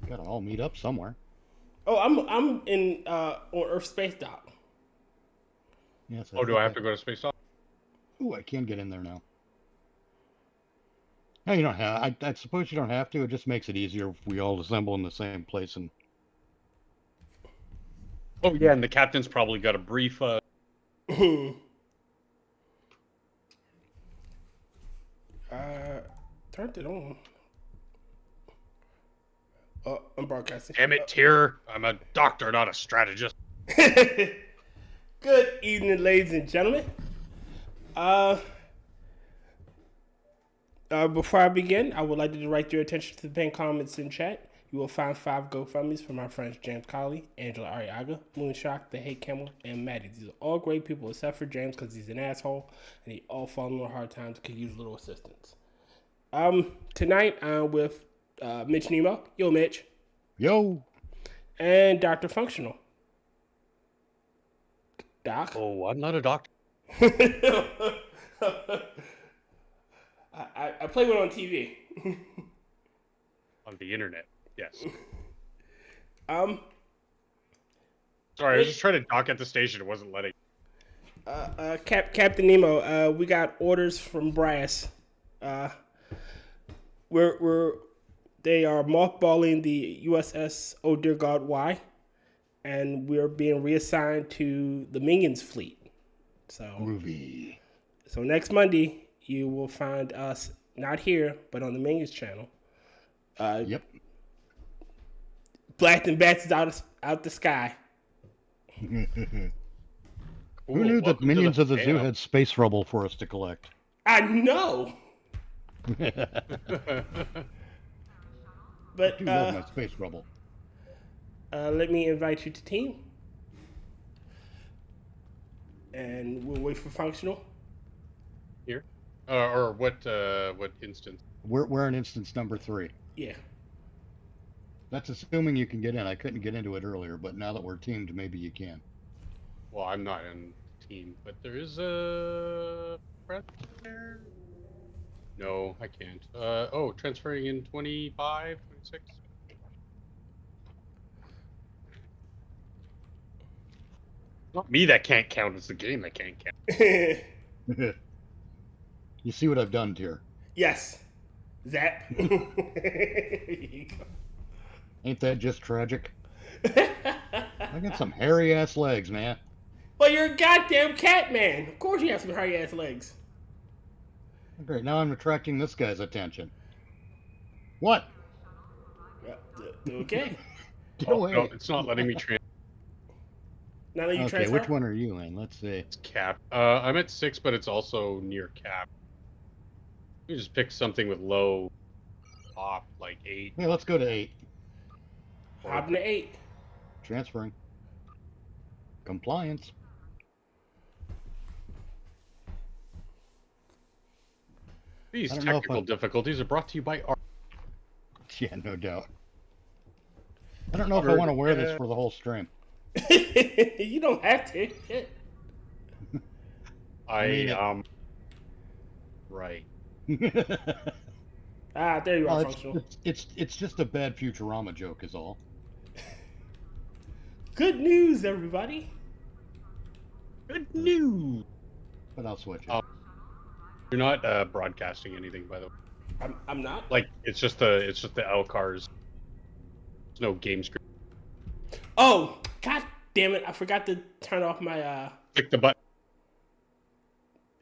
Gotta all meet up somewhere. Oh, I'm in on Earth Space Dock. Yes. Oh, do I have to go to Space Dock? Ooh, I can get in there now. No, you don't have. I suppose you don't have to. It just makes it easier if we all assemble in the same place. And Oh yeah, and the captain's probably got a brief. Turned it on. Oh, I'm broadcasting. Damn it, Tyr! I'm a doctor, not a strategist. Good evening, ladies and gentlemen. Before I begin, I would like to direct your attention to the pinned comments in chat. You will find 5 GoFundMes from my friends James Colley, Angela Ariaga, Moonshock, The Hate Camel, and Maddy. These are all great people except for James because he's an asshole and he all falling on hard times could use little assistance. Tonight I'm with Mitch Nemo. Yo, Mitch. yo, And Dr. Functional. Doc. Oh, I'm not a doctor. I play one on TV. On the internet, yes. Sorry, Sorry, I was just trying to dock at the station. It wasn't letting. Captain Nemo, we got orders from Brass. They are mothballing the USS Oh Dear God Why, and we're being reassigned to the Minions fleet. So next Monday you will find us not here, but on the Minions channel. Yep. Blasting bats out the sky. Who knew that Minions of the Zoo had space rubble for us to collect? I know. But I do love my space rubble. let me invite you to team, and we'll wait for functional. Here, or what instance? We're in instance number 3. Yeah. That's assuming you can get in. I couldn't get into it earlier, but now that we're teamed, maybe you can. Well, I'm not in team, but there is a friend there. No, I can't. Oh, transferring in 25, 26. Not me that can't count. It's the game that can't count. You see what I've done, Tyr? Yes. Zap. Ain't that just tragic? I got some hairy ass legs, man. Well, you're a goddamn cat man. Of course you have some hairy ass legs. Great, now I'm attracting this guy's attention. What? Okay. Get Oh, away. no, it's not letting me transfer. Now that you Okay, transfer. which one are you in? Let's see. It's cap. I'm at 6, but it's also near cap. You just pick something with low pop, like 8. Hey, let's go to 8. Hop into 8. Transferring. Compliance. These I don't know if technical difficulties are brought to you by Art. Yeah, no doubt. I don't know if I want to wear this for the whole stream. You don't have to. Shit. Right. There you are, Well, functional. it's just a bad Futurama joke, is all. Good news, everybody. Good news. But I'll switch it. You're not broadcasting anything, by the way. I'm not. Like it's just the LCARs. There's no game screen. Oh, god damn it! I forgot to turn off my Click the button.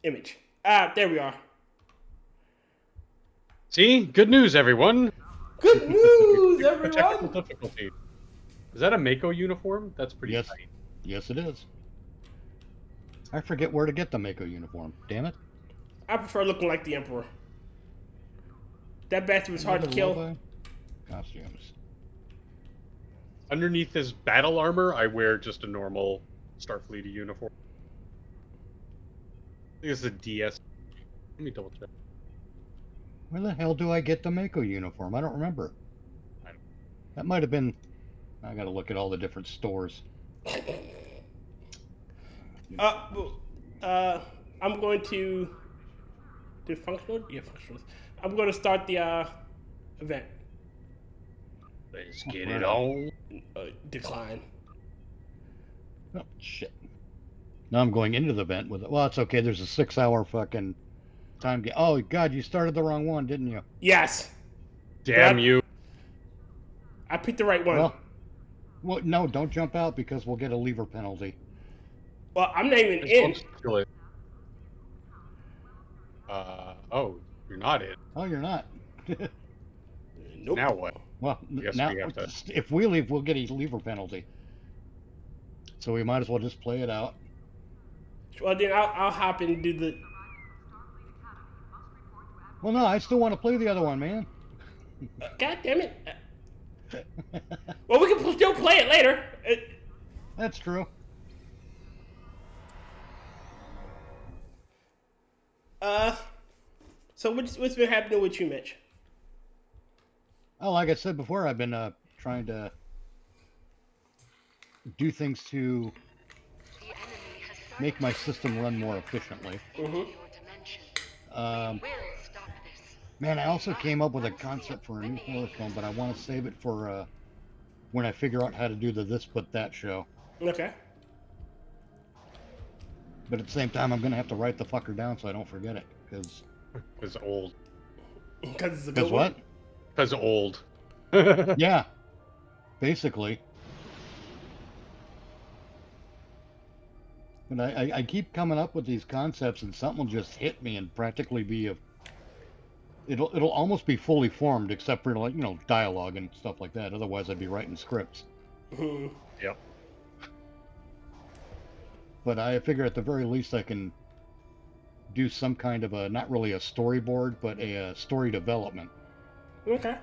image. There we are. See, good news, everyone. Good news, A technical everyone. difficulty. Is that a Mako uniform? That's pretty Yes. tight. Yes, it is. I forget where to get the Mako uniform. Damn it. I prefer looking like the Emperor. That bastard was hard to kill. Costumes. Underneath this battle armor, I wear just a normal Starfleet uniform. I think it's a DS. Let me double check. Where the hell do I get the Mako uniform? I don't remember. That might have been... I gotta look at all the different stores. I'm going to do functional. Yeah, functional. I'm going to start the event. Let's get it on. Decline. Oh, shit. Now I'm going into the vent with it. Well, it's okay. There's a 6-hour fucking time. Oh, God, you started the wrong one, didn't you? Yes. Damn you. I picked the right one. Well, no, don't jump out because we'll get a lever penalty. Well, I'm not even in. Oh, you're not in. Oh, you're not. Nope. Now what? Well, Guess now we have to... if we leave, we'll get a lever penalty. So we might as well just play it out. Well, then I'll hop and do the... Well, no, I still want to play the other one, man. God damn it. Well, we can still play it later. That's true. So what's been happening with you, Mitch? Oh, like I said before, I've been trying to do things to make my system run more efficiently. Man, I also came up with a concept for a new horror film, but I want to save it for when I figure out how to do the this but that show. Okay. But at the same time, I'm going to have to write the fucker down so I don't forget it, because... Because old. Because it's a good what? one. Because old. Yeah, basically. And I keep coming up with these concepts, and something will just hit me and practically be a... It'll almost be fully formed, except for, like, you know, dialogue and stuff like that. Otherwise, I'd be writing scripts. Yep. But I figure at the very least I can do some kind of a, not really a storyboard, but a story development. Okay.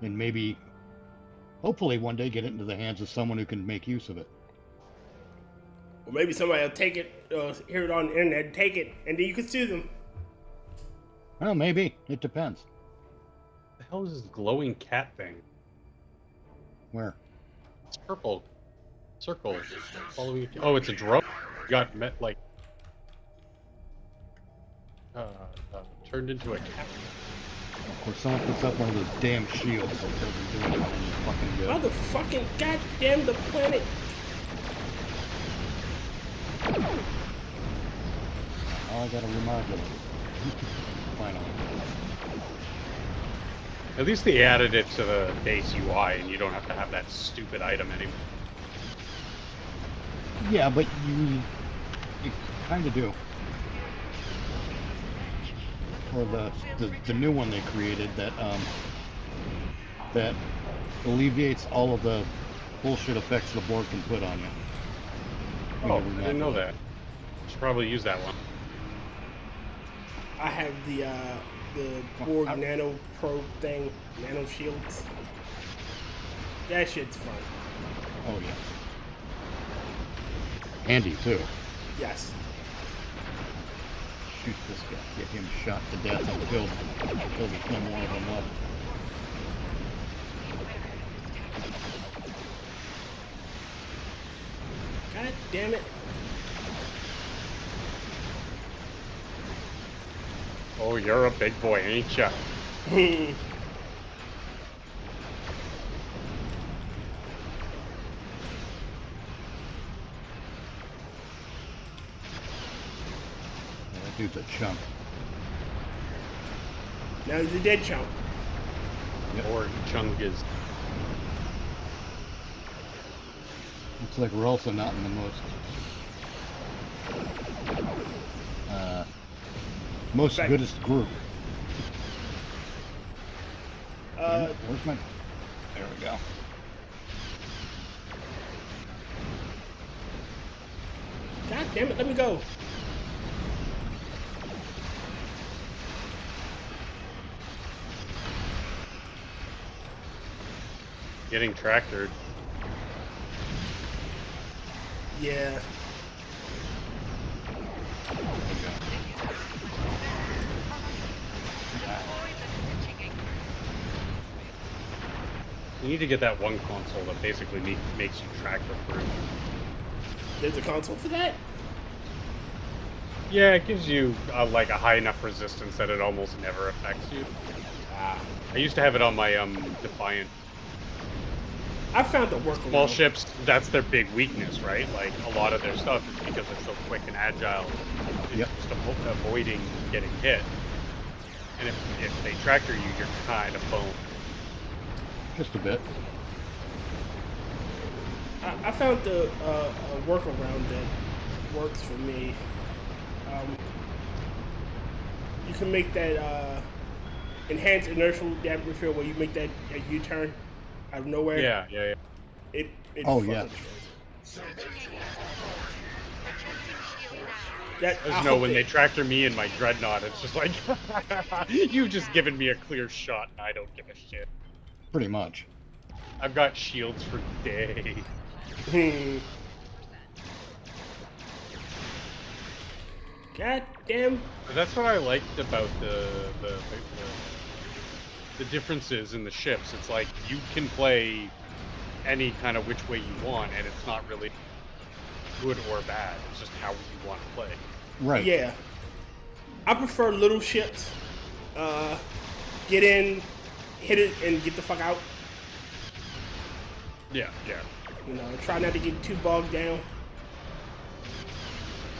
And maybe, hopefully one day get it into the hands of someone who can make use of it. Or maybe somebody will take it, hear it on the internet, take it, and then you can sue them. Well, maybe. It depends. What the hell is this glowing cat thing? Where? It's purple. Circle. Following. Oh, it's a drone. Got met like. Turned into a cat. Of course, someone puts up one of those damn shields that doesn't do anything fucking good. Motherfucking goddamn the planet. Oh, I gotta remodulate. Finally. At least they added it to the base UI, and you don't have to have that stupid item anymore. Yeah, but you kind of do. Or the new one they created that that alleviates all of the bullshit effects the board can put on you. Oh, I didn't know that. Should probably use that one. I have the Borg Nano Pro thing, Nano Shields. That shit's fun. Oh yeah. Handy too. Yes. Shoot this guy, get him shot to death and killed until there's no more of them left. God damn it. Oh, you're a big boy, ain't ya? That dude's a chump. Now he's a dead chump. Or Chungus. Looks like we're also not in the most goodest group. Where's my... There we go. God damn it, let me go. Getting tractored. Yeah. You need to get that one console that basically makes you tractor proof. There's a console for that? Yeah, it gives you like a high enough resistance that it almost never affects you. Ah. I used to have it on my Defiant. I found the workaround. Small ships, that's their big weakness, right? Like, a lot of their stuff is because they're so quick and agile. It's Yep. just avoiding getting hit. And if they tractor you, you're kind of boned. Just a bit. I found the a workaround that works for me. You can make that enhanced inertial damage field where you make that U-turn out of nowhere. Yeah. It Oh, fucking yeah. destroys it. That, I I just know hope when they tractor me in my dreadnought, it's just like, you've just given me a clear shot and I don't give a shit. Pretty much. I've got shields for days. God damn. But that's what I liked about the differences in the ships. It's like you can play any kind of which way you want, and it's not really good or bad. It's just how you want to play. Right. Yeah. I prefer little ships. Get in, hit it, and get the fuck out. Yeah. You know, try not to get too bogged down.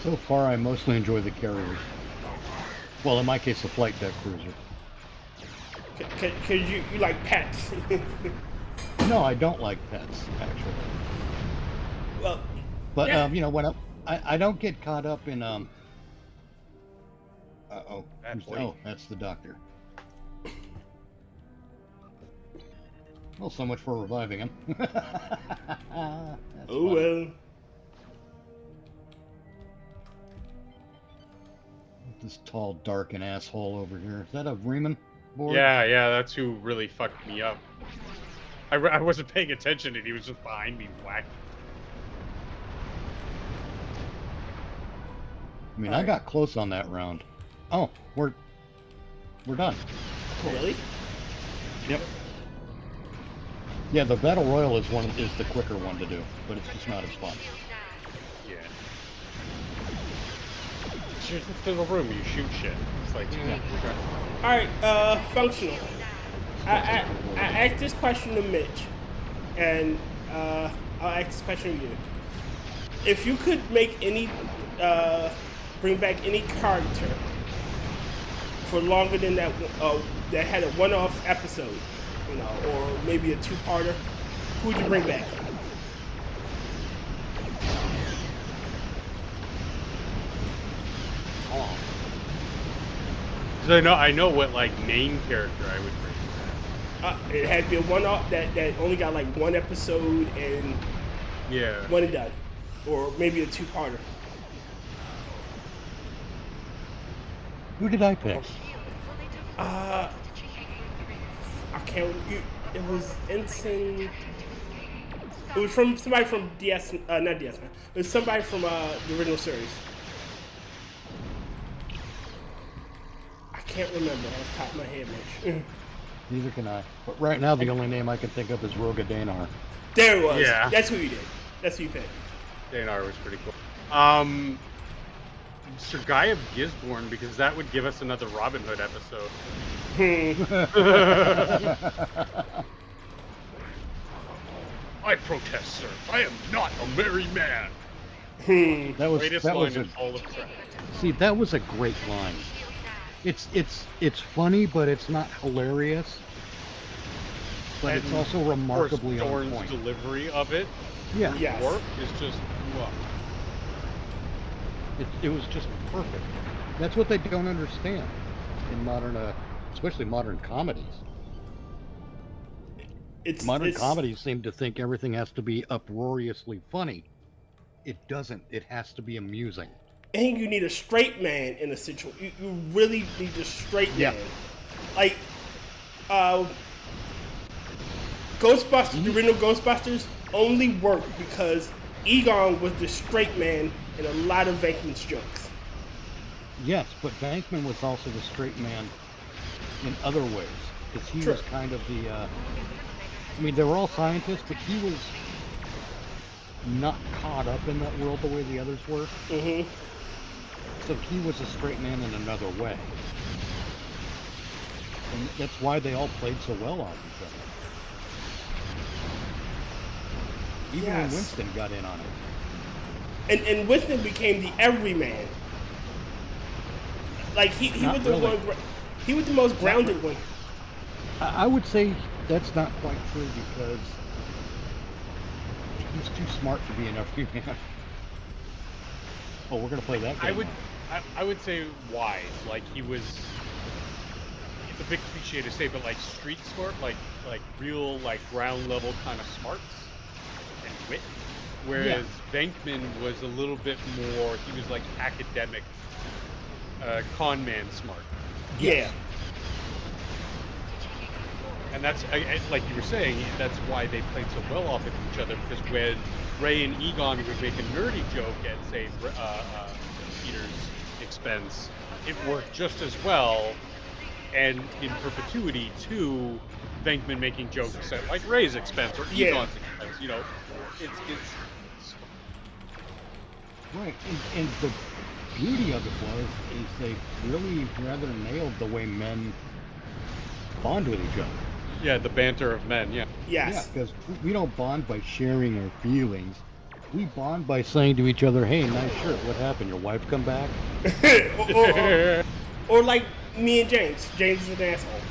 So far, I mostly enjoy the carriers. Well, in my case, the flight deck cruiser. Cause you like pets. No, I don't like pets, actually. Well, But yeah. you know, when I don't get caught up in Uh-oh. That's Oh, that's the doctor. Well, so much for reviving him. That's oh funny. well. This tall, dark, and asshole over here. Is that a Ramen board? Yeah, that's who really fucked me up. I wasn't paying attention and he was just behind me whacking. I mean, I got close on that round. Oh, we're done. Cool. Really? Yep. Yeah, the Battle Royal is the quicker one to do, but it's just not as fun. Yeah. Shoot into the room, you shoot shit. It's like, Yeah. Alright, functional. I asked this question to Mitch, and I'll ask this question to you. If you could make any, bring back any character for longer than that, that had a one-off episode, you know, or maybe a two-parter, who would you bring back? Oh. 'Cause I know what like main character I would bring back. It had to be a one-off that only got like one episode and Yeah. one and done, or maybe a two-parter. Who did I pick? I can't. It was Ensign. It was from somebody from DS, not DS. It was somebody from the original series. I can't remember off the top of my head, Mitch. Neither can I. But right now, the only name I can think of is Roga Danar. There it was. Yeah. That's who you did. That's who you picked. Danar was pretty cool. Sir Guy of Gisborne, because that would give us another Robin Hood episode. I protest, sir. I am not a merry man. That was Greatest that line was in all of Trek. see that was a great line. It's funny, but it's not hilarious. But it's And, also remarkably of course, on Dorn's point. delivery of it, Yeah, Yes. work is just well. it was just perfect. That's what they don't understand in modern, especially modern comedies. Modern comedies seem to think everything has to be uproariously funny. It doesn't. It has to be amusing. And you need a straight man in a situation. You really need a straight Yeah. man. Like, Ghostbusters, the original Ghostbusters, only worked because Egon was the straight man in a lot of Venkman's jokes. Yes, but Bankman was also the straight man in other ways, because he True. was kind of the. I mean, they were all scientists, but he was not caught up in that world the way the others were. Mm-hmm. So he was a straight man in another way. And that's why they all played so well off each other. Even when Yes. Winston got in on it. And Winston became the everyman. Like he Not was the really. one. He was the most grounded one. I would say that's not quite true because he's too smart to be an everyman. Oh, we're gonna play that game. I would say wise. Like he was. It's a big cliche to say, but like street smart, like real like ground level kind of smarts and wit. Whereas Venkman was a little bit more. He was like academic, con man smart. Yeah. And that's like you were saying. That's why they played so well off of each other. Because when Ray and Egon would make a nerdy joke at say Peter's expense, it worked just as well. And in perpetuity to Venkman making jokes at like Ray's expense or Egon's expense. You know, it's Right, and the beauty of it is they really rather nailed the way men bond with each other. yeah, the banter of men. Yeah. Yes. Yeah, because we don't bond by sharing our feelings. We bond by saying to each other, "Hey, nice shirt. What happened? Your wife come back?" or like me and James. James is an asshole.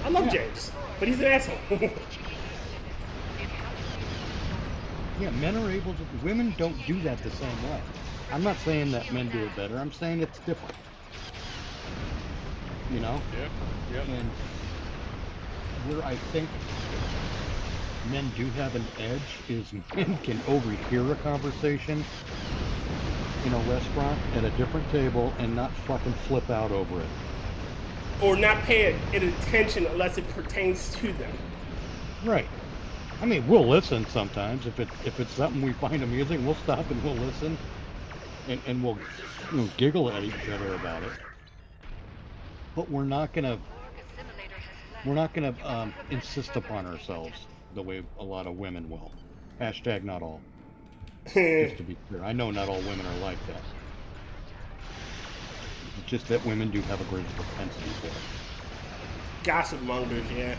I love James, but he's an asshole. Yeah, men are able to. Women don't do that the same way. I'm not saying that men do it better. I'm saying it's different. You know? Yeah. And where I think men do have an edge is men can overhear a conversation in a restaurant at a different table and not fucking flip out over it. Or not pay it attention unless it pertains to them. Right. I mean, we'll listen sometimes. If it's something we find amusing, we'll stop and we'll listen, and we'll giggle at each other about it. But we're not gonna insist upon ourselves the way a lot of women will. Hashtag not all. Just to be clear, I know not all women are like that. It's just that women do have a greater propensity for it. Gossip mongers, yeah.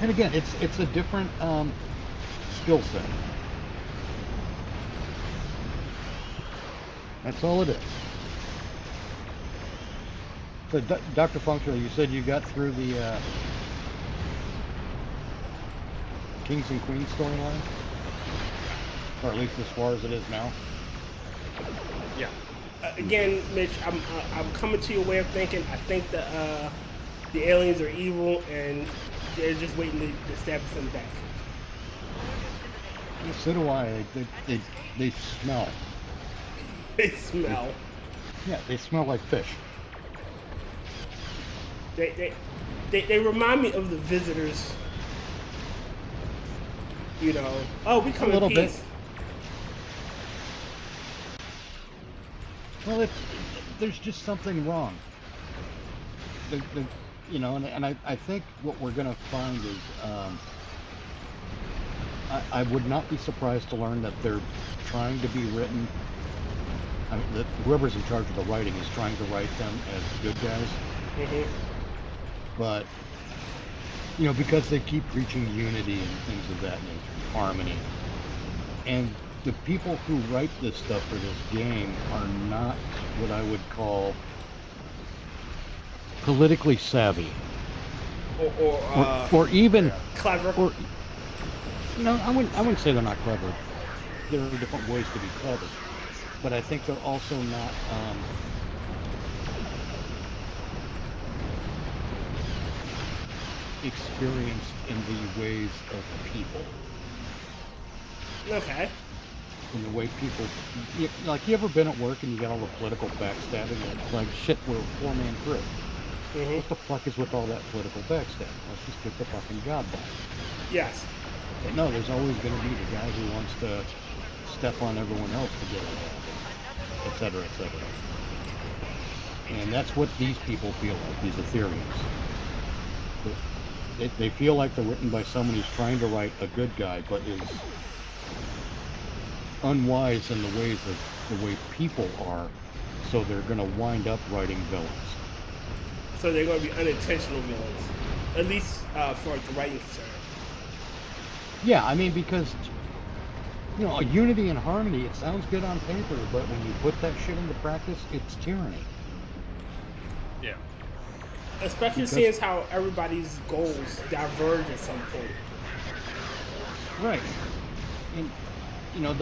And again, it's a different skill set. That's all it is. So, Dr. Functional, you said you got through the Kings and Queens storyline? Or at least as far as it is now? Yeah. Again, Mitch, I'm coming to your way of thinking. I think the aliens are evil and they're just waiting to stab us in the back. Yeah, so do I. They smell. They smell. Yeah, they smell like fish. They remind me of the visitors. You know, oh, we come in peace. Well, there's just something wrong. And I think what we're going to find is, I would not be surprised to learn that they're trying to be written. I mean, that whoever's in charge of the writing is trying to write them as good guys. Mm-hmm. But, because they keep preaching unity and things of that nature, harmony. And the people who write this stuff for this game are not what I would call politically savvy. Or even clever. Or, I wouldn't say they're not clever. There are different ways to be clever. But I think they're also not experienced in the ways of people. Okay. In the way people, like, you ever been at work and you got all the political backstabbing and it's like, shit, we're a four-man crew. Mm-hmm. What the fuck is with all that political backstabbing? Let's just get the fucking job done. Yes. But no, there's always going to be the guy who wants to step on everyone else to get ahead, etc., etc. And that's what these people feel like, these Ethereans. They feel like they're written by someone who's trying to write a good guy, but is unwise in the ways of the way people are, so they're going to wind up writing villains. So they're going to be unintentional villains, at least for like, the writing concern. Yeah, I mean, because, you know, a unity and harmony, it sounds good on paper, but when you put that shit into practice, it's tyranny. Yeah. Especially Because- seeing as how everybody's goals diverge at some point. Right. And, you know,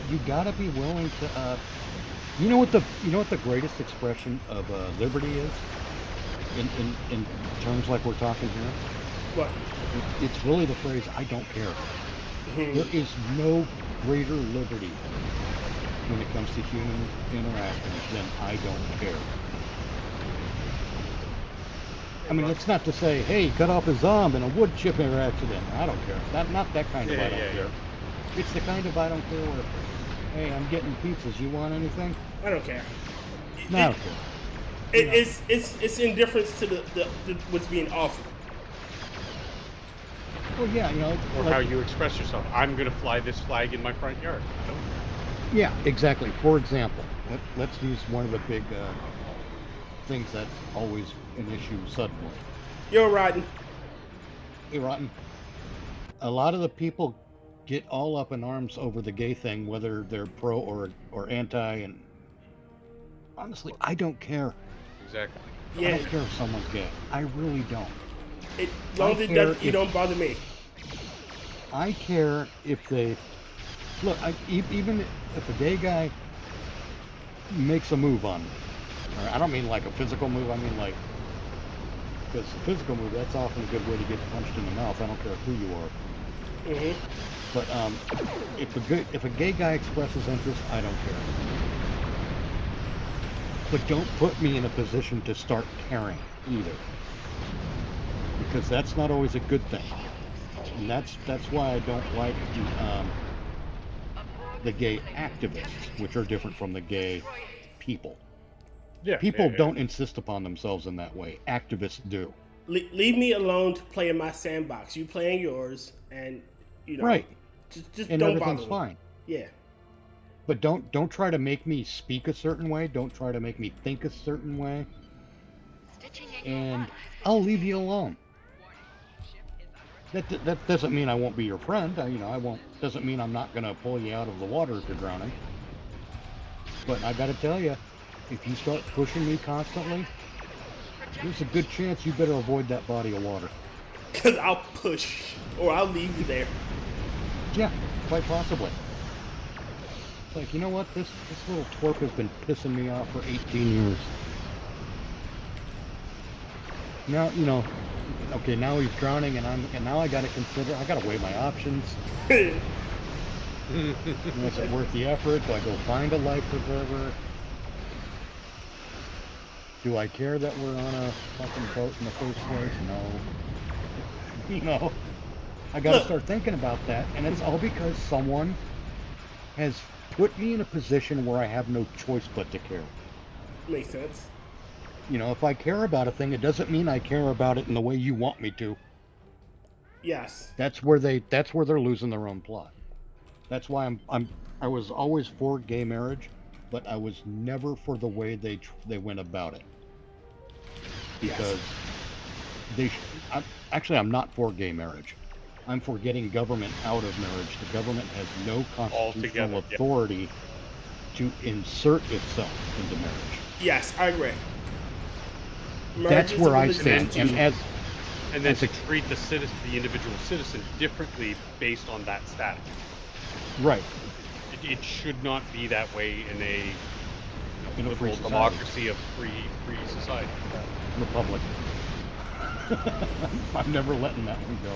you gotta be willing to, you know what the greatest expression of liberty is? In terms like we're talking here? What? It's really the phrase, I don't care. Mhm. There is no greater liberty when it comes to human interactions than I don't care. I mean, it's not to say, hey, cut off his arm in a wood chipper accident. I don't care. Not that kind of I don't care. It's the kind of I don't care where, hey, I'm getting pizzas. You want anything? I don't care. No, I don't care. It's indifference to the what's being offered. Well, yeah, you know. Or like- how you express yourself. I'm going to fly this flag in my front yard. You know? Yeah, exactly. For example, let's use one of the big things that's always an issue suddenly. Yo, Rodden. Hey, Rotten. A lot of the people get all up in arms over the gay thing, whether they're pro or anti, and honestly, I don't care. Exactly. I Yeah. don't care if someone's gay. I really don't. As long as I it care doesn't, you if- don't bother me. I care if they look. Even if a gay guy makes a move on me, or I don't mean like a physical move. I mean like, because the physical move, that's often a good way to get punched in the mouth. I don't care who you are. Mhm. But if a gay guy expresses interest, I don't care. But don't put me in a position to start caring either, because that's not always a good thing. And that's why I don't like the gay activists, which are different from the gay people. Yeah. People yeah. don't insist upon themselves in that way. Activists do. Leave me alone to play in my sandbox. You play in yours, and you know. Right. Just And don't everything's bother me. fine. Yeah. But don't try to make me speak a certain way. Don't try to make me think a certain way. And I'll leave you alone. That doesn't mean I won't be your friend. I won't. Doesn't mean I'm not gonna pull you out of the water if you're drowning. But I gotta tell you, if you start pushing me constantly, there's a good chance you better avoid that body of water. Because I'll push, or I'll leave you there. Yeah, quite possibly. It's like, you know what? This little twerp has been pissing me off for 18 years. Now, okay, now he's drowning, and now I gotta consider, I gotta weigh my options. Is it worth the effort? Do I go find a life preserver? Do I care that we're on a fucking boat in the first place? No. I gotta Look. start thinking about that, and it's all because someone has put me in a position where I have no choice but to care. Makes sense. If I care about a thing, it doesn't mean I care about it in the way you want me to. Yes. That's where they're losing their own plot. That's why I was always for gay marriage, but I was never for the way they went about it. Because I'm not for gay marriage. I'm for getting government out of marriage. The government has no constitutional Altogether, yeah. authority to insert itself into marriage. Yes, I agree. Marriage That's is a where I religious stand. And entity. And then as to a- treat the individual citizen differently based on that status. Right. It should not be that way in a In a free liberal society. democracy of free society. Republic. I'm never letting that one go.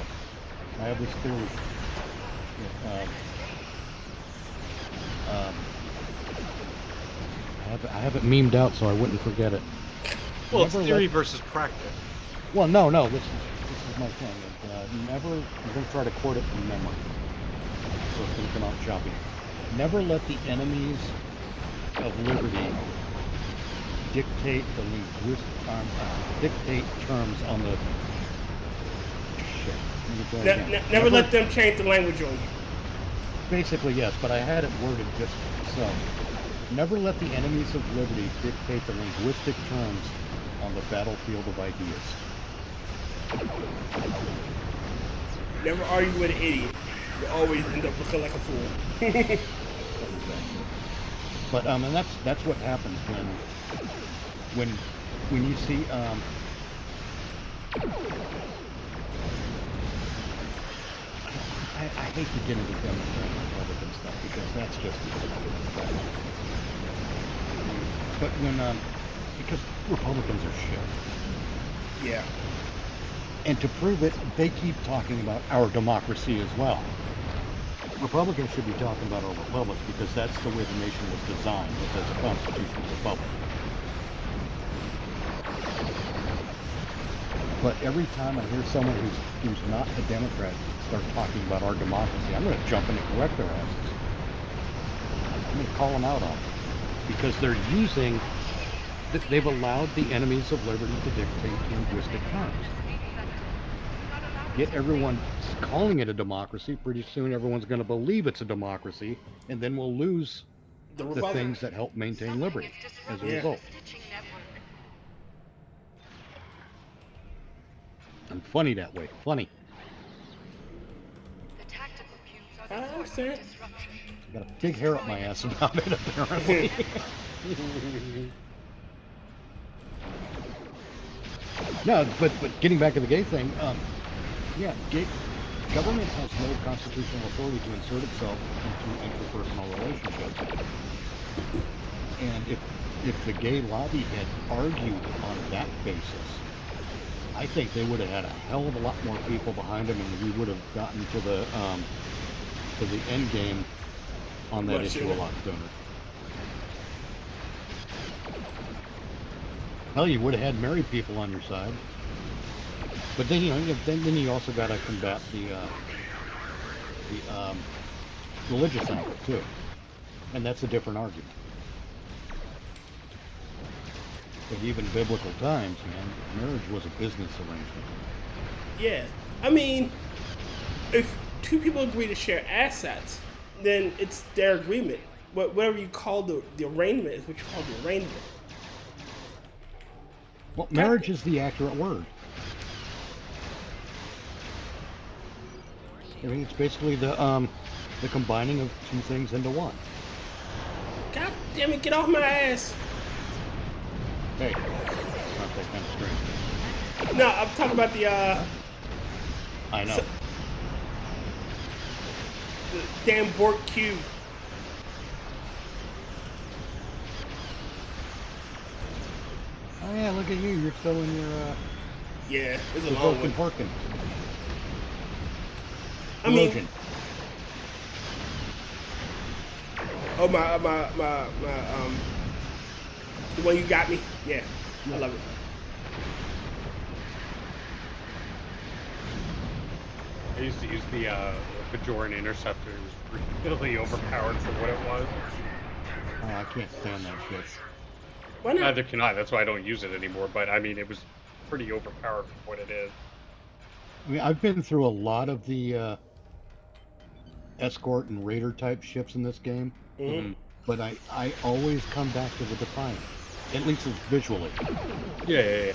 I have this theory. I have it memed out so I wouldn't forget it. Well, it's Never theory let- versus practice. Well, no, this is my thing. I'm gonna try to quote it from memory, so it's gonna come out choppy. Never let the enemies of liberty dictate dictate terms on the shit. Let me try again. Never let them change the language on you. Basically, yes, but I had it worded just so. Never let the enemies of liberty dictate the linguistic terms on the battlefield of ideas. Never argue with an idiot. You always end up looking like a fool. But and that's what happens when you see I hate to get into Democrat and Republican stuff because that's just but when because Republicans are shit. Yeah. And to prove it, they keep talking about our democracy as well. Republicans should be talking about our republic because that's the way the nation was designed, was as a constitutional republic. But every time I hear someone who's not a Democrat start talking about our democracy, I'm going to jump in and correct their asses. I'm going to call them out on it. Because they're using, they've allowed the enemies of liberty to dictate linguistic terms. Get everyone calling it a democracy, pretty soon everyone's going to believe it's a democracy, and then we'll lose the things that help maintain liberty as a result. I'm funny that way. Funny. I understand. Got a big hair up my ass about it, apparently. No, but getting back to the gay thing, yeah, government has no constitutional authority to insert itself into interpersonal relationships. And if the gay lobby had argued on that basis, I think they would have had a hell of a lot more people behind them, and we would have gotten to the end game on that issue a lot sooner. Hell, you would have had married people on your side. But then then you also got to combat the religious angle too, and that's a different argument. But even biblical times, man, marriage was a business arrangement. Yeah, I mean, if two people agree to share assets, then it's their agreement. Whatever you call the arrangement is what you call the arrangement. Well, marriage is the accurate word. I mean, it's basically the combining of two things into one. God damn it, get off my ass! Hey, it's not that kind of strange. No, I'm talking about the I know. The damn Borg cube. Oh yeah, look at you. You're still in your Yeah, it's a long one. Porkin. I mean, oh my the one you got me. Yeah, I love it. I used to use the Bajoran Interceptor. It was really overpowered for what it was. Oh, I can't stand that shit. Why not? Neither can I. That's why I don't use it anymore. But I mean, it was pretty overpowered for what it is. I mean, I've been through a lot of the escort and raider type ships in this game, but I always come back to the Defiant, at least visually. Yeah.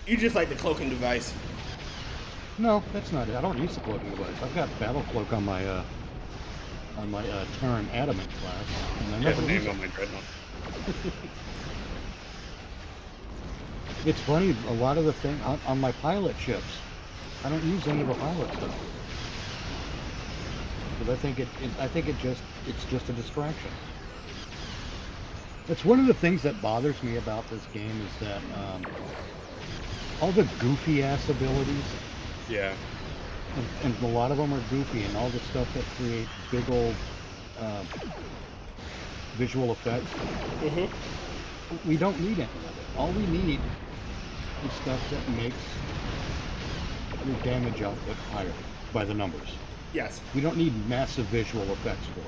You just like the cloaking device. No, that's not it. I don't use the cloaking device. I've got battle cloak on my Terran Adamant class, and I never use on it. my dreadnought. It's funny. A lot of the thing on my pilot ships, I don't use any of the pilot stuff. Because I think it's just a distraction. That's one of the things that bothers me about this game is that all the goofy ass abilities. Yeah. And a lot of them are goofy, and all the stuff that creates big old visual effects. We don't need any of it. All we need is stuff that makes your damage output higher by the numbers. Yes. We don't need massive visual effects for it.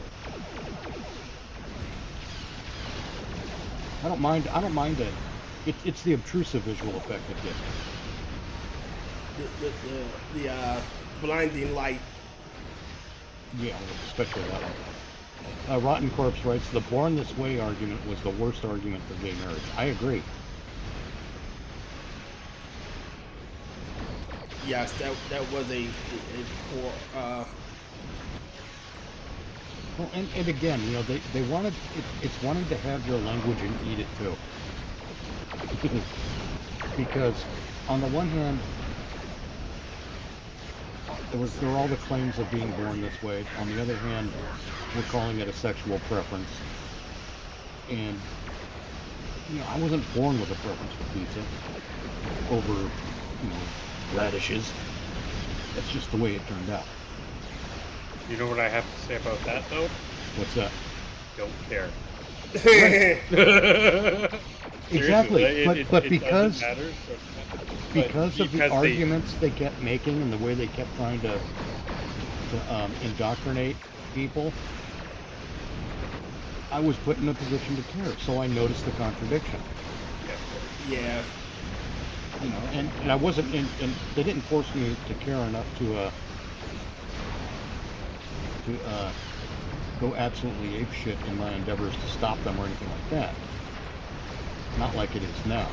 I don't mind it. It's the obtrusive visual effect that gets it. The blinding light. Yeah, especially that one. Rotncorpse writes, the Born This Way argument was the worst argument for gay marriage. I agree. Yes, that was a poor. Well, and again, you know, they wanted it's wanting to have your language and eat it too. Because on the one hand, there were all the claims of being born this way. On the other hand, we're calling it a sexual preference. And you know, I wasn't born with a preference for pizza over, you know, radishes. That's just the way it turned out. You know what I have to say about that, though? What's that? Don't care. Exactly, Seriously, but it because doesn't matter, because of the arguments they kept making and the way they kept trying to indoctrinate people, I was put in a position to care. So I noticed the contradiction. Yeah. You know, and I wasn't in, and they didn't force me to care enough to go absolutely apeshit in my endeavors to stop them or anything like that. Not like it is now.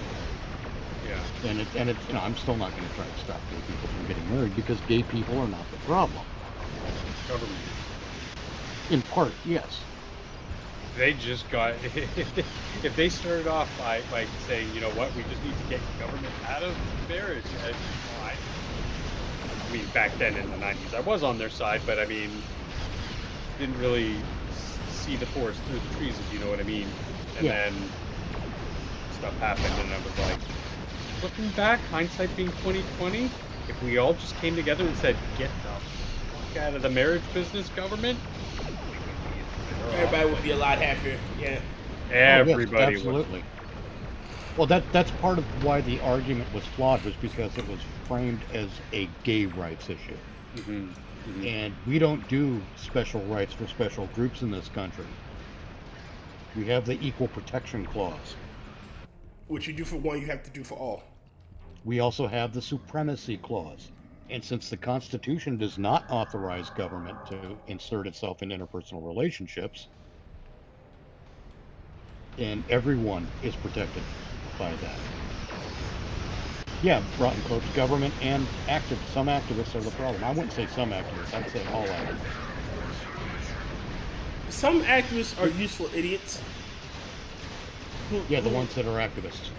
Yeah. And it's you know, I'm still not going to try to stop gay people from getting married because gay people are not the problem. Government. In part, yes. They just got. If they started off by saying, you know what, we just need to get government out of marriage, I mean, back then in the 90s, I was on their side, but I mean, didn't really see the forest through the trees, if you know what I mean. And then stuff happened, and I was like, looking back, hindsight being 2020, if we all just came together and said, get the fuck out of the marriage business, government, Everybody would be a lot happier. Yeah. everybody yes, absolutely. Well, that's part of why the argument was flawed, was because it was framed as a gay rights issue. Mm-hmm. Mm-hmm. And we don't do special rights for special groups in this country. We have the Equal Protection Clause. What you do for one, you have to do for all. We also have the Supremacy Clause. And since the Constitution does not authorize government to insert itself in interpersonal relationships, and everyone is protected by that. Yeah, Rotncorpse, government and some activists are the problem. I wouldn't say some activists, I'd say all activists. Some activists are useful idiots. Yeah, the ones that are activists.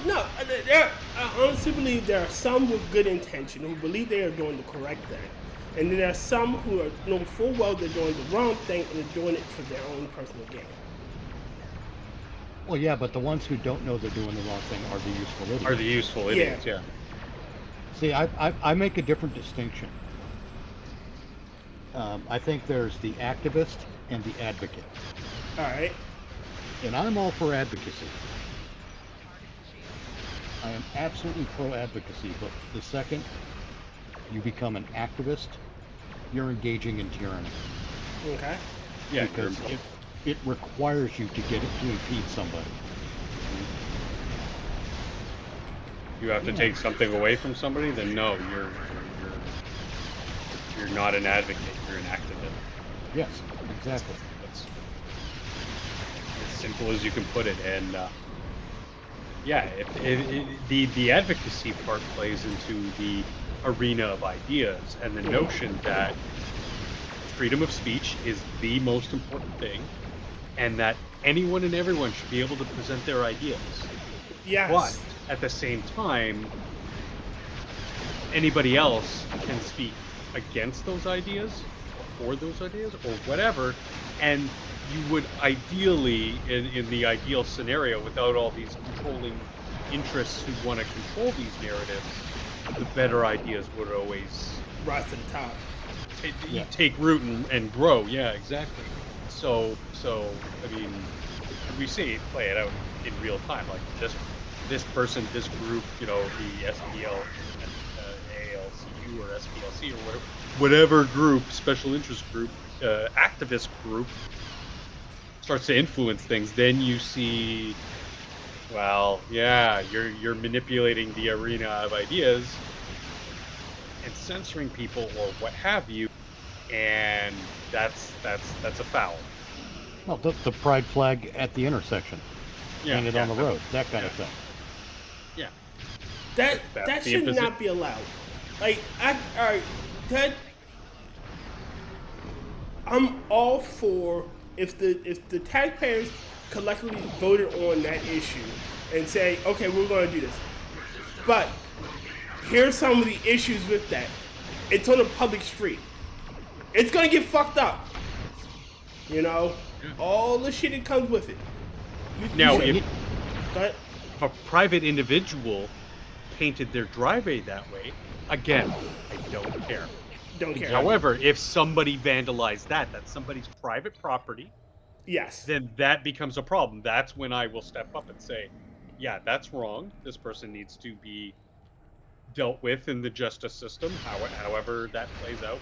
No, I honestly believe there are some with good intention who believe they are doing the correct thing. And then there are some who are know full well they're doing the wrong thing and they're doing it for their own personal gain. Well, yeah, but the ones who don't know they're doing the wrong thing are the useful idiots. Are the useful idiots, yeah. See, I make a different distinction. I think there's the activist and the advocate. All right. And I'm all for advocacy. I am absolutely pro-advocacy, but the second you become an activist, you're engaging in tyranny. Okay. Yeah, because it requires you to get it to impede somebody. you have to take something away from somebody, then no, you're not an advocate, you're an activist. Yes, exactly. That's as simple as you can put it. And yeah, the advocacy part plays into the arena of ideas and the notion that freedom of speech is the most important thing, and that anyone and everyone should be able to present their ideas. Yes. But at the same time, anybody else can speak against those ideas, or for those ideas, or whatever, and you would ideally, in the ideal scenario, without all these controlling interests who want to control these narratives, the better ideas would always rise to the top. Take root and grow. Yeah, exactly. So I mean, we see it play it out in real time. Like this person, this group, you know, the SPL, ALCU or SPLC or whatever group, special interest group, activist group, starts to influence things. Then you see, well, yeah, you're manipulating the arena of ideas and censoring people or what have you, and that's a foul. Well, the pride flag at the intersection, painted on the road, that kind of thing. Yeah. That That's the should imposition. not be allowed. Like, alright, that I'm all for if the taxpayers collectively voted on that issue and say, okay, we're going to do this. But here's some of the issues with that. It's on a public street. It's going to get fucked up. You know, all the shit that comes with it. Now, should- if Go ahead. a private individual painted their driveway that way, again, I don't care. Don't care. However, if somebody vandalized that's somebody's private property, Yes. then that becomes a problem. That's when I will step up and say, yeah, that's wrong. This person needs to be dealt with in the justice system, however that plays out,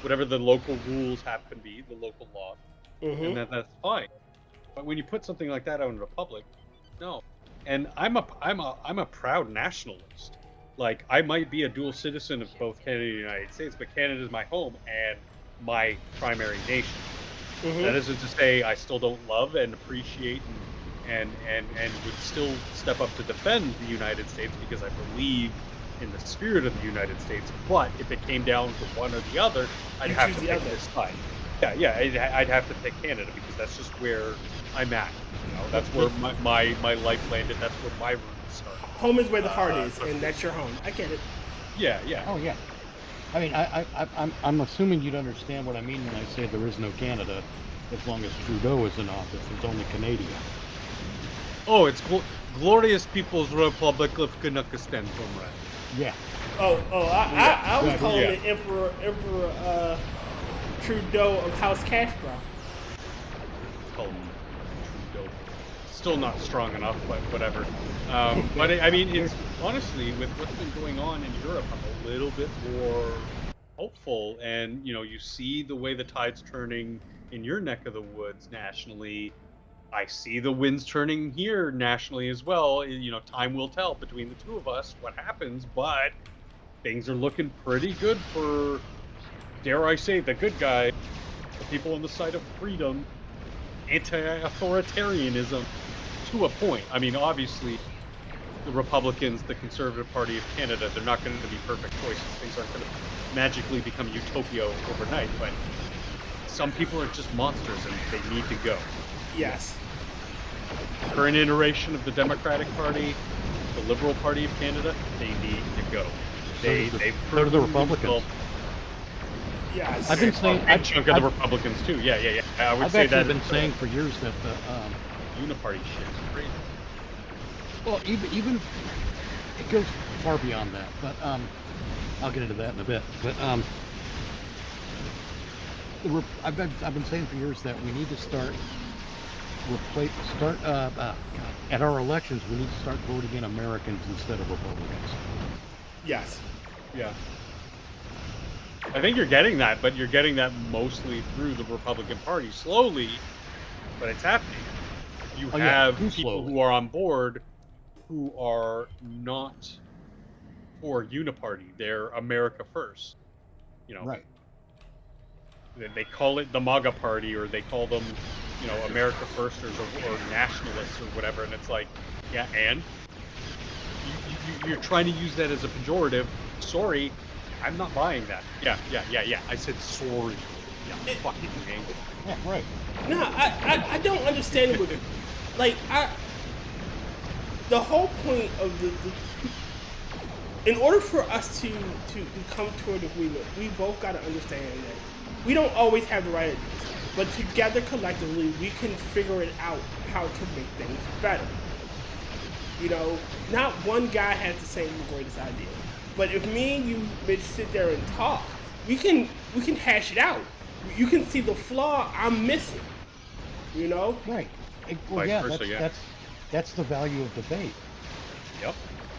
whatever the local rules happen to be, the local law, and that's fine. But when you put something like that out in the public, no. And I'm a proud nationalist. Like, I might be a dual citizen of both Canada and the United States, but Canada is my home and my primary nation. That isn't to say I still don't love and appreciate and would still step up to defend the United States because I believe in the spirit of the United States. But if it came down to one or the other, I'd You have choose to the pick other. this side. Yeah, I'd have to pick Canada because that's just where I'm at. You know, that's where my life landed. That's where my roots start. Home is where the heart is, and that's your home. I get it. Yeah. Oh yeah. I mean, I'm assuming you'd understand what I mean when I say there is no Canada, as long as Trudeau is in office. There's only Canada. Oh, it's glorious People's Republic of Kanakistan, comrade. Yeah. I was Yeah, calling yeah. it Emperor Trudeau of House Castro. Called Trudeau. Still not strong enough, but whatever. But I mean, it's honestly with what's been going on in Europe, I'm a little bit more hopeful. And you know, you see the way the tide's turning in your neck of the woods nationally. I see the winds turning here nationally as well. You know, time will tell between the two of us what happens, but things are looking pretty good for, dare I say, the good guy, the people on the side of freedom, anti-authoritarianism, to a point. I mean, obviously, the Republicans, the Conservative Party of Canada, they're not going to be perfect choices. Things aren't going to magically become utopia overnight, but some people are just monsters and they need to go. Yes. Current iteration of the Democratic Party, the Liberal Party of Canada, they need to go. They've So do the proven Republicans. themselves- Yes. I've been saying, A big chunk of the Republicans too. Yeah. I would I've say actually that been it's, saying for years that the uniparty shit is crazy. well, even it goes far beyond that. But I'll get into that in a bit. But I've been saying for years that we need to start at our elections. We need to start voting in Americans instead of Republicans. Yes. Yeah. I think you're getting that, but you're getting that mostly through the Republican Party. Slowly, but it's happening. You Oh, yeah, have too people slowly. who are on board who are not for uniparty. They're America first. You know, Right. they call it the MAGA party, or they call them, you know, America firsters or nationalists or whatever. And it's like, yeah, and you're trying to use that as a pejorative. Sorry, I'm not buying that. Yeah. I said sorry. Yeah, fucking angry. Yeah. Right. No, I don't understand it with it. Like, the whole point of in order for us to come to an agreement, we both got to understand that we don't always have the right ideas, but together collectively we can figure it out how to make things better. You know, not one guy has the same greatest idea, but if me and you, Mitch, sit there and talk, we can hash it out. You can see the flaw I'm missing. You know? Right. Well, Vice yeah, versa, that's the value of debate. Yep.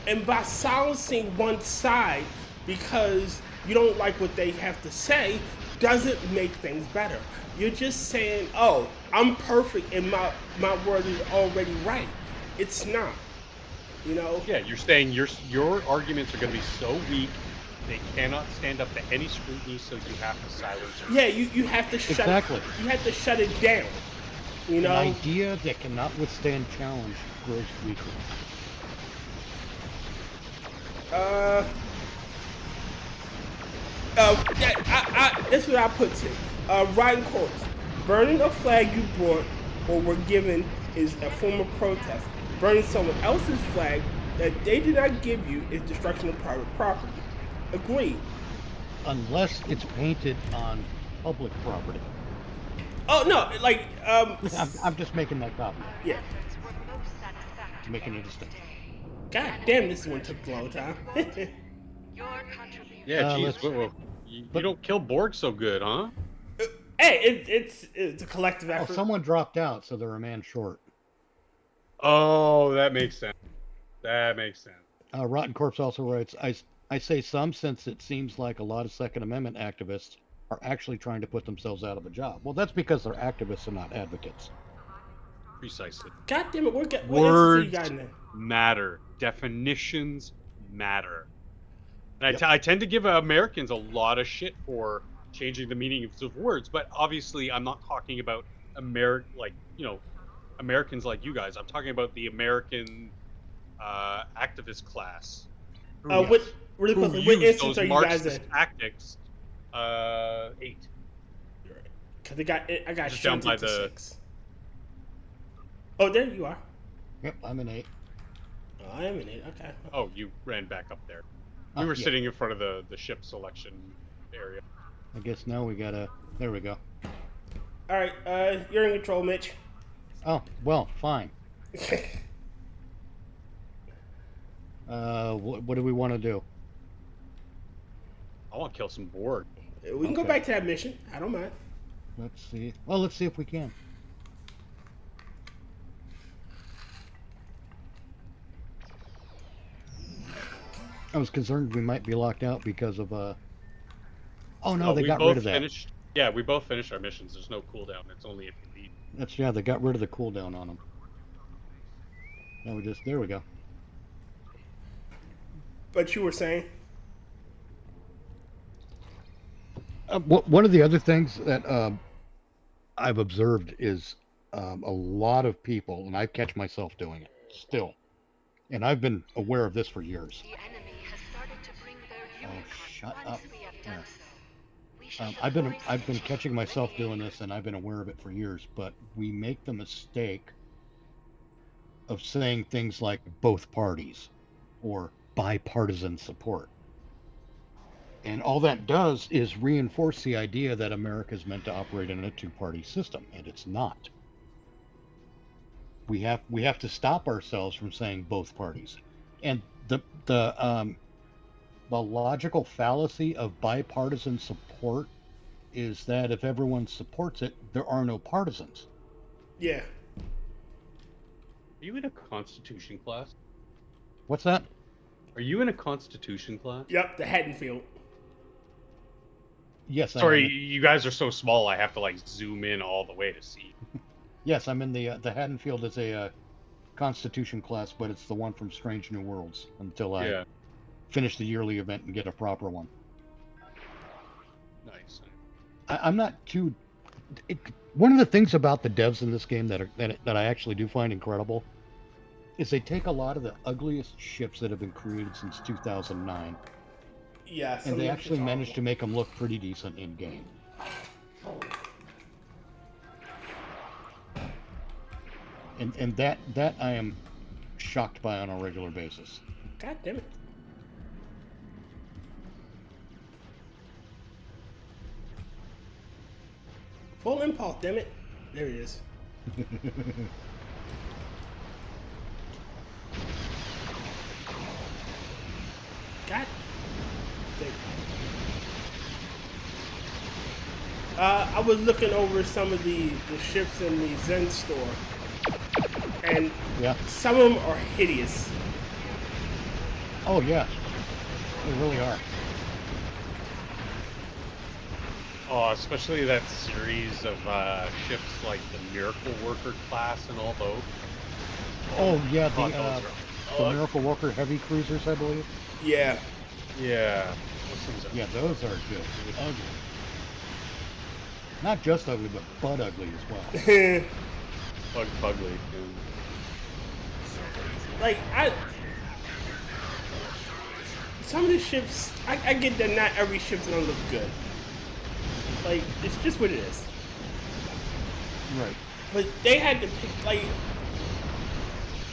And by silencing one side because you don't like what they have to say doesn't make things better. You're just saying, oh, I'm perfect and my word is already right. It's not. You know? Yeah, you're saying your arguments are going to be so weak they cannot stand up to any scrutiny, so you have to silence them. Yeah, you have to shut Exactly. it. You have to shut it down. You know? An idea that cannot withstand challenge grows weaker. This is what I put to. Rotncorpse. Burning a flag you brought or were given is a form of protest. Burning someone else's flag that they did not give you is destruction of private property. Agreed. Unless it's painted on public property. Oh no, like I'm just making that copy. Yeah. Making it distinct. God damn, this one took a long time. Yeah, geez, you don't kill Borg so good, huh? Hey, it's a collective Oh, effort. someone dropped out, so they're a man short. Oh, that makes sense. That makes sense. Rotncorpse also writes, I say some since it seems like a lot of Second Amendment activists are actually trying to put themselves out of a job. Well, that's because they're activists and not advocates. Precisely. God damn it, what Words you got in there? matter. Definitions matter. And I tend to give Americans a lot of shit for changing the meaning of words, but obviously I'm not talking about Americans like you guys. I'm talking about the American activist class. What instance are you guys in? Tactics. 8. Cause I got Just down by to the 6. Oh, there you are. Yep, I'm an 8. Oh, I am in 8. Okay. Oh, you ran back up there. We were sitting in front of the ship selection area. I guess now we gotta... There we go. All right, you're in control, Mitch. Oh, well, fine. What do we want to do? I want to kill some Borg. We can go back to that mission. I don't mind. Let's see. Well, let's see if we can. I was concerned we might be locked out because of Oh no, they got rid of that. Yeah, we both finished our missions. There's no cooldown. It's only if you leave. They got rid of the cooldown on them. Now there we go. But you were saying? One of the other things that I've observed is a lot of people, and I catch myself doing it still, and I've been aware of this for years. Oh, shut up! Yeah. I've been catching myself doing this, and I've been aware of it for years. But we make the mistake of saying things like both parties or bipartisan support. And all that does is reinforce the idea that America is meant to operate in a two-party system, and it's not. We have to stop ourselves from saying both parties. And the logical fallacy of bipartisan support is that if everyone supports it, there are no partisans. Yeah. Are you in a Constitution class? What's that? Are you in a Constitution class? Yep, the Haddonfield. Yes. Sorry, you guys are so small. I have to zoom in all the way to see. Yes, I'm in the Haddonfield is a Constitution class, but it's the one from Strange New Worlds until I finish the yearly event and get a proper one. Nice. I'm not too. One of the things about the devs in this game that I actually do find incredible is they take a lot of the ugliest ships that have been created since 2009. Yeah, and they actually managed to make them look pretty decent in game. And that I am shocked by on a regular basis. God damn it. Full impulse, damn it. There he is. God. I was looking over some of the ships in the Zen store, and some of them are hideous. Oh yeah, they really are. Oh, especially that series of ships like the Miracle Worker class and all those. Oh yeah, the Miracle Worker heavy cruisers, I believe. Yeah. Yeah. Yeah, those are good. Ugly. Not just ugly, but butt ugly as well. Fugly. some of the ships, I get that not every ship's gonna look good. Like, it's just what it is. Right. But they had to pick, like,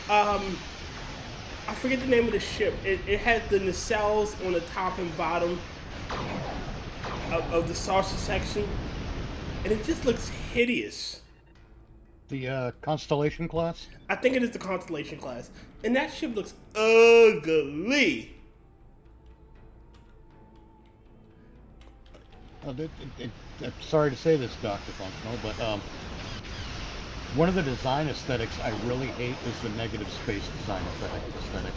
I forget the name of the ship. It had the nacelles on the top and bottom of the saucer section, and it just looks hideous. The Constellation class? I think it is the Constellation class, and that ship looks ugly. Sorry to say this, Dr. Functional, but one of the design aesthetics I really hate is the negative space design aesthetic.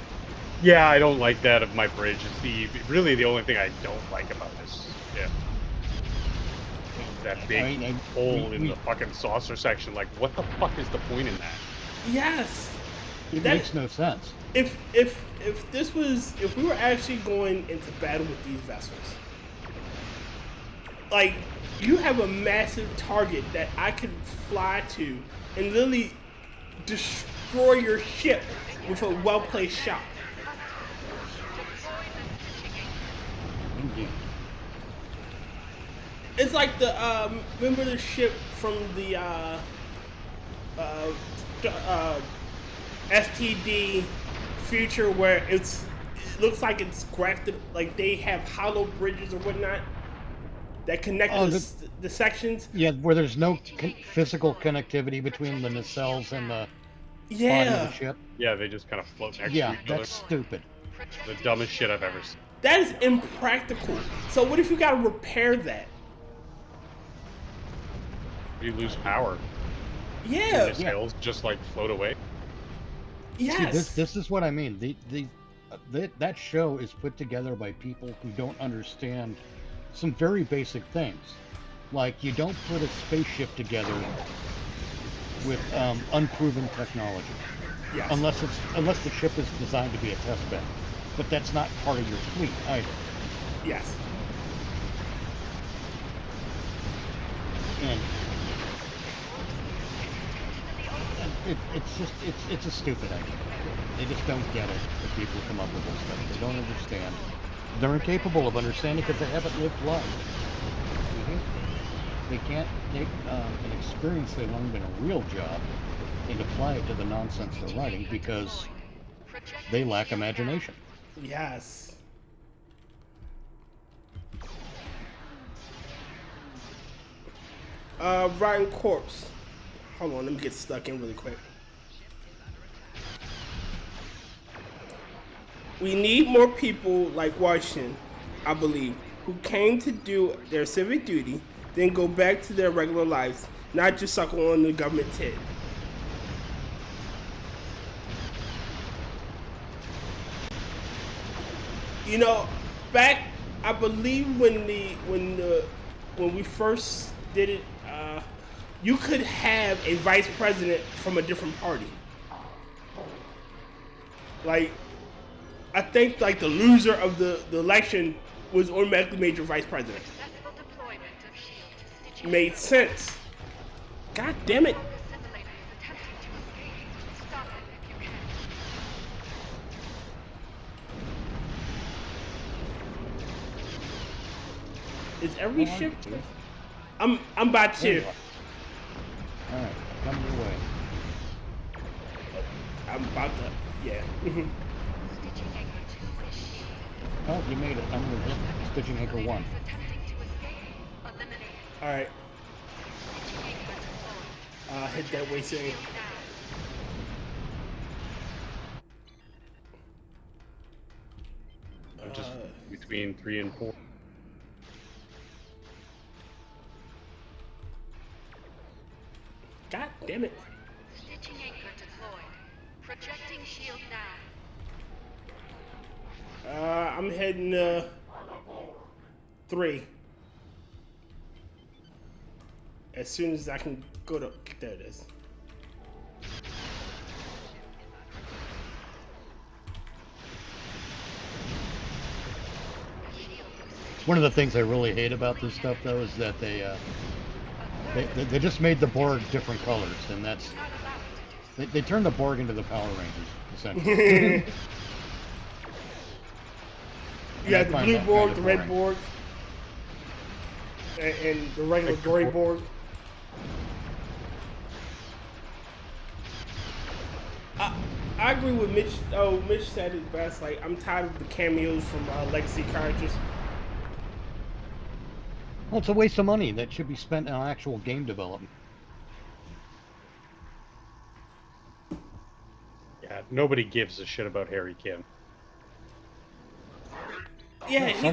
Yeah, I don't like that of my bridge. It's really the only thing I don't like about this. Yeah. That big hole in the fucking saucer section. Like, what the fuck is the point in that? Yes. It makes no sense. If we were actually going into battle with these vessels, like, you have a massive target that I could fly to and literally destroy your ship with a well-placed shot. Indeed. It's like the remember the ship from the STD future where it looks like it's grafted, like they have hollow bridges or whatnot that connect the sections. Yeah, where there's no physical connectivity between the nacelles and the body of the ship. Yeah, they just kind of float next to Yeah, each other. that's stupid. The dumbest shit I've ever seen. That is impractical. So what if you gotta repair that? You lose power. Yeah. The sails just like float away. Yes. See, this is what I mean. That show is put together by people who don't understand some very basic things. Like, you don't put a spaceship together with unproven technology. Yes. Unless the ship is designed to be a test bed. But that's not part of your fleet either. Yes. And it's a stupid idea. They just don't get it. The people who come up with this stuff, they don't understand. They're incapable of understanding because they haven't lived life. Mm-hmm. They can't take an experience they learned in a real job and apply it to the nonsense they're writing because they lack imagination. Yes. Rotncorpse. Hold on, let me get stuck in really quick. We need more people like Washington, I believe, who came to do their civic duty, then go back to their regular lives, not just suckle on the government tit. You know, back, I believe when we first did it, you could have a vice president from a different party. Like, I think like the loser of the election was automatically made your vice president. Made sense. God damn it. Is every ship? I'm about to. Alright, come your way. I'm about to. Yeah. Oh, you made it. I'm gonna hit stitching anchor 1. Alright. Hit that way soon. I'm just between 3 and 4. God damn it. Stitching anchor deployed. Projecting shield now. I'm heading 3. As soon as I can go to, there it is. One of the things I really hate about this stuff, though, is that they just made the Borg different colors, and that's they turned the Borg into the Power Rangers, essentially. You have I the find blue that board, kind the of red boring. board, and the regular Extra gray board. board. I agree with Mitch. Oh, Mitch said it best. Like, I'm tired of the cameos from legacy characters. Well, it's a waste of money that should be spent on actual game development. Yeah, nobody gives a shit about Harry Kim. Yeah, go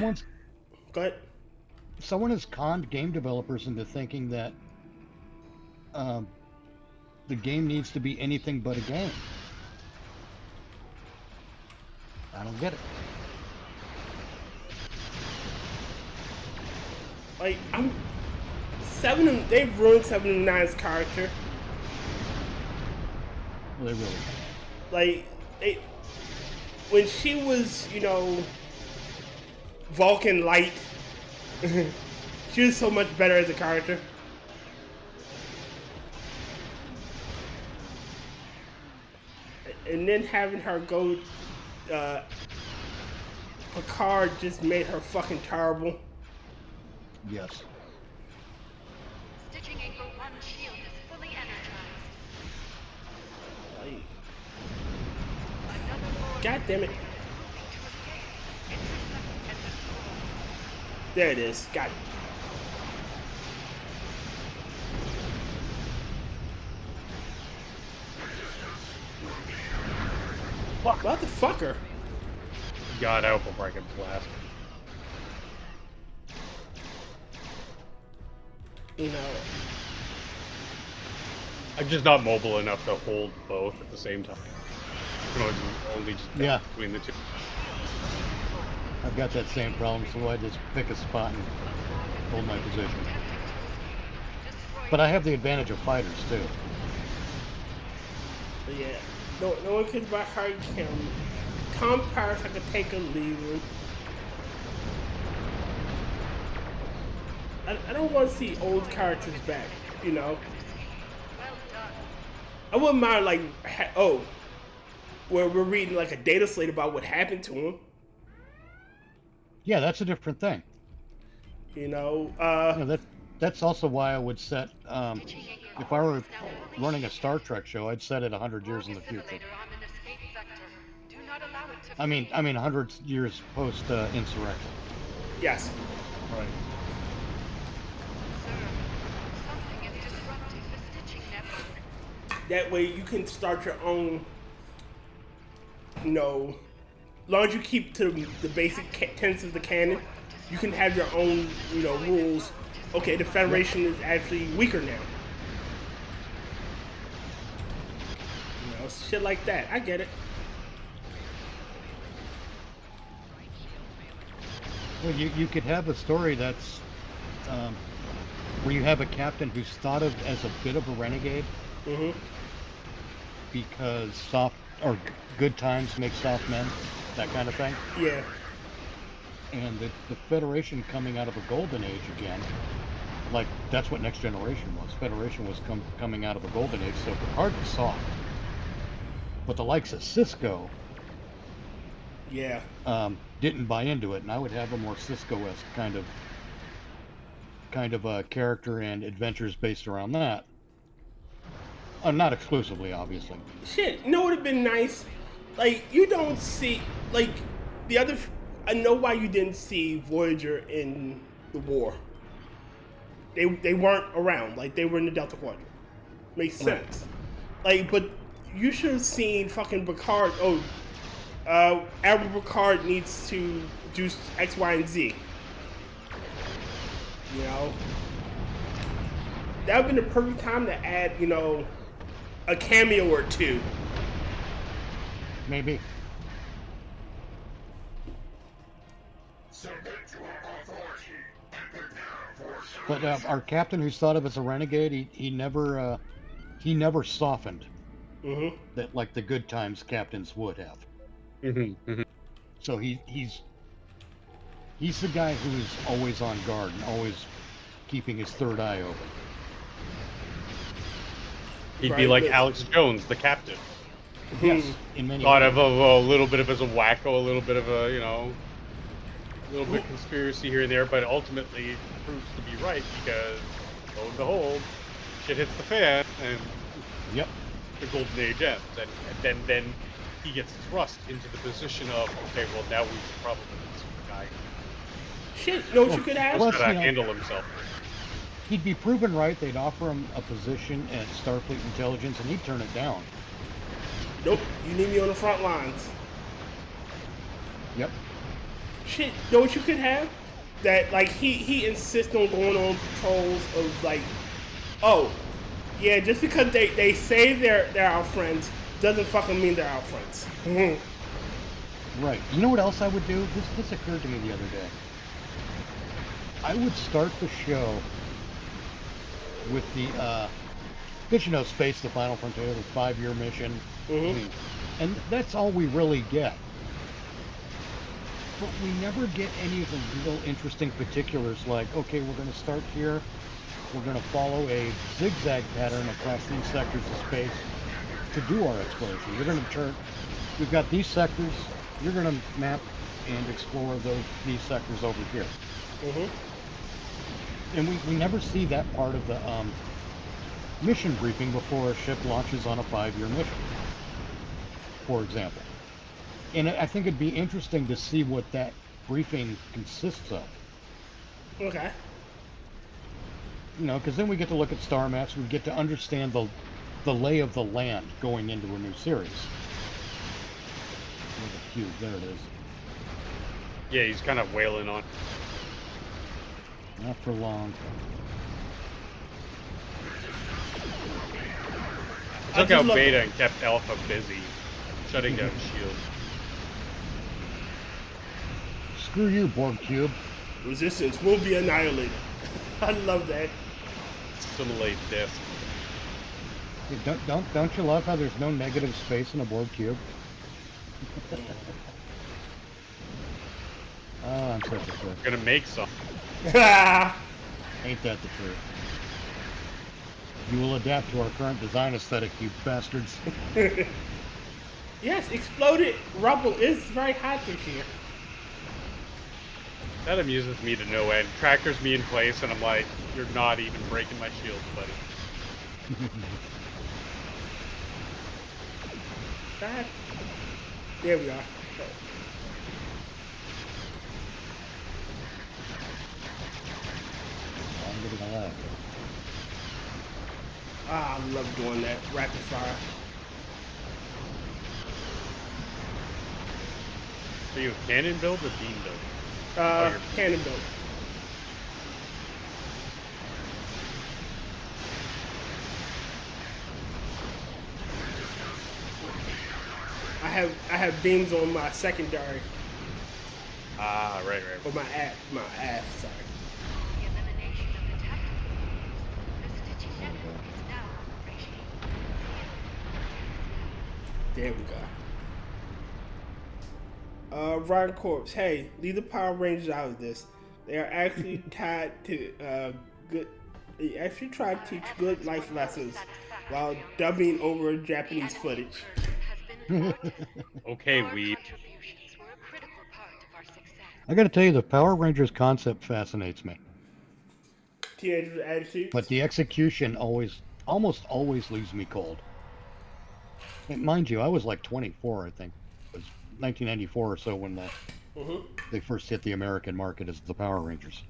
ahead. Someone has conned game developers into thinking that the game needs to be anything but a game. I don't get it. Like, they've ruined 7-9's character. Well, they really. Like, when she was, Vulcan Light, she was so much better as a character. And then having her go, Picard just made her fucking terrible. Yes. Stitching Anchor 1 shield is fully energized. Like, Another board God damn it. moving to escape. Intercept and destroy. There it is. Got it. Motherfucker. God help him, I can blast. I'm just not mobile enough to hold both at the same time. I can only just Yeah. between the two. I've got that same problem, so I just pick a spot and hold my position. But I have the advantage of fighters too. But yeah, no one cares about Harry Kim. Tom Paris, I could take or leave him. I don't want to see old characters back, Well done. I wouldn't mind, like, where we're reading, like, a data slate about what happened to him. Yeah, that's a different thing. That's also why I would set, if I were running a Star Trek show, I'd set it 100 years in the future. On an escape vector. Do not allow it to I mean 100 years post insurrection. Yes. Right. Sir, something is disrupting the stitching network. That way you can start your own, as long as you keep to the basic tenets of the canon, you can have your own, rules. Okay, the Federation is actually weaker now. Shit like that. I get it. Well, you could have a story that's where you have a captain who's thought of as a bit of a renegade because good times make soft men, that kind of thing. Yeah. And the Federation coming out of a golden age again, like that's what Next Generation was. Federation was coming out of a golden age, so Picard was soft. But the likes of Cisco didn't buy into it, and I would have a more Cisco-esque kind of a character and adventures based around that. Not exclusively, obviously. Shit, it would have been nice. Like, you don't see, like, I know why you didn't see Voyager in the war. They weren't around, like, they were in the Delta Quadrant. Makes sense. Like, but you should have seen fucking Picard. Admiral Picard needs to do X, Y, and Z. That would have been the perfect time to add, a cameo or two. Maybe. But our captain, who's thought of as a renegade, he never softened. That like the good times captains would have. So he's the guy who's always on guard and always keeping his third eye open. He'd be like Alex Jones, the captain. Yes, in many Thought ways. of a little bit of as a wacko, a little bit of a, A little bit conspiracy here and there, but ultimately it proves to be right because, lo and behold, shit hits the fan and Yep. the golden age ends, and then he gets thrust into the position of, okay, well now we should probably get some guy Shit, you know what you could have? Plus, who's gonna you know- handle himself. He'd be proven right. They'd offer him a position at Starfleet Intelligence, and he'd turn it down. Nope, you need me on the front lines. Yep. Shit, you know what you could have? That, like, he insists on going on patrols of, like, oh, yeah, just because they say they're our friends doesn't fucking mean they're our friends. Right. You know what else I would do? This occurred to me the other day. I would start the show with the, because you know, Space, the Final Frontier, the 5-year mission. Mm-hmm. And that's all we really get. But we never get any of the real interesting particulars like, okay, we're going to start here. We're going to follow a zigzag pattern across these sectors of space to do our exploration. We're going to turn, we've got these sectors, you're going to map and explore these sectors over here. Mm-hmm. And we never see that part of the mission briefing before a ship launches on a 5-year mission, for example. And I think it'd be interesting to see what that briefing consists of. Okay. You know, because then we get to look at star maps, we get to understand the lay of the land going into a new series. Look at Q, there it is. Yeah, he's kind of wailing on. Not for long. Took just out love- Beta and kept Alpha busy, shutting down shields. Screw you, Borg Cube. Resistance will be annihilated. I love that. Assimilate this. Hey, don't you love how there's no negative space in a Borg Cube? Oh, I'm such a prick. Gonna make some. Ain't that the truth? You will adapt to our current design aesthetic, you bastards. Yes, exploded rubble is very hot this year. That amuses me to no end. Trackers me in place, and I'm like, you're not even breaking my shields, buddy. God. There we are. I'm getting a laugh. Ah, I love doing that. Rapid fire. Are you a cannon build or beam build? you're- Cannon build. I have beams on my secondary Ah, right. or my aft. Sorry. The elimination of the tactical units. The stitching network is now operational. There we go. Rotncorpse, hey, leave the Power Rangers out of this. They are actually tied to good. They actually try to teach good life lessons while dubbing over Japanese footage. Okay, we. Contributions were a critical part of our success. I gotta tell you, the Power Rangers concept fascinates me. Teenagers with attitude. But the execution almost always leaves me cold. And mind you, I was like 24, I think. It was 1994 or so when they first hit the American market as the Power Rangers.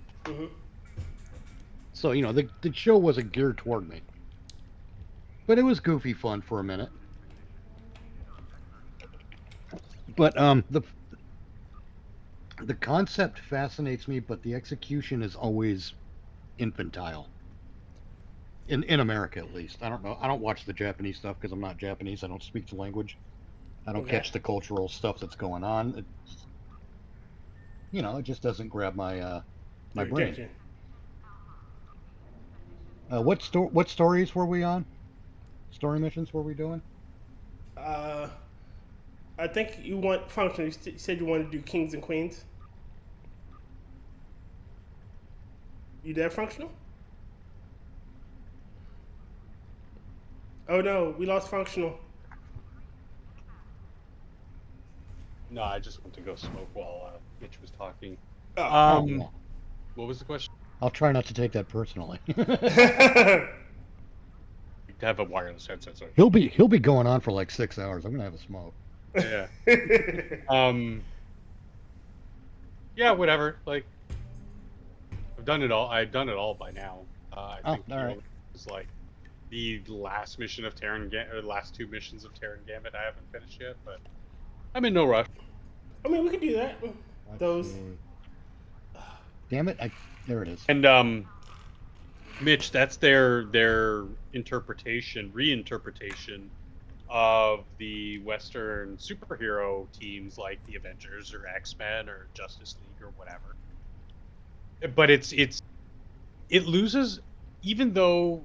So, you know, the show wasn't geared toward me. But it was goofy fun for a minute. But the concept fascinates me, but the execution is always infantile. In America, at least. I don't know. I don't watch the Japanese stuff because I'm not Japanese. I don't speak the language. I don't Okay. catch the cultural stuff that's going on. It's, you know, it just doesn't grab my my Your brain. attention. What stories were we on? Story missions were we doing? I think you want function. You said you wanted to do kings and queens. You there, functional? Oh no, we lost functional. No, I just went to go smoke while Mitch was talking. Oh. yeah. What was the question? I'll try not to take that personally. To have a wireless headset, sorry. he'll be going on for like 6 hours. I'm gonna have a smoke. Yeah. Yeah, whatever. Like, I've done it all. I've done it all by now. I think all right. it's like the last mission of Terran Gambit, or the last 2 missions of Terran Gambit. I haven't finished yet, but I'm in no rush. I mean, we could do that. Those. Damn it! There it is. And Mitch, that's their reinterpretation of the Western superhero teams like the Avengers or X-Men or Justice League or whatever. But it loses, even though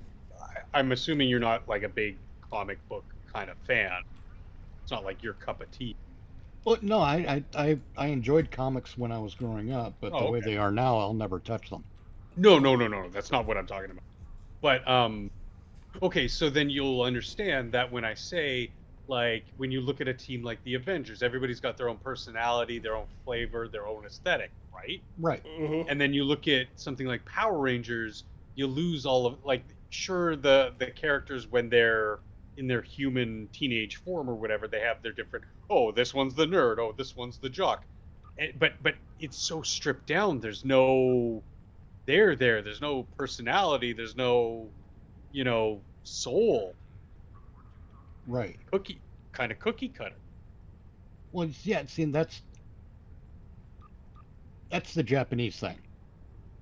I'm assuming you're not like a big comic book kind of fan. It's not like your cup of tea. Well, no, I enjoyed comics when I was growing up, but the way they are now, I'll never touch them. No. That's not what I'm talking about. But okay, so then you'll understand that when I say, like, when you look at a team like the Avengers, everybody's got their own personality, their own flavor, their own aesthetic, right? Right. Mm-hmm. And then you look at something like Power Rangers, you lose all of, like, sure, the characters when they're in their human teenage form or whatever, they have their different, oh, this one's the nerd, oh, this one's the jock. But it's so stripped down. There's no there's no personality, there's no, soul. Right. Cookie cutter. Well, yeah. See, that's the Japanese thing,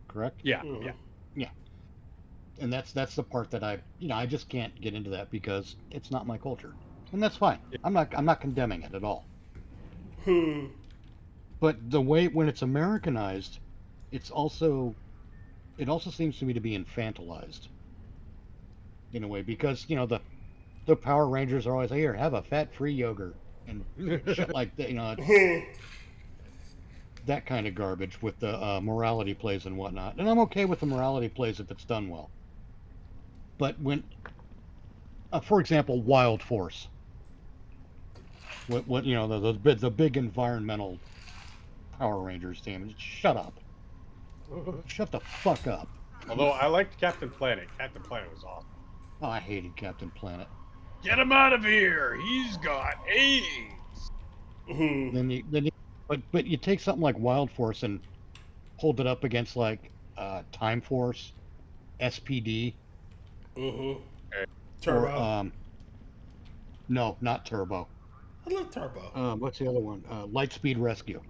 correct? Yeah, Mhm. yeah. And that's the part that I just can't get into that because it's not my culture, and that's fine. I'm not condemning it at all. But the way when it's Americanized, it also seems to me to be infantilized in a way, because the Power Rangers are always, here, have a fat-free yogurt and shit like that. It's that kind of garbage with the morality plays and whatnot. And I'm okay with the morality plays if it's done well. But when, for example, Wild Force, what the big environmental Power Rangers team, shut up. Shut the fuck up. Although I liked Captain Planet. Captain Planet was awesome. Oh, I hated Captain Planet. Get him out of here! He's got AIDS! But you take something like Wild Force and hold it up against like Time Force, SPD. Turbo. No, not Turbo. I love Turbo. What's the other one? Lightspeed Rescue.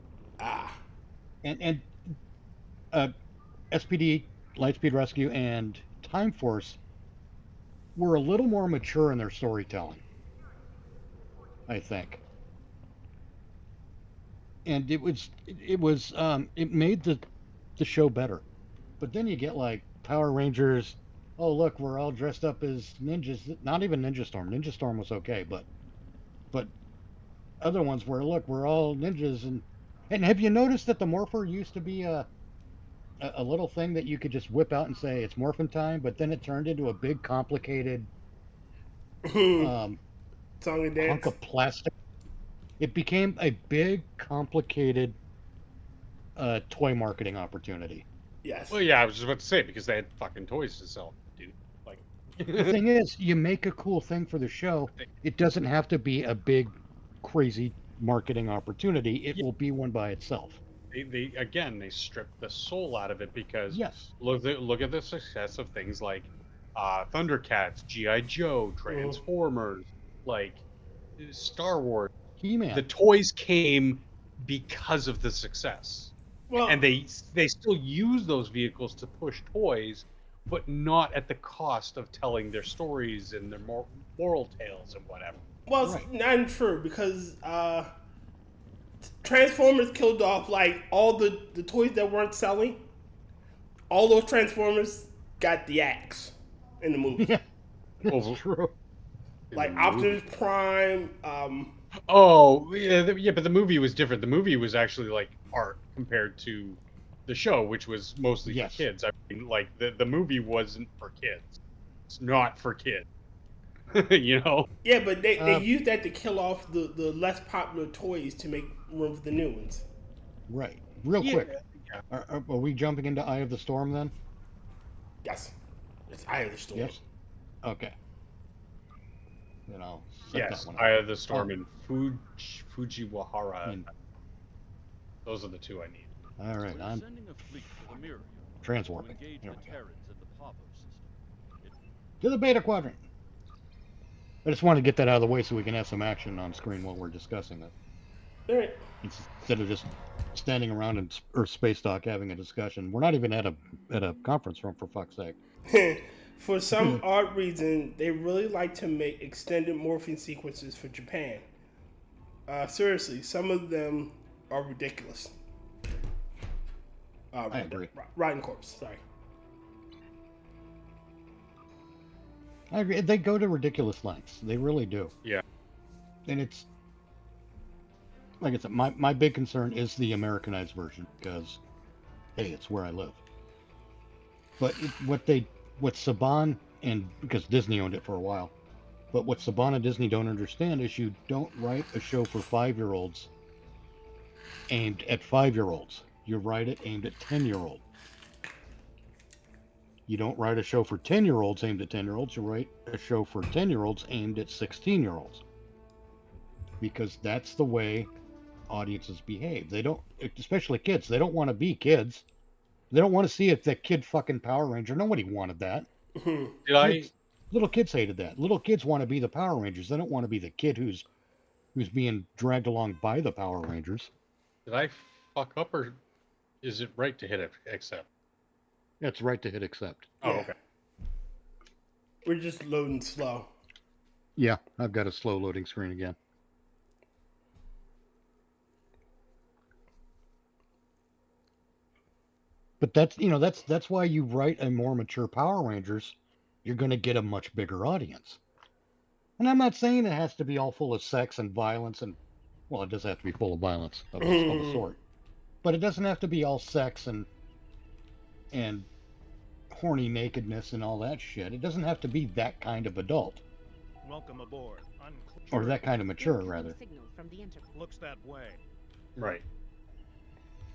And SPD, Lightspeed Rescue, and Time Force were a little more mature in their storytelling, I think. And it made the show better. But then you get like Power Rangers. Oh, look, we're all dressed up as ninjas. Not even Ninja Storm. Ninja Storm was okay, but other ones where, look, we're all ninjas. And have you noticed that the Morpher used to be a little thing that you could just whip out and say it's morphin' time, but then it turned into a big complicated Song and dance. hunk of plastic. It became a big complicated toy marketing opportunity. Yes. Well, yeah, I was just about to say, because they had fucking toys to sell, dude. Like, The thing is, you make a cool thing for the show, it doesn't have to be a big, crazy marketing opportunity. It will be one by itself. they stripped the soul out of it, because Yes. look at the success of things like Thundercats, G.I. Joe, Transformers, like Star Wars. He-Man. The toys came because of the success. Well, And they still use those vehicles to push toys, but not at the cost of telling their stories and their moral tales and whatever. well, it's not true, because Transformers killed off like all the toys that weren't selling. All those Transformers got the axe in the movie. Yeah, Well, that's true. Like Optimus Prime. Oh, yeah, but the movie was different. The movie was actually like art compared to the show, which was mostly Yes. for kids. I mean, like the movie wasn't for kids. It's not for kids. You know? Yeah, but they used that to kill off the less popular toys to make room for the new ones. Right. Real quick. Are we jumping into Eye of the Storm then? Yes. It's Eye of the Storm. Yes. Okay. Then I'll set Yes, that one Eye up. of the Storm and Fujiwara. And- Those are the two I need. all right, We're I'm sending a fleet to the mirror to transwarping. engage There the we go. Terrence at the Pavo system. To the beta quadrant. I just want to get that out of the way so we can have some action on screen while we're discussing it, All right. instead of just standing around in Earth Space Dock having a discussion. We're not even at a conference room, for fuck's sake. For some odd reason, they really like to make extended morphing sequences for Japan. Seriously, some of them are ridiculous. I agree. Rotncorpse, sorry. I agree. They go to ridiculous lengths. They really do. Yeah. And it's, like I said, my big concern is the Americanized version, because, hey, it's where I live. But what Saban, and because Disney owned it for a while, but what Saban and Disney don't understand is you don't write a show for 5-year-olds aimed at 5-year-olds. You write it aimed at 10-year-olds. You don't write a show for 10-year-olds aimed at 10-year-olds. You write a show for 10-year-olds aimed at 16-year-olds. Because that's the way audiences behave. They don't, especially kids, they don't want to be kids. They don't want to see it, that kid fucking Power Ranger. Nobody wanted that. Little kids hated that. Little kids want to be the Power Rangers. They don't want to be the kid who's being dragged along by the Power Rangers. Did I fuck up, or is it right to hit accept? It's right to hit accept. Oh, Yeah. okay. We're just loading slow. Yeah, I've got a slow loading screen again. But that's why you write a more mature Power Rangers, you're going to get a much bigger audience. And I'm not saying it has to be all full of sex and violence, and, well, it does have to be full of violence of a sort. But it doesn't have to be all sex and horny nakedness and all that shit. It doesn't have to be that kind of adult. Welcome aboard. Or that kind of mature, rather. Looks that way. Right.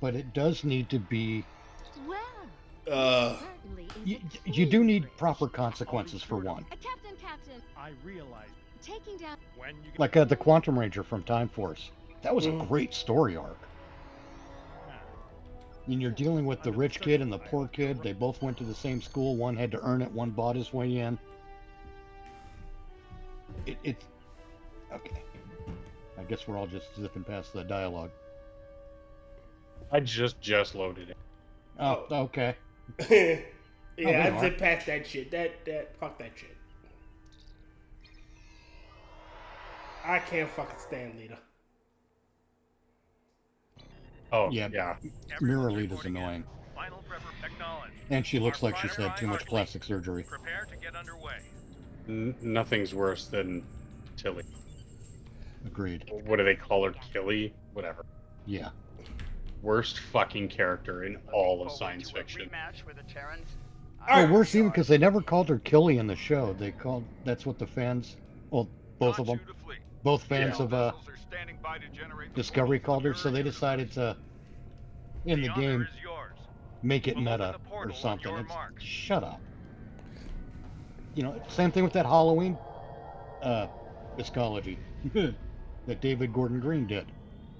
But it does need to be... Well, You do need proper consequences for one. Captain, I realize taking down. when you get Like the Quantum Ranger from Time Force. That was a great story arc. And you're dealing with the rich kid and the poor kid. They both went to the same school. One had to earn it. One bought his way in. It's... Okay. I guess we're all just zipping past the dialogue. I just loaded it. Oh, okay. Yeah, there I you zip past that shit. Fuck that shit. I can't fucking stand Lita. Oh, Yeah. yeah. Mirror Lead is annoying. final prepper acknowledged. And she looks like she's had too much plastic surgery. Prepare to get underway. Nothing's worse than Tilly. Agreed. What do they call her? Killy? Whatever. Yeah. Worst fucking character in all of science fiction. Rematch with the Terrence. Well, worse even because they never called her Killy in the show. That's what the fans, well, both of them, both fans of Discovery called her, so they decided to, in the game, make it meta or something. It's, shut up. Same thing with that Halloween Discology that David Gordon Green did.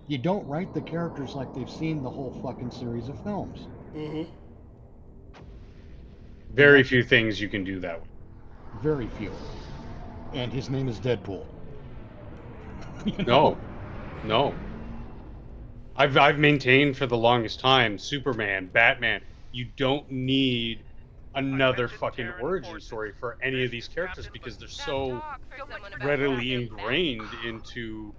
You don't write the characters like they've seen the whole fucking series of films. Mm-hmm. Very few things you can do that with. Very few. And his name is Deadpool. No. I've maintained for the longest time, Superman, Batman, you don't need another fucking origin story for any of these characters because they're so readily ingrained into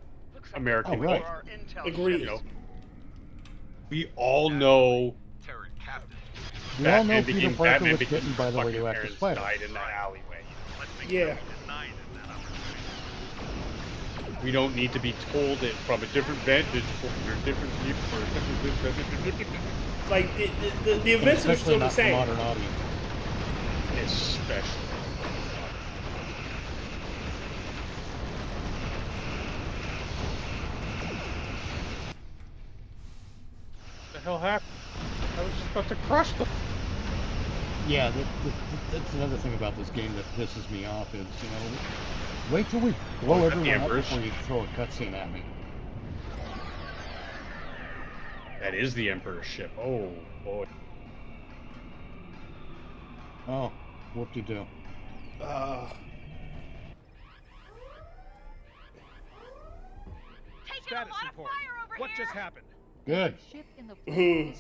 American Oh, right. culture. Agreed. We all know We all know Batman Peter became Parker Batman was because bitten by the fucking radioactive parents spider. died in that alleyway. Yeah. We don't need to be told it from a different vantage point or different view. Like, the events are Especially still the not the same. modern audience. Especially. The hell happened? was just about to crush them. Yeah, that's another thing about this game that pisses me off is, wait till we blow is that the everyone up Emperor's? before you throw a cutscene at me. That is the Emperor's ship. Oh, boy. Oh, whoop-de-doo. Status report. What just happened? Good. Ship in the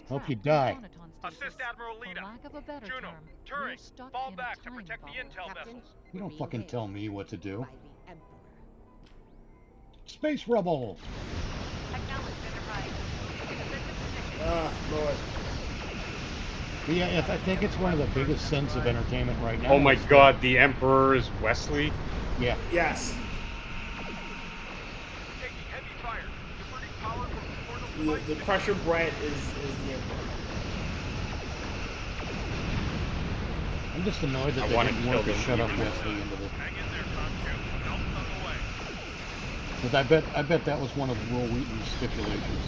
Hope you die. Assist Admiral Lita. lack of a better Juno, term, Turing, we're stuck fall in a back to time protect the bubble. intel vessels. You don't fucking tell me what to do. By the Emperor. Space rebels! Acknowledged, Enterprise. Lord. But yeah, I think it's one of the biggest sins of entertainment right now. Oh my god, the Emperor is Wesley? Yeah. Yes. Taking heavy fire. Diverting power from the portal The Crusher Brett is the Emperor. I'm just annoyed that I they wanted didn't to want kill to them. shut up Wesley into this. Hang in there, Conchu. Help's on the way. Because I bet that was one of Will Wheaton's stipulations.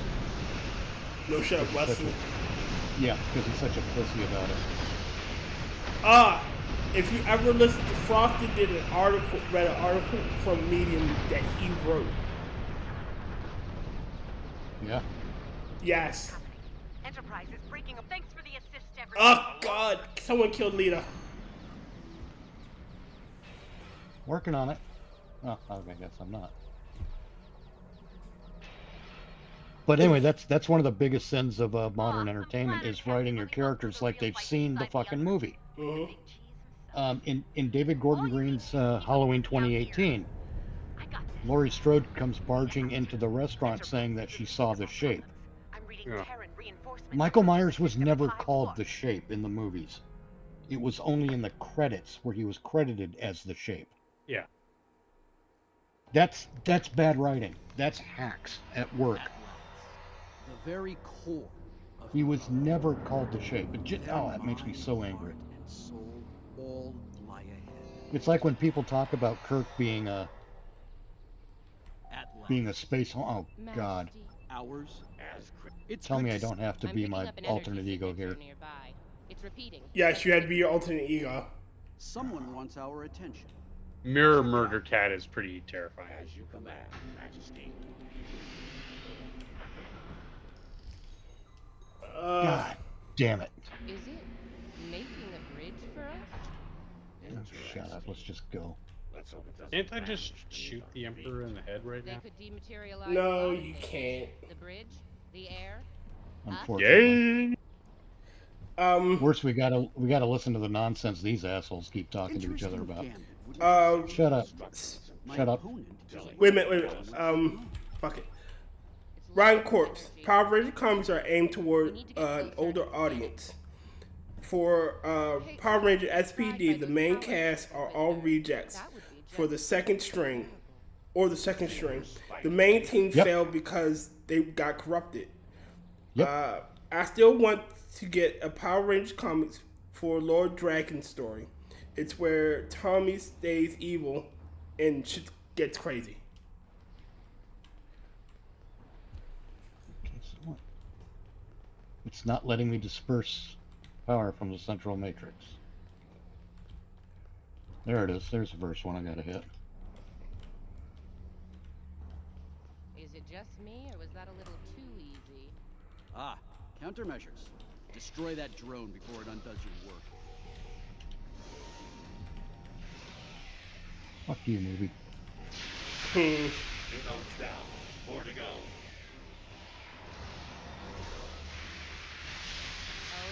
No shut up, Wesley. Yeah, because he's such a pussy about it. If you ever listen to Frosty read an article from Medium that he wrote. Yeah. Yes. Enterprise is breaking up. Thanks for the assist, everyone. Oh God! Someone killed Lita. Working on it. Oh, okay, I guess I'm not. But anyway, that's one of the biggest sins of modern entertainment is writing your characters like they've seen the fucking movie. Mm-hmm. In David Gordon Green's Halloween 2018, Laurie Strode comes barging into the restaurant saying that she saw the Shape. Yeah. Michael Myers was never called the Shape in the movies. It was only in the credits where he was credited as the Shape. Yeah. That's bad writing. That's hacks at work. The very core of He was never called the Shape. That makes me so angry. and soul all lie ahead. It's like when people talk about Kirk being a space. Oh God! Ours as it's Tell good me I to don't have to I'm be picking my up an alternate energy ego signature here. nearby. It's repeating. Yes, you had to be your alternate ego. Someone wants our attention. Mirror Murder Cat is pretty terrifying. As you command, Majesty. God damn it! Is it making a bridge for us? Oh, shut up. Let's just go. Let's hope it doesn't. Can't I just shoot the Emperor in the head right They now? could dematerialize. No, a lot of you things. can't. The bridge, the air. Unfortunately. Yay! Worse, we gotta listen to the nonsense these assholes keep talking to each other about. Shut up. Shut up. Wait a minute. Fuck it. Rotncorpse. Power Ranger comics are aimed toward an older audience. For Power Ranger SPD, the main cast are all rejects for the second string. The main team failed because they got corrupted. Yep. I still want to get a Power Rangers comics for Lord Dragon's story. It's where Tommy stays evil and shit gets crazy. It's not letting me disperse power from the central matrix. There it is. There's the first one I gotta hit. Is it just me, or was that a little too easy? Ah, countermeasures. Destroy that drone before it undoes your work. Fuck you, movie. Oh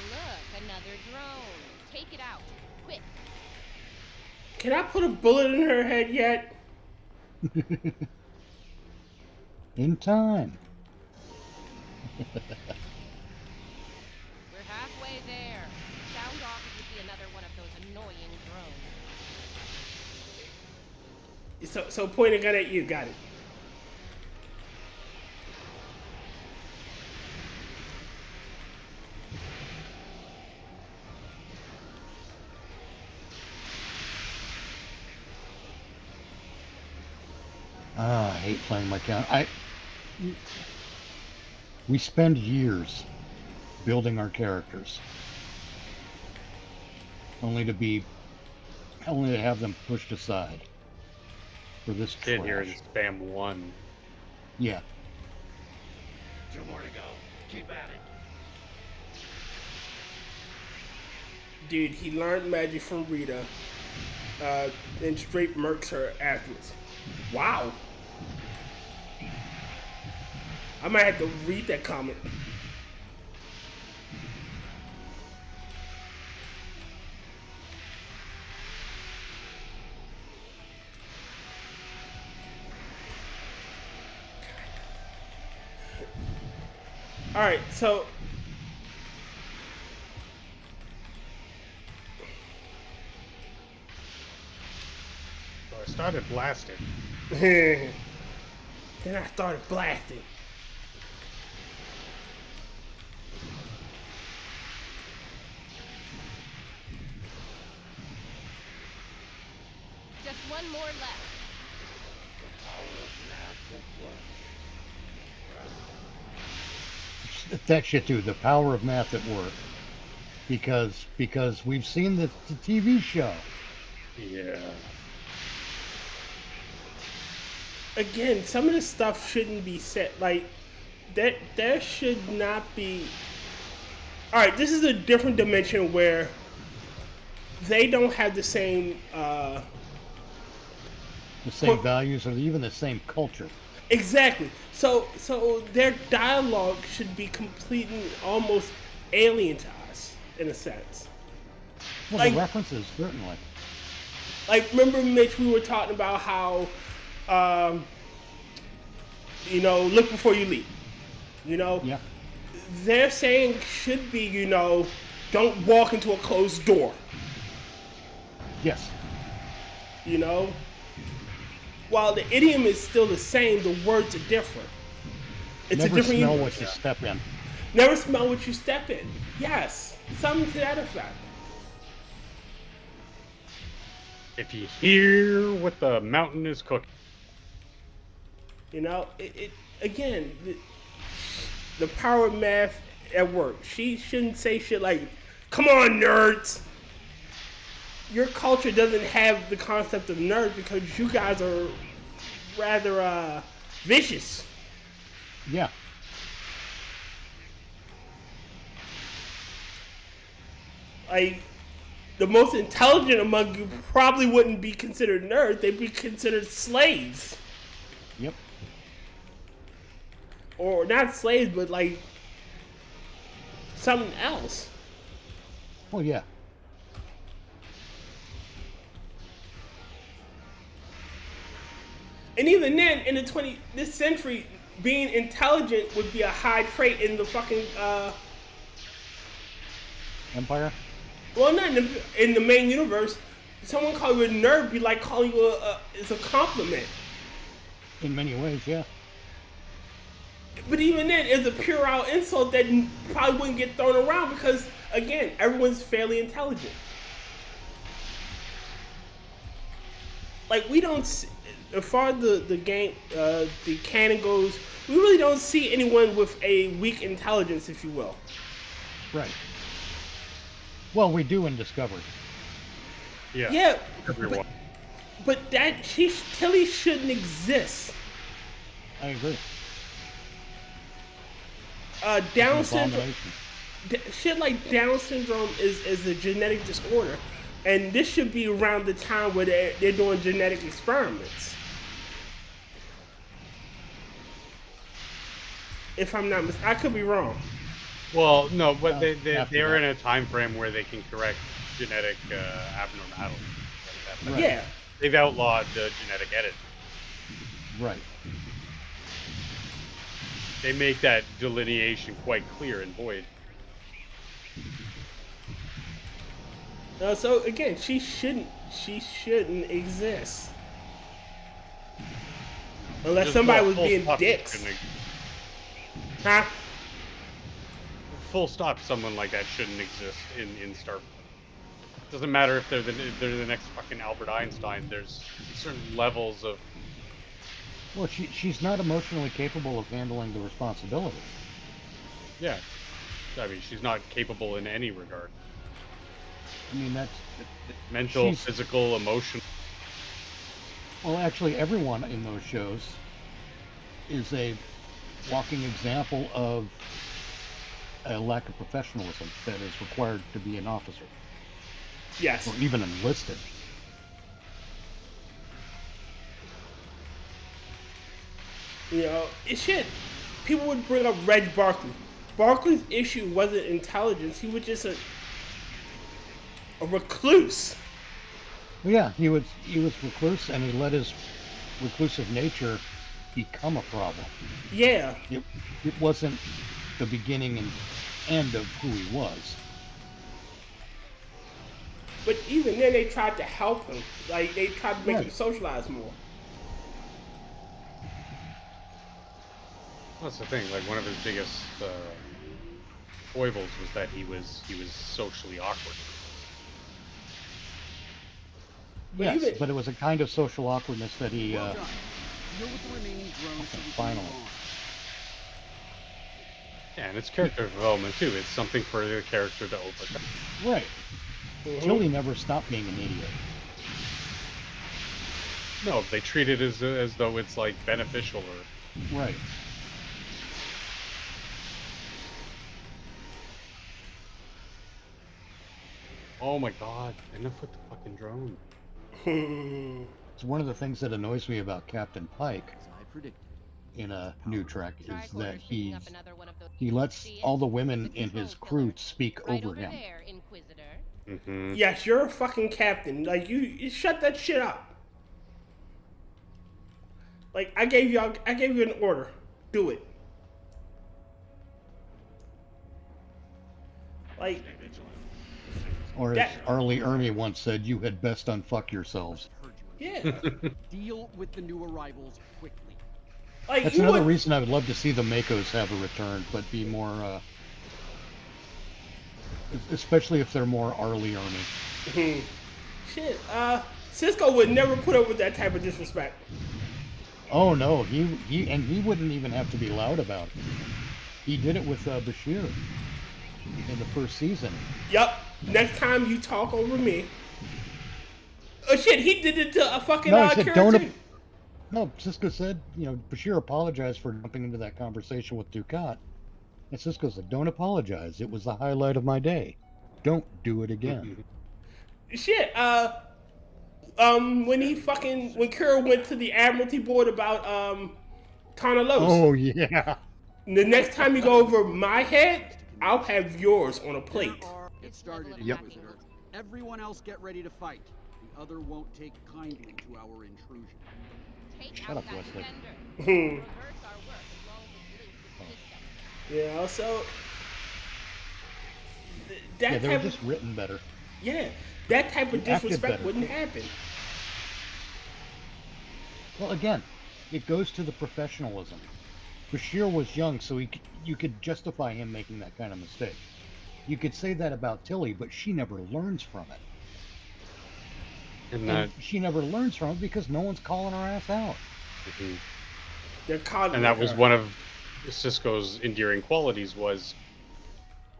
look, another drone. Take it out, quick. Can I put a bullet in her head yet? In time. We're halfway there. Sound off if you see another one of those annoying drones. So point a gun at you. Got it. I hate playing my count. We spend years building our characters. Only to have them pushed aside for this Kid here trash. is spam 1. Yeah. 2 more to go. Keep at it. Dude, he learned magic from Rita, and straight murks her afterwards. Wow. I might have to read that comment. All right, so So I started blasting. then I started blasting. Just one more left. That shit too, the power of math at work. Because we've seen the TV show. Yeah. Again, some of this stuff shouldn't be said. Like, that there should not be. All right, this is a different dimension where they don't have the same. The same values or even the same culture. Exactly. So their dialogue should be completely almost alien to us in a sense. Well, Like- the references, certainly. Like, remember, Mitch, we were talking about how, look before you leap. Yeah. Their saying should be, don't walk into a closed door. Yes. While the idiom is still the same, the words are different. It's Never a different smell universe. what you step in. Never smell what you step in. Yes, something to that effect. If you hear what the mountain is cooking. Again, the power of math at work. She shouldn't say shit like, "Come on, nerds." Your culture doesn't have the concept of nerd because you guys are rather vicious. Yeah. Like, the most intelligent among you probably wouldn't be considered nerds. They'd be considered slaves. Yep. Or not slaves, but like something else. Well, yeah. And even then, in this century, being intelligent would be a high trait in the fucking Empire? well, not in the main universe. Someone call you a nerd be like calling you it's a compliment. In many ways, yeah. But even then, it's a pure out insult that probably wouldn't get thrown around because, again, everyone's fairly intelligent. Like, we don't see, as far as the game, the canon goes, we really don't see anyone with a weak intelligence, if you will. Right. Well, we do in Discovery. Yeah. Yeah, Everyone. but that Tilly syndrome I agree. Down An syndrome. abomination. Shit like Down syndrome is a genetic disorder, and this should be around the time where they're doing genetic experiments. If I'm not I could be wrong. Well, no, but after they're that. in a time frame where they can correct genetic abnormalities. Like that. Right. Yeah, They've outlawed genetic edit. Right. They make that delineation quite clear in Voyage. so again, she shouldn't exist unless Just somebody no, was full being stop, dicks, shouldn't huh? Full stop, someone like that shouldn't exist in Star. Doesn't matter if they're the next fucking Albert Einstein. There's certain levels of. Well, she's not emotionally capable of handling the responsibility. Yeah. I mean, she's not capable in any regard. I mean, that's Mental, she's- physical, emotional. well, actually, everyone in those shows is a walking example of a lack of professionalism that is required to be an officer Yes. or even enlisted. You know, it shit. People would bring up Reg Barkley. Barkley's issue wasn't intelligence. He was just a recluse. Well, yeah, he was recluse, and he let his reclusive nature become a problem. Yeah. It wasn't the beginning and end of who he was. But even then, they tried to help him. Like, they tried to make Right. him socialize more. That's the thing. Like one of his biggest foibles was that he was socially awkward. But Yes, even- but it was a kind of social awkwardness that he. Well done. Deal with the remaining drones so we can Finally. move on. Yeah, and it's character development too. It's something for the character to overcome. Right. Mhm. Tilly never stopped being an idiot. No, they treat it as though it's like beneficial or. Right. Oh my god! Enough with the fucking drone. It's one of the things that annoys me about Captain Pike As I predicted. in a new Trek is that Tricorder's picking up another one of those. he lets See it? all the women The in his control crew pillar. speak Right over over him. there, Inquisitor. Mm-hmm. Yes, you're a fucking captain. Like, you shut that shit up. Like, I gave you an order. Do it. Like, Or as That- Arlie Ermy once said, "You had best unfuck yourselves." Heard you. yeah. Deal with the new arrivals quickly. Like, That's you another would, reason I would love to see the Makos have a return, but be more, especially if they're more Arlie Ermy. shit, Cisco would never put up with that type of disrespect. Oh no, he wouldn't even have to be loud about it. He did it with Bashir in the first season. Yup. Next time you talk over me. Oh shit, he did it to a fucking No, he said, Kira "Don't too. No, Cisco said, Bashir apologized for jumping into that conversation with Ducat. And Cisco said, "Don't apologize. It was the highlight of my day. Don't do it again." Shit, when Kira went to the Admiralty board about Tana Los. Oh, yeah. The next time you go over my head, I'll have yours on a plate. Get started, Yep. Inquisitor. Everyone else get ready to fight. The other won't take kindly to our intrusion. Take Shut out up, that Wesley. defender. Reverse our work as long as it's linked with the system. Yeah, so Yeah, that they were type just written better. that type of Acted disrespect better. wouldn't happen. Well, again, it goes to the professionalism. Bashir was young, so you could justify him making that kind of mistake. You could say that about Tilly, but she never learns from it. And And she never learns from it because no one's calling her ass out. They're coddling and that was her. one of Cisco's endearing qualities was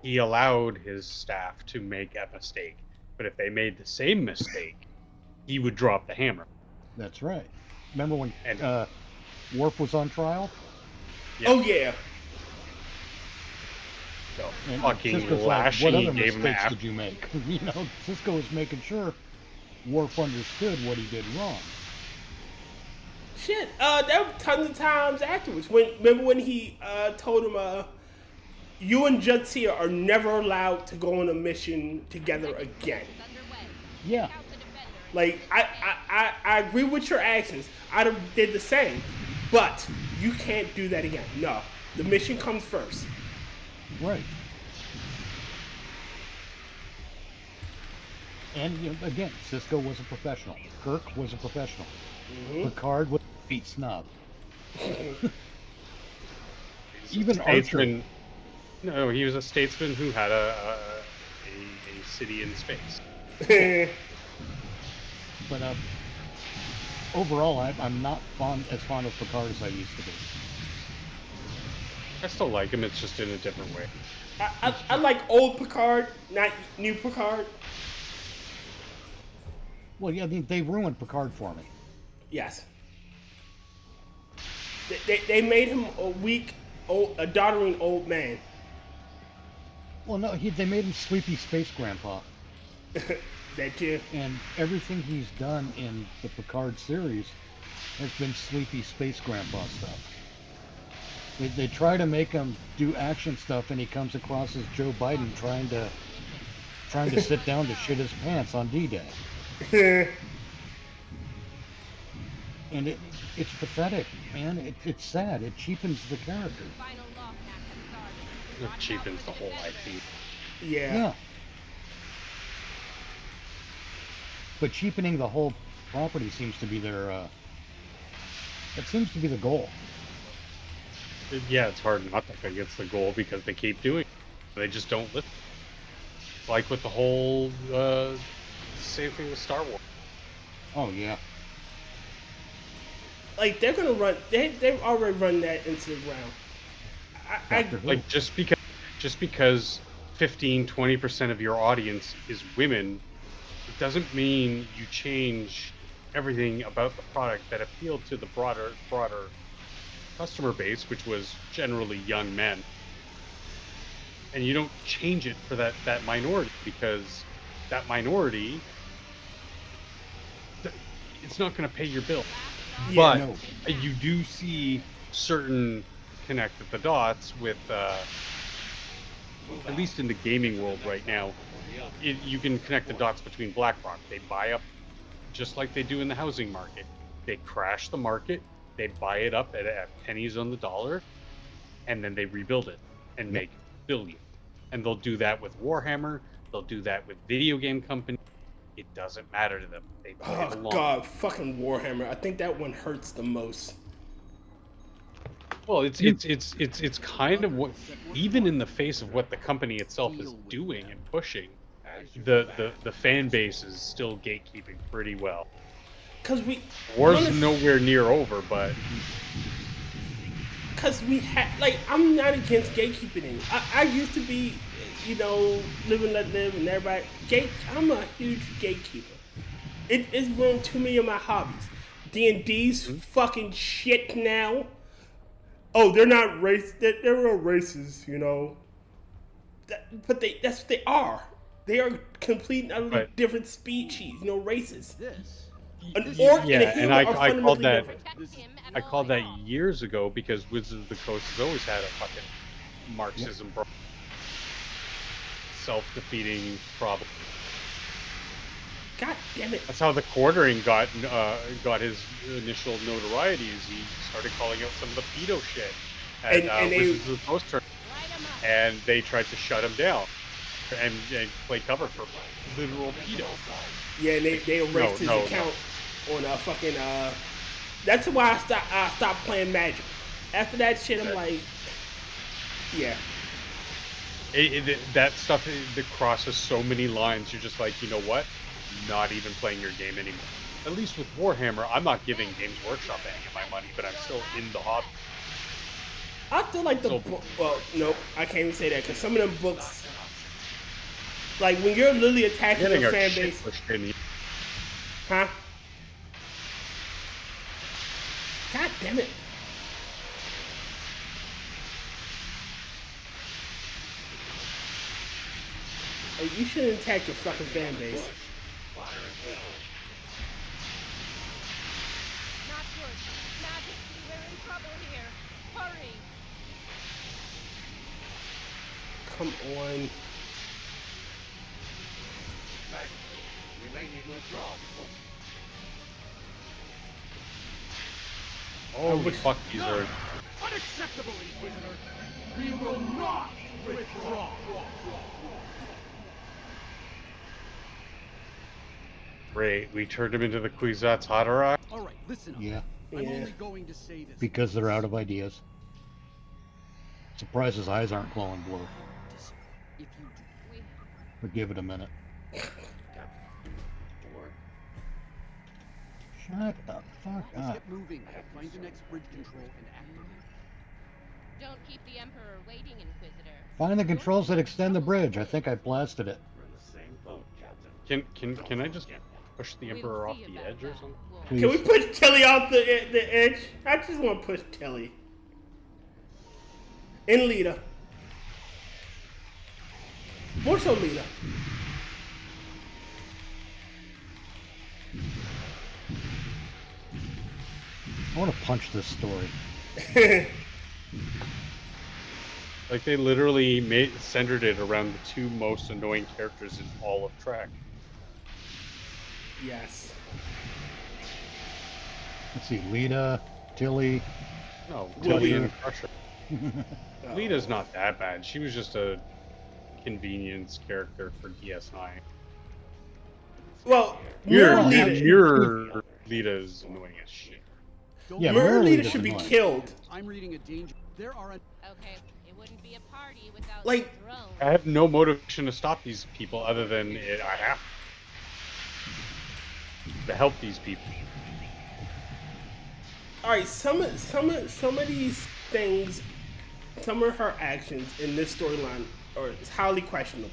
he allowed his staff to make a mistake, but if they made the same mistake, he would drop the hammer. That's right. Remember when And- Worf was on trial? Oh yeah. So And fucking Cisco's like, Lashy "What other gave him mistakes half. did you make?" Cisco was making sure Worf understood what he did wrong. Shit, there were tons of times afterwards. Remember when he told him, you and Jutsia are never allowed to go on a mission together again. It's underway. Yeah. Take out the defender. Like, I agree with your actions. I'd have did the same. But you can't do that again. No. The mission comes first. Right. And again, Cisco was a professional. Kirk was a professional. Picard was a feet snob. Even Archer. Statesman. No, he was a statesman who had a city in space. But overall, I'm not as fond of Picard as I used to be. I still like him. It's just in a different way. I like old Picard, not new Picard. Well, yeah, they ruined Picard for me. Yes. They made him a weak, a doddering old man. Well, no, they made him sleepy space grandpa. That too. And everything he's done in the Picard series has been sleepy space grandpa stuff. They try to make him do action stuff, and he comes across as Joe Biden trying to sit down to shit his pants on D-Day. And it's pathetic, man. It's sad. It cheapens the character. Final law, Captain Sarge. It Watch out cheapens for the whole defenders. IP. Yeah. But cheapening the whole property seems to be their it seems to be the goal. Yeah, it's hard not to think it's the goal because they keep doing it. They just don't listen. Like with the whole same thing with Star Wars. Oh yeah. Like they're gonna run. They've already run that into the ground. Doctor Who. Like just because 15-20% of your audience is women, it doesn't mean you change everything about the product that appealed to the broader customer base, which was generally young men. And you don't change it for that minority, because that minority, it's not going to pay your bill. Yeah, But no. you do see certain connect the dots with, at least in the gaming world right now, you can connect the dots between BlackRock. They buy up just like they do in the housing market. They crash the market, they buy it up at pennies on the dollar, and then they rebuild it and make billions. And they'll do that with Warhammer, they'll do that with video game companies. It doesn't matter to them. They play Oh along. God, fucking Warhammer. I think that one hurts the most. Well, it's kind of what, even in the face of what the company itself is doing and pushing, the fan base is still gatekeeping pretty well. Cause War's nowhere near over, but Cause we had, like, I'm not against gatekeeping. I used to be, you know, live and let live, and everybody I'm a huge gatekeeper. It's ruined too many of my hobbies. D&D's fucking shit now. Oh, they're not they're real racists, you know. But that's what they are. They are complete and utterly different species, you know, races. An orc and a human are fundamentally different. Protect him and I all called that involved. years ago because Wizards of the Coast has always had a fucking Marxism self-defeating problem. God damn it. That's how the Quartering got his initial notoriety. Is he started calling out some of the pedo shit at And they- Wizards of the Coast tournament, Light 'em up. and they tried to shut him down and play cover for literal pedo. Yeah, and they erased his No. account on a fucking That's why I stopped playing Magic. After that shit, I'm like, yeah. That stuff that crosses so many lines. You're just like, you know what? Not even playing your game anymore. At least with Warhammer, I'm not giving Games Workshop any of my money, but I'm still in the hobby. I feel like the So- book. Well, nope, I can't even say that because some of them books, like when you're literally attacking Getting your our fan shit base, pushed in. huh? God damn it! Like, you shouldn't attack your fucking fan base. Not good. Majesty, we're in trouble here. Hurry. Come on. Oh, wish- fuck, these are. Unacceptable, Inquisitor! We will not withdraw! Great, we turned him into the Kwisatz Haderach. Alright, listen up. Yeah, I'm Yeah. only going to say this. because they're out of ideas. Surprised his eyes aren't glowing blue. If you do, We But give it a minute. Shut the fuck let's up. get moving. Find the next bridge control and activate. Don't keep the Emperor waiting, Inquisitor. Find the controls that extend the bridge. I think I blasted it. Can I just push the We'll Emperor off see the about edge or that, something? won't Please. Can we push Tilly off the edge? I just want to push Tilly. And Lita. More so Lita. I want to punch this story. Like they literally centered it around the two most annoying characters in all of Trek. Yes. Let's see, Lita, Tilly. No, Well, Tilly yeah. and Crusher. Lita's not that bad. She was just a convenience character for DS9. Well, Mirror Lita. Mirror Lita's annoying as shit. Don't Yeah, worry. Mirror Mirror Lita Lita's should be annoying. killed. I'm reading a danger. There are a Okay, it wouldn't be a party without Like- the drone. I have no motivation to stop these people other than I have to help these people. All right, some of these things, some of her actions in this storyline are highly questionable.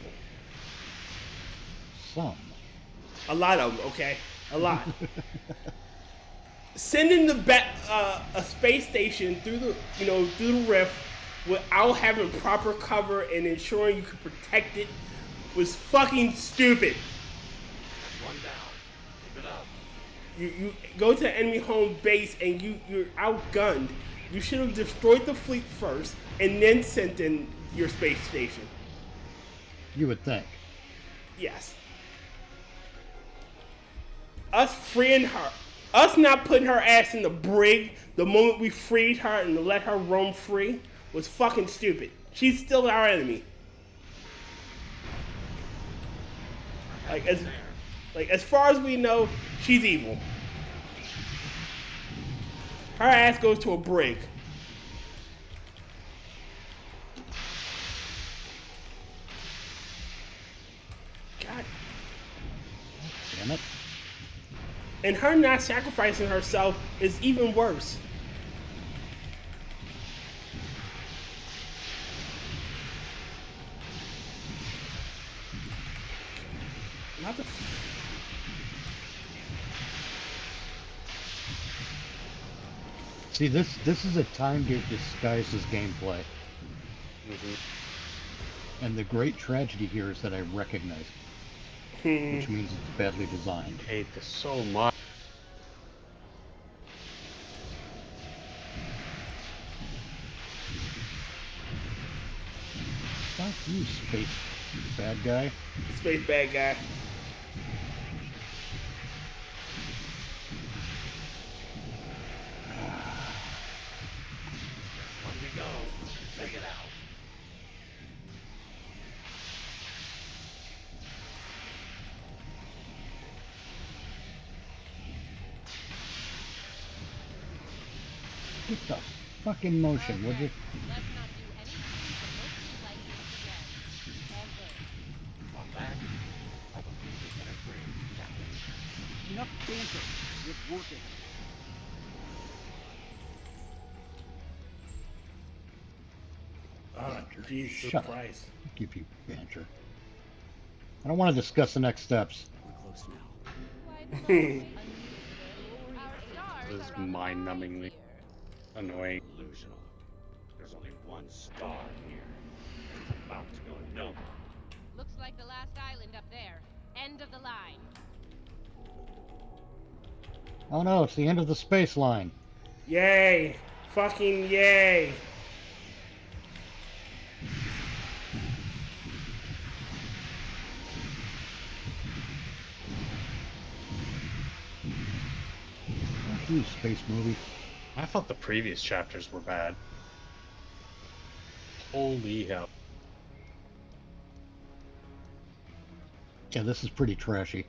Some. A lot of them, okay, a lot. Sending a space station through the rift without having proper cover and ensuring you could protect it was fucking stupid. You go to the enemy home base and you're outgunned. You should have destroyed the fleet first and then sent in your space station. You would think. Yes. Us freeing her, us not putting her ass in the brig the moment we freed her and let her roam free was fucking stupid. She's still our enemy. As far as we know, she's evil. Her ass goes to a brig. God. Damn it. And her not sacrificing herself is even worse. Not the See, this is a time gate disguised as gameplay. And the great tragedy here is that I recognize it, which means it's badly designed. I hate this so much. Fuck you, space bad guy. space bad guy. Get the fucking motion, would you? Let's not do anything remotely like this again. Ever. enough banter. It's working. Oh, Jesus Shut up. Christ. Give you banter. I don't want to discuss the next steps. We're close now. Why, sorry. Our stars This is are on the mind-numbingly line here. annoying. Delusional. There's only one star here. It's about to go numb. Looks like the last island up there. End of the line. Oh no, it's the end of the space line. Yay. Fucking yay. Fuck you, space movie. I thought the previous chapters were bad. Holy hell. Yeah, this is pretty trashy.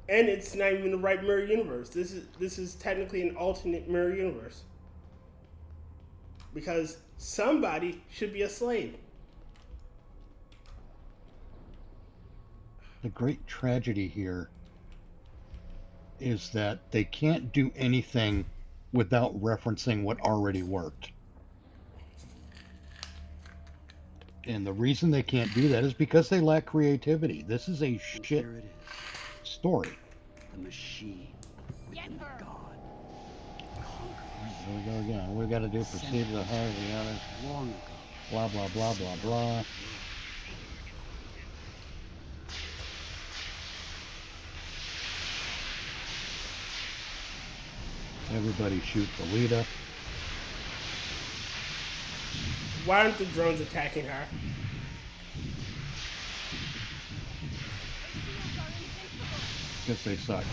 And it's not even the right mirror universe. This is technically an alternate mirror universe. Because somebody should be a slave. The great tragedy here is that they can't do anything without referencing what already worked. And the reason they can't do that is because they lack creativity. This is a And shit here it is, story. the machine within the god. Here we go again. What we got to do? Proceed to the heart of the other. Long ago. Blah, blah, blah, blah, blah. Everybody shoot the leader. Why aren't the drones attacking her? Guess they suck.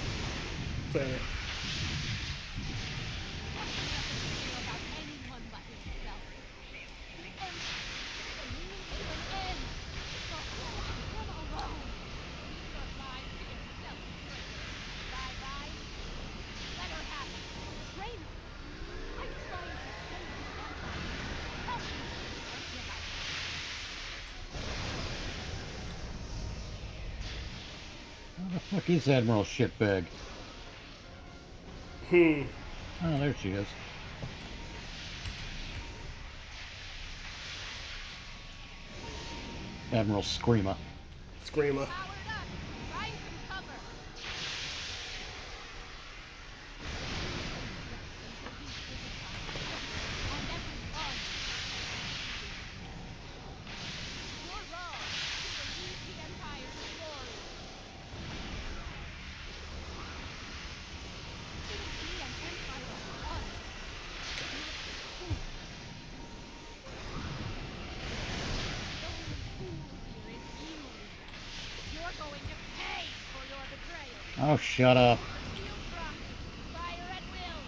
Fair. About anyone but himself. The end. The means to an end. So hold him alone. Your lies to yourself, traitor. Bye-bye. Let her have it. Traitor. I'm trying to save the Empire. Help me or give up. Where the fuck is Admiral Shitbag? Oh, there she is. Admiral Screamer. Screamer. Powered up. Find some cover. On every front. You're wrong to believe the Empire's glory. It would be an empire of us. You're going to pay for your betrayal. Oh, shut up. Shield dropped. Fire at will.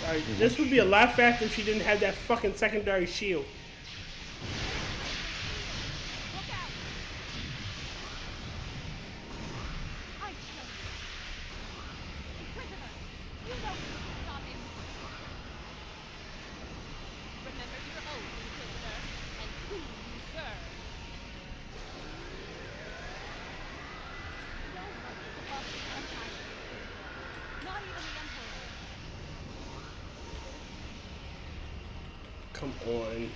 Like, this would be a lot faster if she didn't have that fucking secondary shield. Look out. I tell you. Inquisitor, you know you can stop him. Remember your oath, Inquisitor, and who you serve. Nobody is above the Empire, not even the Emperor. Come on.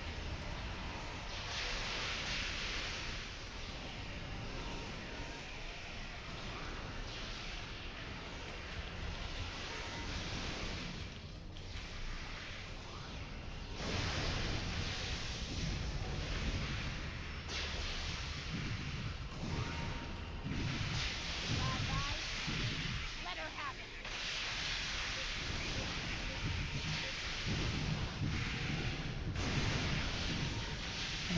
Bye-bye. Let her have it.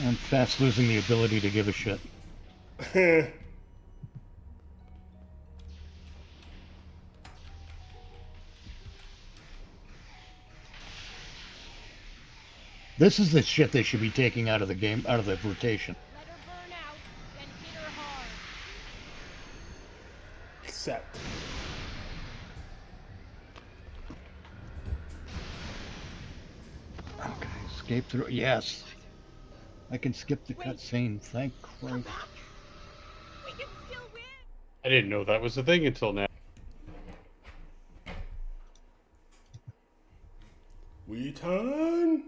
I'm fast losing the ability to give a shit. This is the shit they should be taking out of the game, out of the rotation. Let her burn out, then hit her hard. Accept. Okay, escape through. Yes. I can skip the cutscene. Thank Christ. We can still win. I didn't know that was a thing until now. We turn.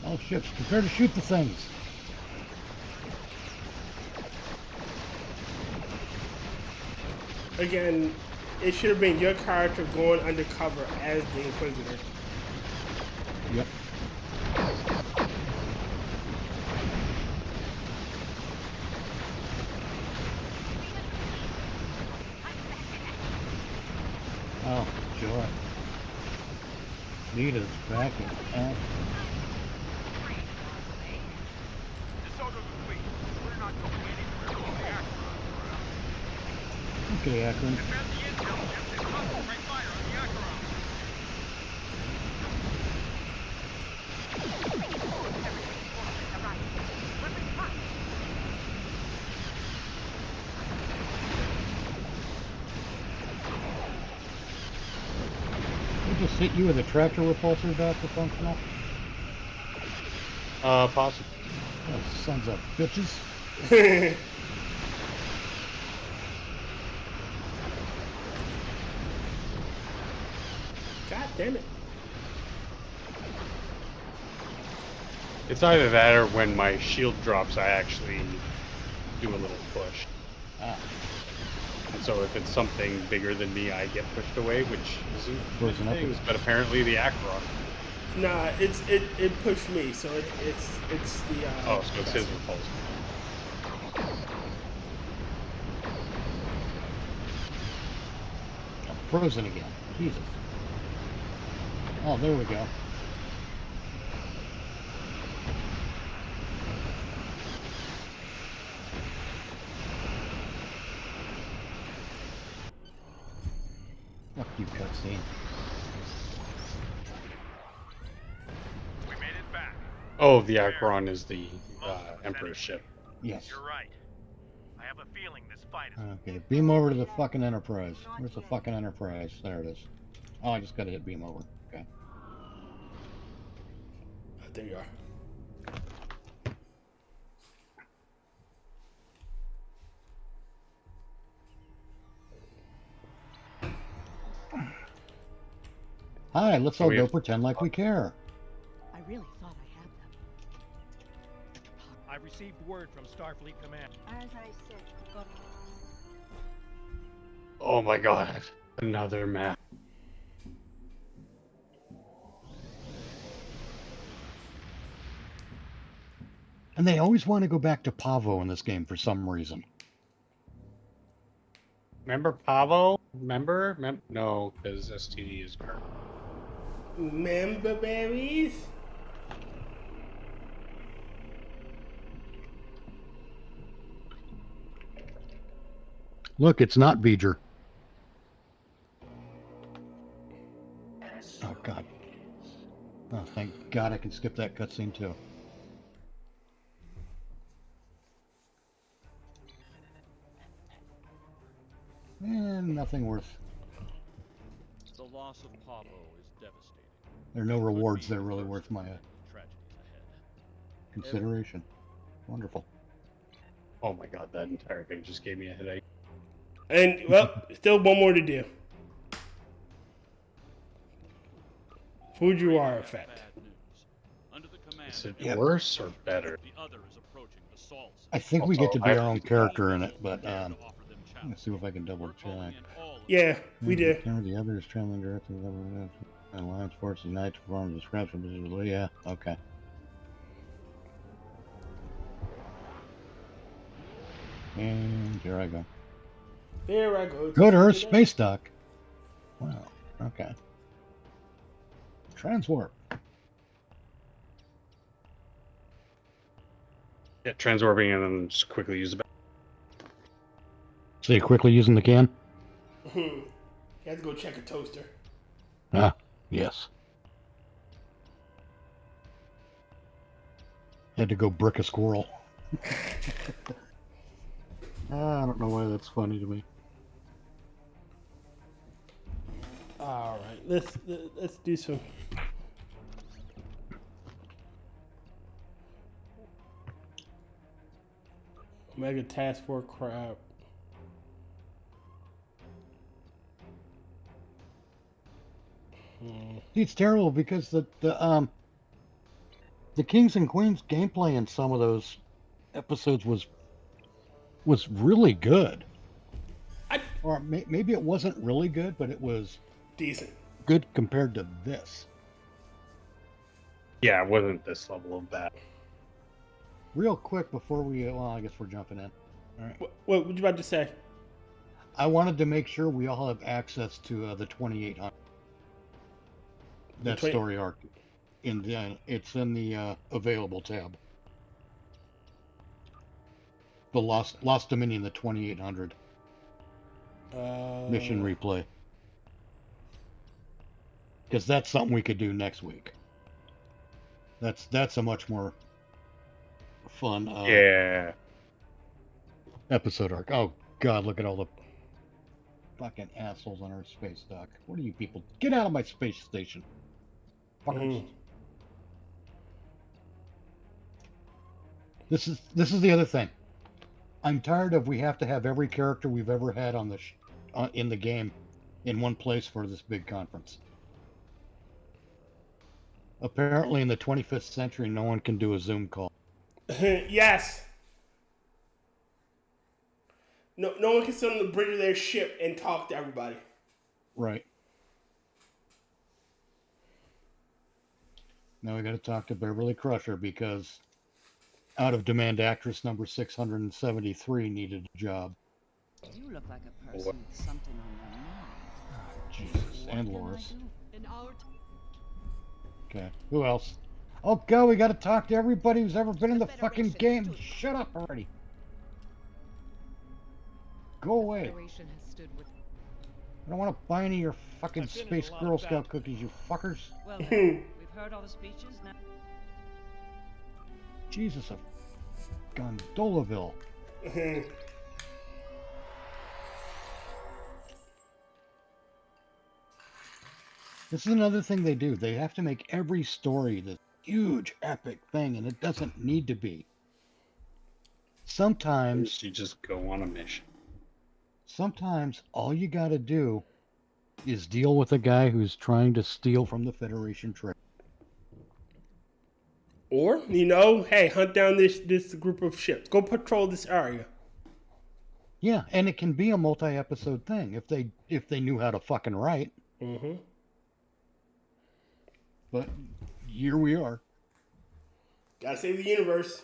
All ships, prepare to shoot the things. Again, it should have been your character going undercover as the Inquisitor. Yep. Oh, joy. Nita's back in action. This auto complete. We're not going anywhere. Only Acheron. Okay, Akron. Defend the intel, Jim. They concentrate fire on the Acheron. We just hit you with a tractor repulsor, Dr. Functional? Possible. Oh, sons of bitches. God damn it. It's either that or when my shield drops, I actually do a little push. Ah, And so if it's something bigger than me, I get pushed away, which isn't Frozen up things, is- but apparently the Acheron. Nah, it pushed me, so it's the Oh, so it's his repulse. I'm frozen again. Jesus. Oh, there we go. Fuck you, cutscene. We made it back. Oh, the Acheron is the Emperor's ship. Yes. You're right. I have a feeling this fight is Okay, beam over to the fucking Enterprise. Where's the fucking Enterprise? There it is. Oh, I just gotta hit beam over. Okay. There you are. Hi, let's all we go have- pretend like we care. I really thought I had them. I received word from Starfleet Command. As I said, got Oh my god. Another map. And they always want to go back to Pavo in this game for some reason. Remember Pavo? Remember? No, because STD is current. Member berries? Look, it's not V'ger. Oh god. Oh, thank God I can skip that cutscene too. And nothing worth. The loss of Pavo is devastating. There are no rewards that are really worth my Tragedies ahead. consideration. Wonderful. Oh my god, that entire thing just gave me a headache. And, well, still one more to do. Fujiwara effect. Bad news. Under the command Is it Yep. worse or better? the other is approaching the Sol system. I think we get to be Also, our own character in it, but To offer them let's challenge. see if I can double We're check. calling in all of Yeah, we did. The others traveling directly to the Alliance Forces Unite to perform the description. Yeah, okay. And here I go. Here I go. Go to Earth space dock. Wow. Okay. Transwarp. Yeah, transwarping and then just quickly use the back. So you quickly using the can? You have to go check a toaster. Ah, yes. Had to go brick a squirrel. I don't know why that's funny to me. All right, let's do some. Mega Task Force crap. It's terrible because the Kings and Queens gameplay in some of those episodes was really good. Or maybe it wasn't really good, but it was Decent. good compared to this. Yeah, it wasn't this level of bad. Real quick before we, well, I guess we're jumping in. All right. What you about to say? I wanted to make sure we all have access to the 2800. That 20 story arc. It's in the available tab. The Lost Dominion, the 2800 mission replay. Because that's something we could do next week. That's a much more fun Yeah. episode arc. Oh God, look at all the fucking assholes on our space dock. What are you people? Get out of my space station. Fuckers. This is the other thing. I'm tired of we have to have every character we've ever had on the in the game in one place for this big conference. Apparently, in the 25th century, no one can do a Zoom call. Yes. No one can sit on the bridge of their ship and talk to everybody. Right. Now we got to talk to Beverly Crusher because out of demand actress number 673 needed a job. You look like a person with something on your mind. Jesus, What and can I Loris. do? In our Okay, who else? Oh god, we got to talk to everybody who's ever been in the fucking game. Shut up already. Go away. Federation has stood with. I don't want to buy any of your fucking Space Girl Scout cookies, you fuckers. Well, then, we've heard all the speeches now. Jesus, of Gondolaville. This is another thing they do. They have to make every story this huge, epic thing, and it doesn't need to be. Sometimes You just go on a mission. Sometimes all you gotta do is deal with a guy who's trying to steal from the Federation trade. Or, hey, hunt down this group of ships. Go patrol this area. Yeah, and it can be a multi-episode thing if they knew how to fucking write. Mm-hmm. But here we are. Gotta save the universe.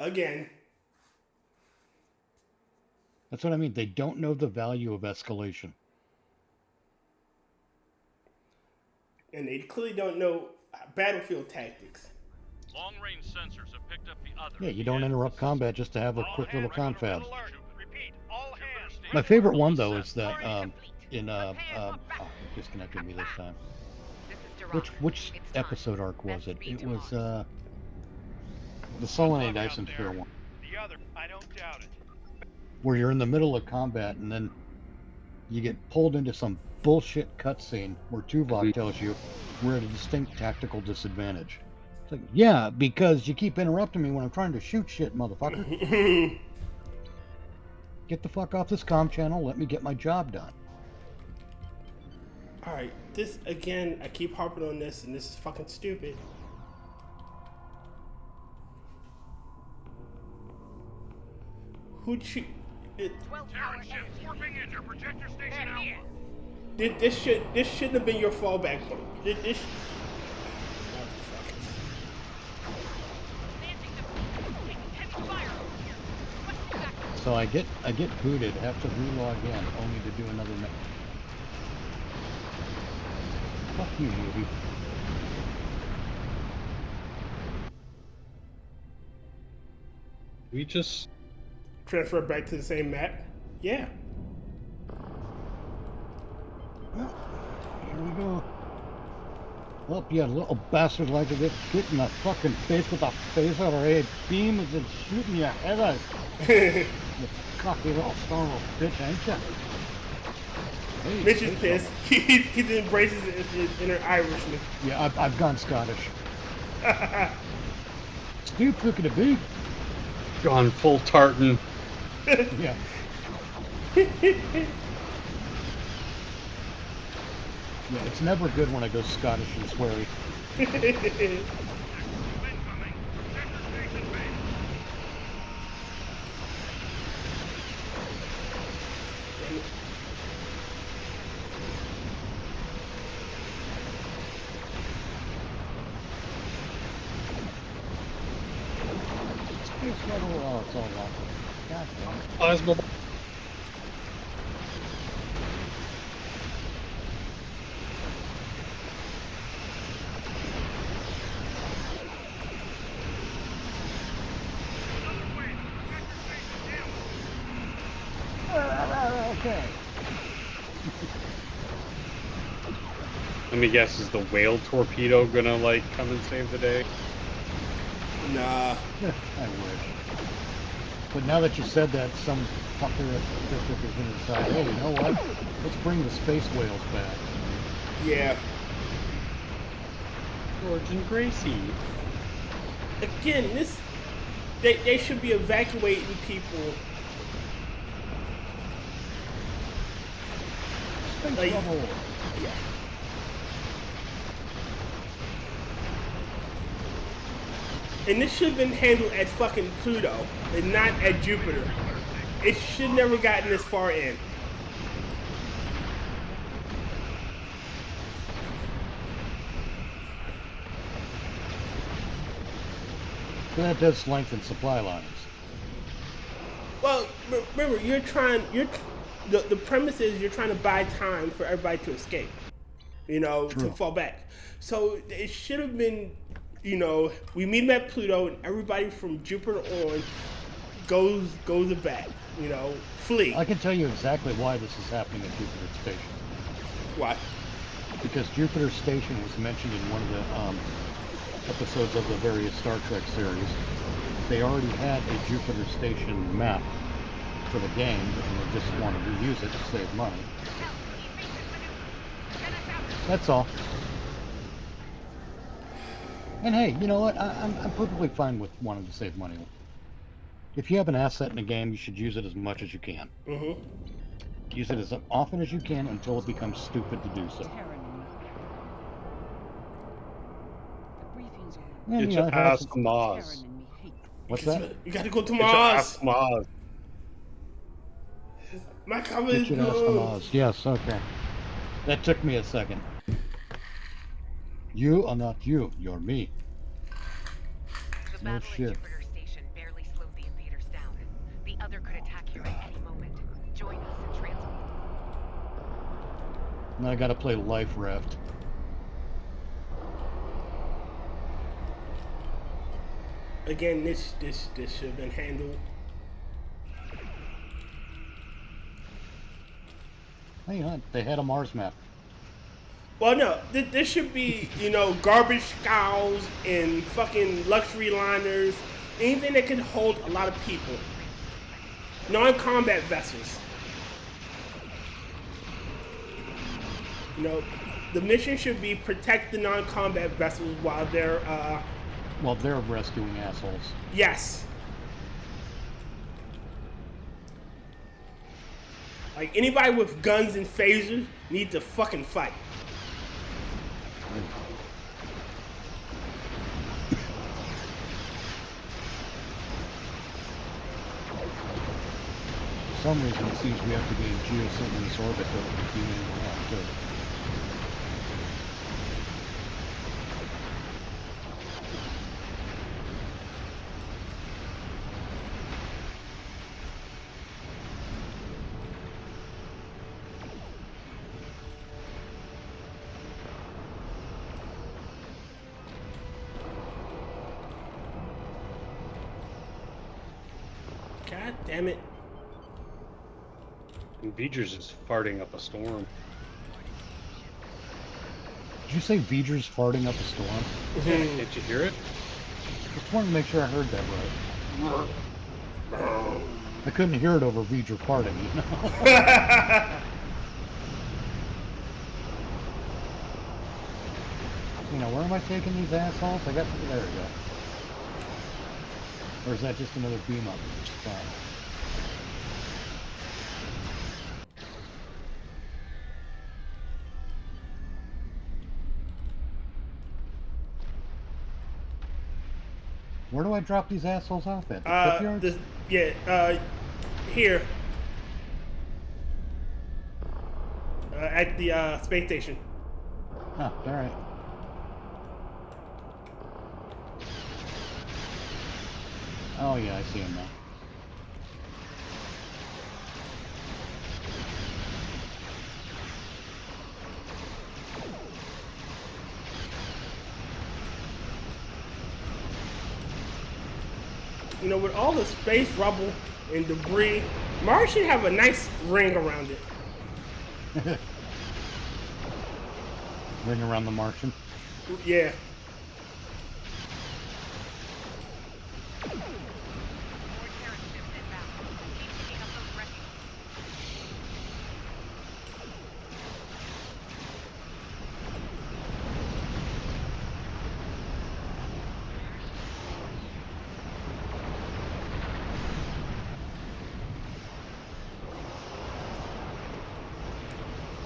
Again. That's what I mean. They don't know the value of escalation. And they clearly don't know battlefield tactics. Long-range sensors have picked up the other. Yeah, you don't interrupt combat just to have a All quick little hands, confab. alert. Repeat, all hands. My favorite one though is that it disconnected me this time. Which episode arc was it? It was the Solanite Ice and Fair one. The other, I don't doubt it. Where you're in the middle of combat and then you get pulled into some bullshit cutscene where Tuvok tells you we're at a distinct tactical disadvantage. It's like, yeah, because you keep interrupting me when I'm trying to shoot shit, motherfucker. Get the fuck off this comm channel, let me get my job done. Alright, this, again, I keep harping on this, and this is fucking stupid. Who'd you... Terrence ships warping into projector station Alpha. This shouldn't have been your fallback point. This So I get booted, have to relog in, only to do another mission. Fuck you, movie. We just transfer back to the same map? Yeah. Well, here we go. Well, you little bastard like to get hit in the fucking face with a phaser or a beam and then shooting your head out. You cocky little son of a bitch, ain't ya? Hey, Mitch is pissed. He embraces his inner Irishman. Yeah, I've gone Scottish. Steve looking at me. gone full tartan. Yeah. Yeah, it's never good when I go Scottish and sweary. Oh, it's all awful. God damn it. Plasma. Okay. Let me guess, is the whale torpedo gonna like come and save the day? Nah. I wish. But now that you said that, some fucker at the district is going to decide, hey, you know what? Let's bring the space whales back. Yeah. George and Gracie. Again, this they should be evacuating people. Space Like, trouble. yeah. And this should have been handled at fucking Pluto and not at Jupiter. It should never gotten this far in. But that does lengthen supply lines. Well, remember, the premise is you're trying to buy time for everybody to escape, to fall back. So it should have been, we meet them at Pluto and everybody from Jupiter on goes back, flee. I can tell you exactly why this is happening at Jupiter Station. Why? Because Jupiter Station was mentioned in one of the episodes of the various Star Trek series. They already had a Jupiter Station map for the game, but they just wanted to use it to save money. That's all. And hey, you know what? I'm perfectly fine with wanting to save money. If you have an asset in a game, you should use it as much as you can. Mm-hmm. Use it as often as you can until it becomes stupid to do so. Get your ass to Mars. What's that? You gotta go to Get your ass Mars. to Mars. My comment is Get your ass to Mars. Yes, okay. That took me a second. You are not you. You're me. The No battle at shit. Jupiter Station barely slowed the invaders down. The other could attack here at any moment. Join us in transport. Now I gotta play Life Raft. Again, this should have been handled. Hey, they had a Mars map. Well, no, this should be, garbage scows and fucking luxury liners, anything that can hold a lot of people. Non-combat vessels. The mission should be protect the non-combat vessels while they're, Well, they're rescuing assholes. yes. Like, anybody with guns and phasers needs to fucking fight. For some reason, it seems we have to be in geosynchronous orbit to be moving around, too. God damn it. And Beeger's is farting up a storm. Did you say Beeger's farting up a storm? Yeah, did you hear it? Just wanted to make sure I heard that right. I couldn't hear it over Beeger farting, where am I taking these assholes? I got there we go. Or is that just another beam up? Fine. Where do I drop these assholes off at? The shipyard? Here. At the space station. Oh, alright. Oh yeah, I see him now. With all the space rubble and debris, Mars should have a nice ring around it. Ring around the Martian. Yeah.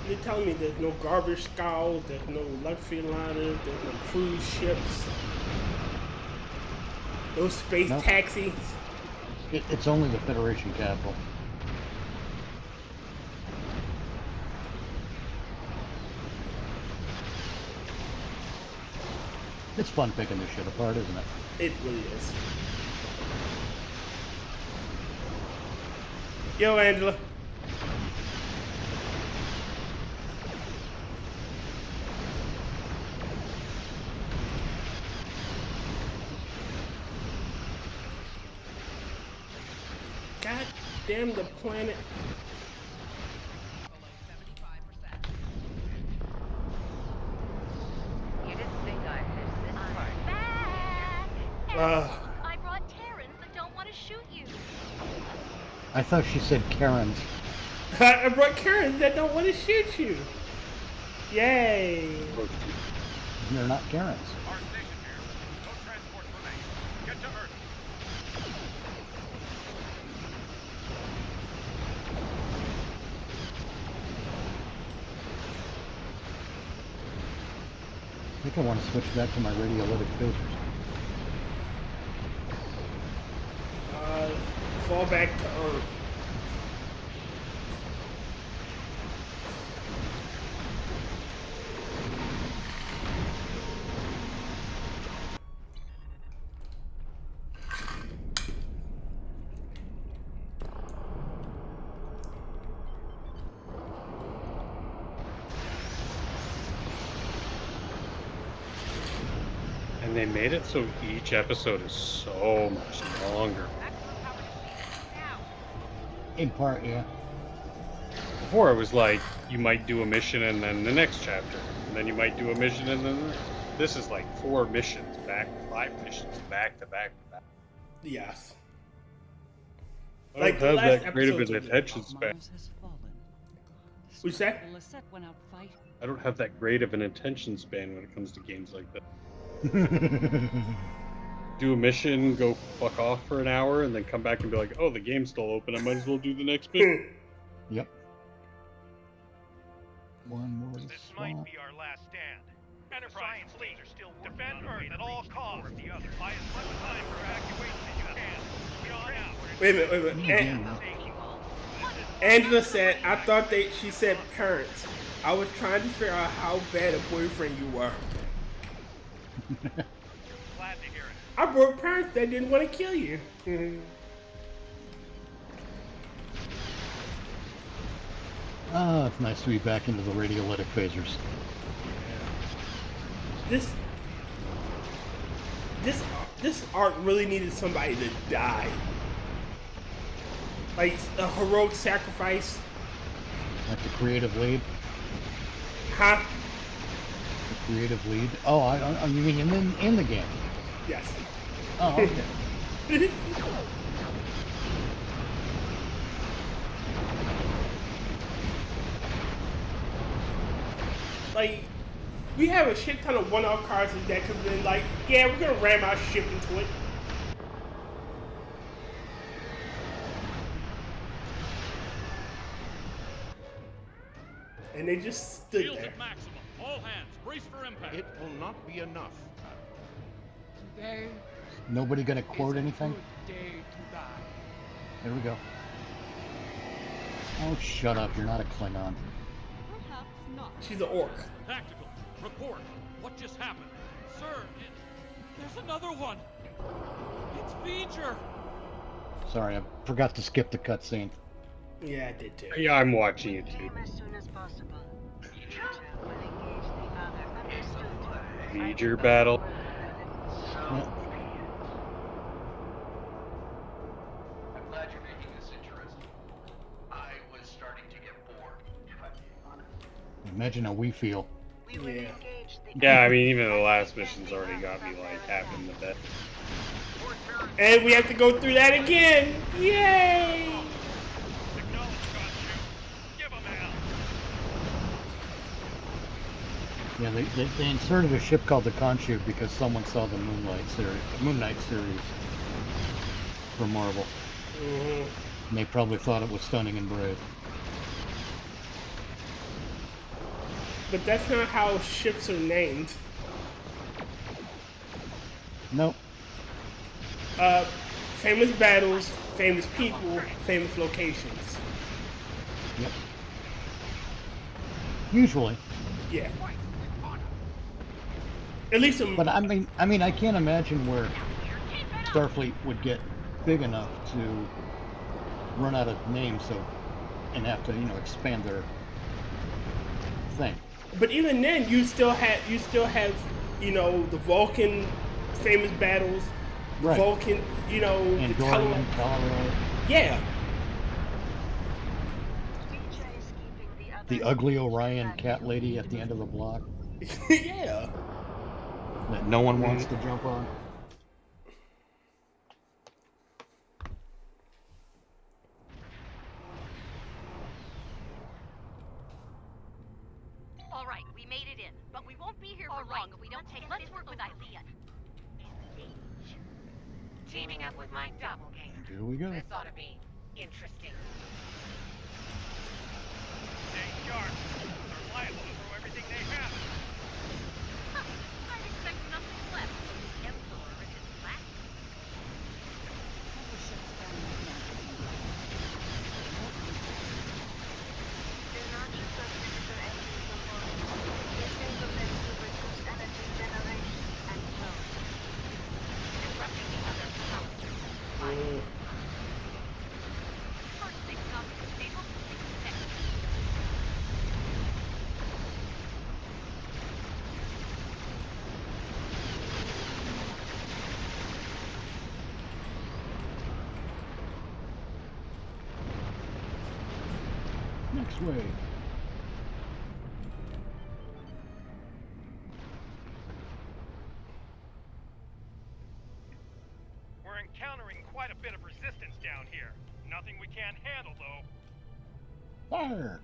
You're telling me there's no garbage scows, there's no luxury liners, there's no cruise ships. Those space Nope. taxis. It's only the Federation capital. It's fun picking this shit apart, isn't it? It really is. Yo, Angela. God damn the planet. You didn't think I'd miss this part. Back! I brought Terrence that don't want to shoot you. I thought she said Karen's. I brought Karens that don't want to shoot you. Yay. They're not Karen's. Our station here. No transports remain. Get to Earth. I think I want to switch back to my radiolytic phasers. Fall back to Earth. And they made it so each episode is so much longer. In part, yeah. Before it was like you might do a mission and then the next chapter, and then you might do a mission and then this is like 4 missions back, 5 missions back to back to back. Yes. I Like don't the have last that great of episode an was- attention span. Mars has fallen. What's that? Lisette went out fighting. I don't have that great of an attention span when it comes to games like that. Do a mission, go fuck off for an hour, and then come back and be like, oh, the game's still open, I might as well do the next bit. Yep. One more This might be our last stand. Enterprise fleet are still defend Earth at all costs. The other. Buy as much time for evacuation as you can. Be on out. Wait a minute. Angela said, I thought she said parents. I was trying to figure out how bad a boyfriend you were. Glad to hear it. I brought parents that didn't want to kill you. Ah, it's nice to be back into the radiolytic phasers. This arc really needed somebody to die. Like a heroic sacrifice. Like the creative lead. Huh? The creative lead. Oh, you mean in the game? Yes. Oh, okay. Like, we have a shit ton of one-off cards in that could have been like, yeah, we're gonna ram our ship into it. And they just stood Shields there. at maximum. All hands, brace for impact. It will not be enough. Today Nobody gonna quote is a anything? good day to die. Here we go. Oh, shut up. You're not a Klingon. Perhaps not. She's an orc. Tactical, report. What just happened? Sir, there's another one. It's Voyager. Sorry, I forgot to skip the cutscene. Yeah, I did too. Yeah, I'm watching it too. Came as soon as possible. Details will engage the other. Understood. Voyager battle. Yeah. I'm glad you're making this interesting. I was starting to get bored, if I'm being honest. Imagine how we feel. We will Yeah. engage the Yeah, I mean, even the last mission's already got me like half in the bed. And we have to go through that again. Yay! Acknowledge contact. Give 'em hell. Yeah, they inserted a ship called the Khonshu because someone saw the Moon Knight series from Marvel. And they probably thought it was stunning and brave. But that's not how ships are named. Nope. Famous battles, famous people, famous locations. Yep. Usually. Yeah. At least some. But I mean, I can't imagine where Starfleet would get big enough to run out of names, and have to, expand their thing. But even then, you still have, the Vulcan famous battles, Right. Vulcan, Andorian, Colorado. Yeah. The ugly Orion cat lady at the end of the block. Yeah. That no one wants to jump on. All right, we made it in, but we won't be here for long if we don't take this work with Ilea. Teaming up with my doppelganger. Here we go. This ought to be interesting. Stay sharp. They're liable to throw everything they have. I'd expect nothing less from the Emperor and his lack. They're not just visitor engines on board. They think of them to reduce energy generation and flow. Disrupting the other power. First thing up, stable next. Next way. We're encountering quite a bit of resistance down here. Nothing we can't handle, though. Fire!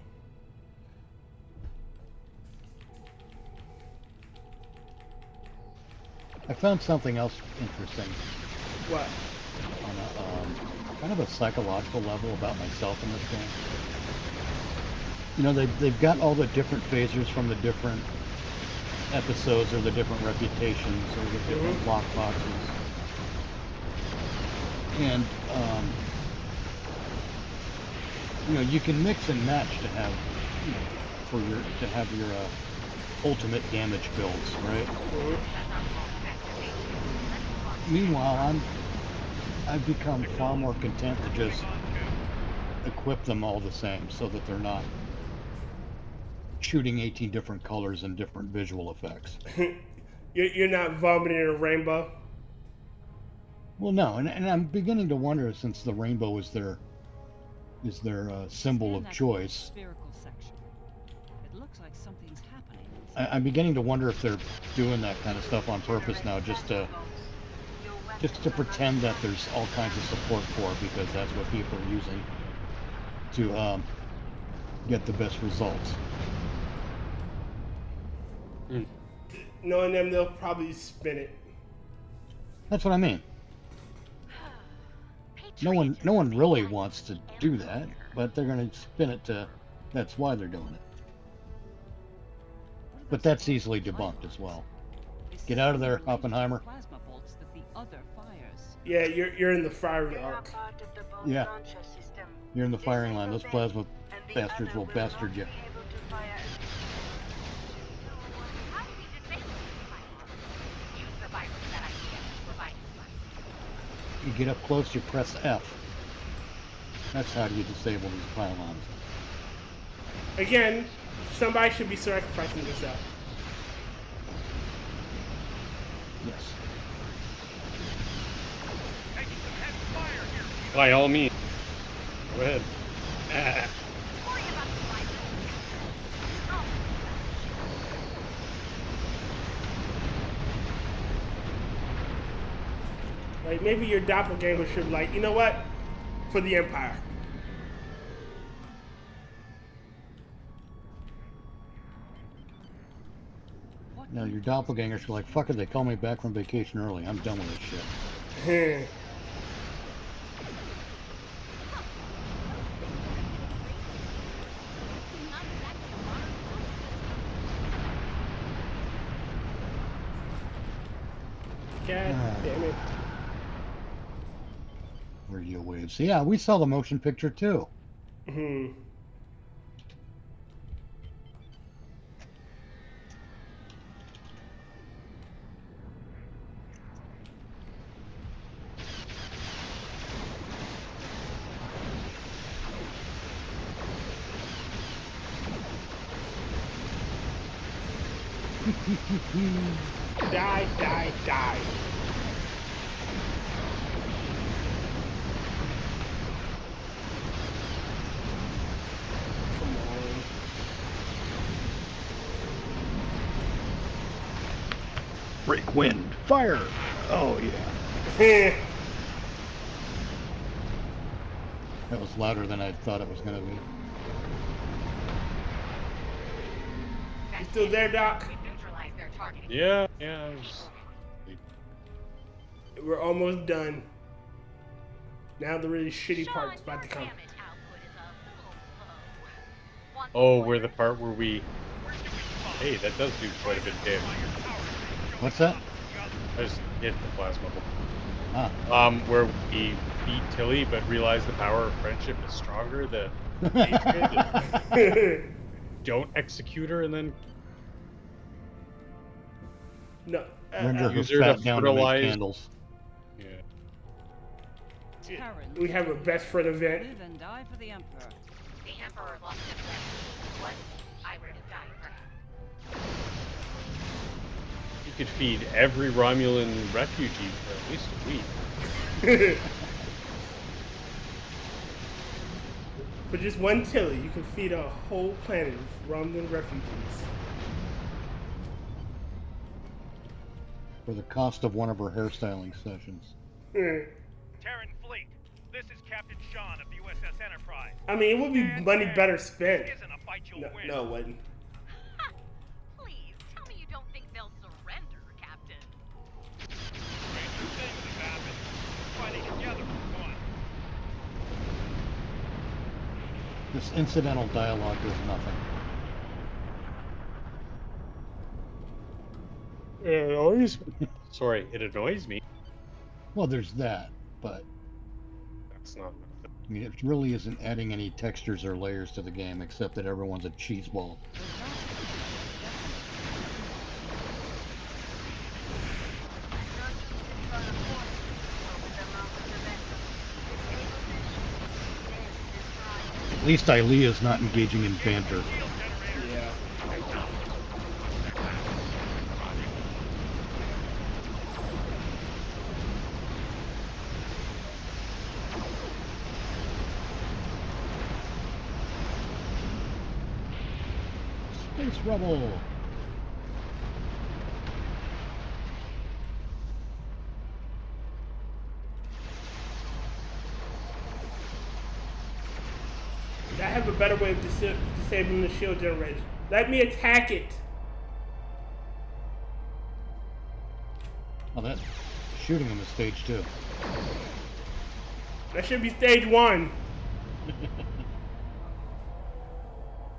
I found something else interesting. What? On a kind of a psychological level about myself in this game. They've got all the different phasers from the different episodes, or the different reputations, or the different lockboxes. And you can mix and match to have, your ultimate damage builds, right? Meanwhile, I've become far more content to just equip them all the same, so that they're not shooting 18 different colors and different visual effects. You're not vomiting a rainbow? Well, no, and I'm beginning to wonder, since the rainbow is their symbol of choice. Spherical section. It looks like something's happening. I'm beginning to wonder if they're doing that kind of stuff on purpose now, just to pretend that there's all kinds of support for it, because that's what people are using to get the best results. Knowing them, they'll probably spin it. That's what I mean. No one really wants to do that, but they're going to spin it to. That's why they're doing it. But that's easily debunked as well. Get out of there, Oppenheimer. Plasma bolts that the other fires. Yeah, you're in the firing arc. Yeah. You're in the firing line. Those plasma bastards will bastard you. You get up close, you press F. That's how you disable these pylons. Again, somebody should be sacrificing themselves. Yes. By all means. Go ahead. Like, maybe your doppelganger should, like, you know what? For the Empire. Now your doppelgangers are like, fuck it, they call me back from vacation early. I'm done with this shit. God damn it. Radio waves. Yeah, we saw the motion picture too. Hmm. Die, die, die. Come on. Break wind. Fire. Oh yeah. That was louder than I thought it was going to be. You still there, Doc? Yeah, yeah. I was... We're almost done. Now the really shitty part's about to come. Oh, we're the part where we... Hey, that does do quite a bit of damage. What's that? I just hit the plasma ball. Ah. Where we beat Tilly, but realize the power of friendship is stronger than hatred. Don't execute her, and then no. Render her use her fat to down to make fertilize. candles. Yeah. We have a best friend event. Live and die for the Emperor. The Emperor lost his friend. What? I would have died for him. You could feed every Romulan refugee for at least a week. For just one Tilly, you can feed a whole planet of Romulan refugees. For the cost of one of her hairstyling sessions. Terran Fleet, this is Captain Sean of the USS Enterprise. I mean, it would be money better spent. Isn't a fight you'll win. No, it wouldn't. Please, tell me you don't think they'll surrender, Captain. Stranger things have happened. Fighting together for one. This incidental dialogue is nothing. It annoys me. Sorry, it annoys me. Well, there's that, but That's not. I mean, it really isn't adding any textures or layers to the game, except that everyone's a cheese ball. At least Ilea's not engaging in banter. Yeah. Space Rebel! I have a better way of disabling the shield generator. Let me attack it. Oh, that shooting him is stage 2. That should be stage 1.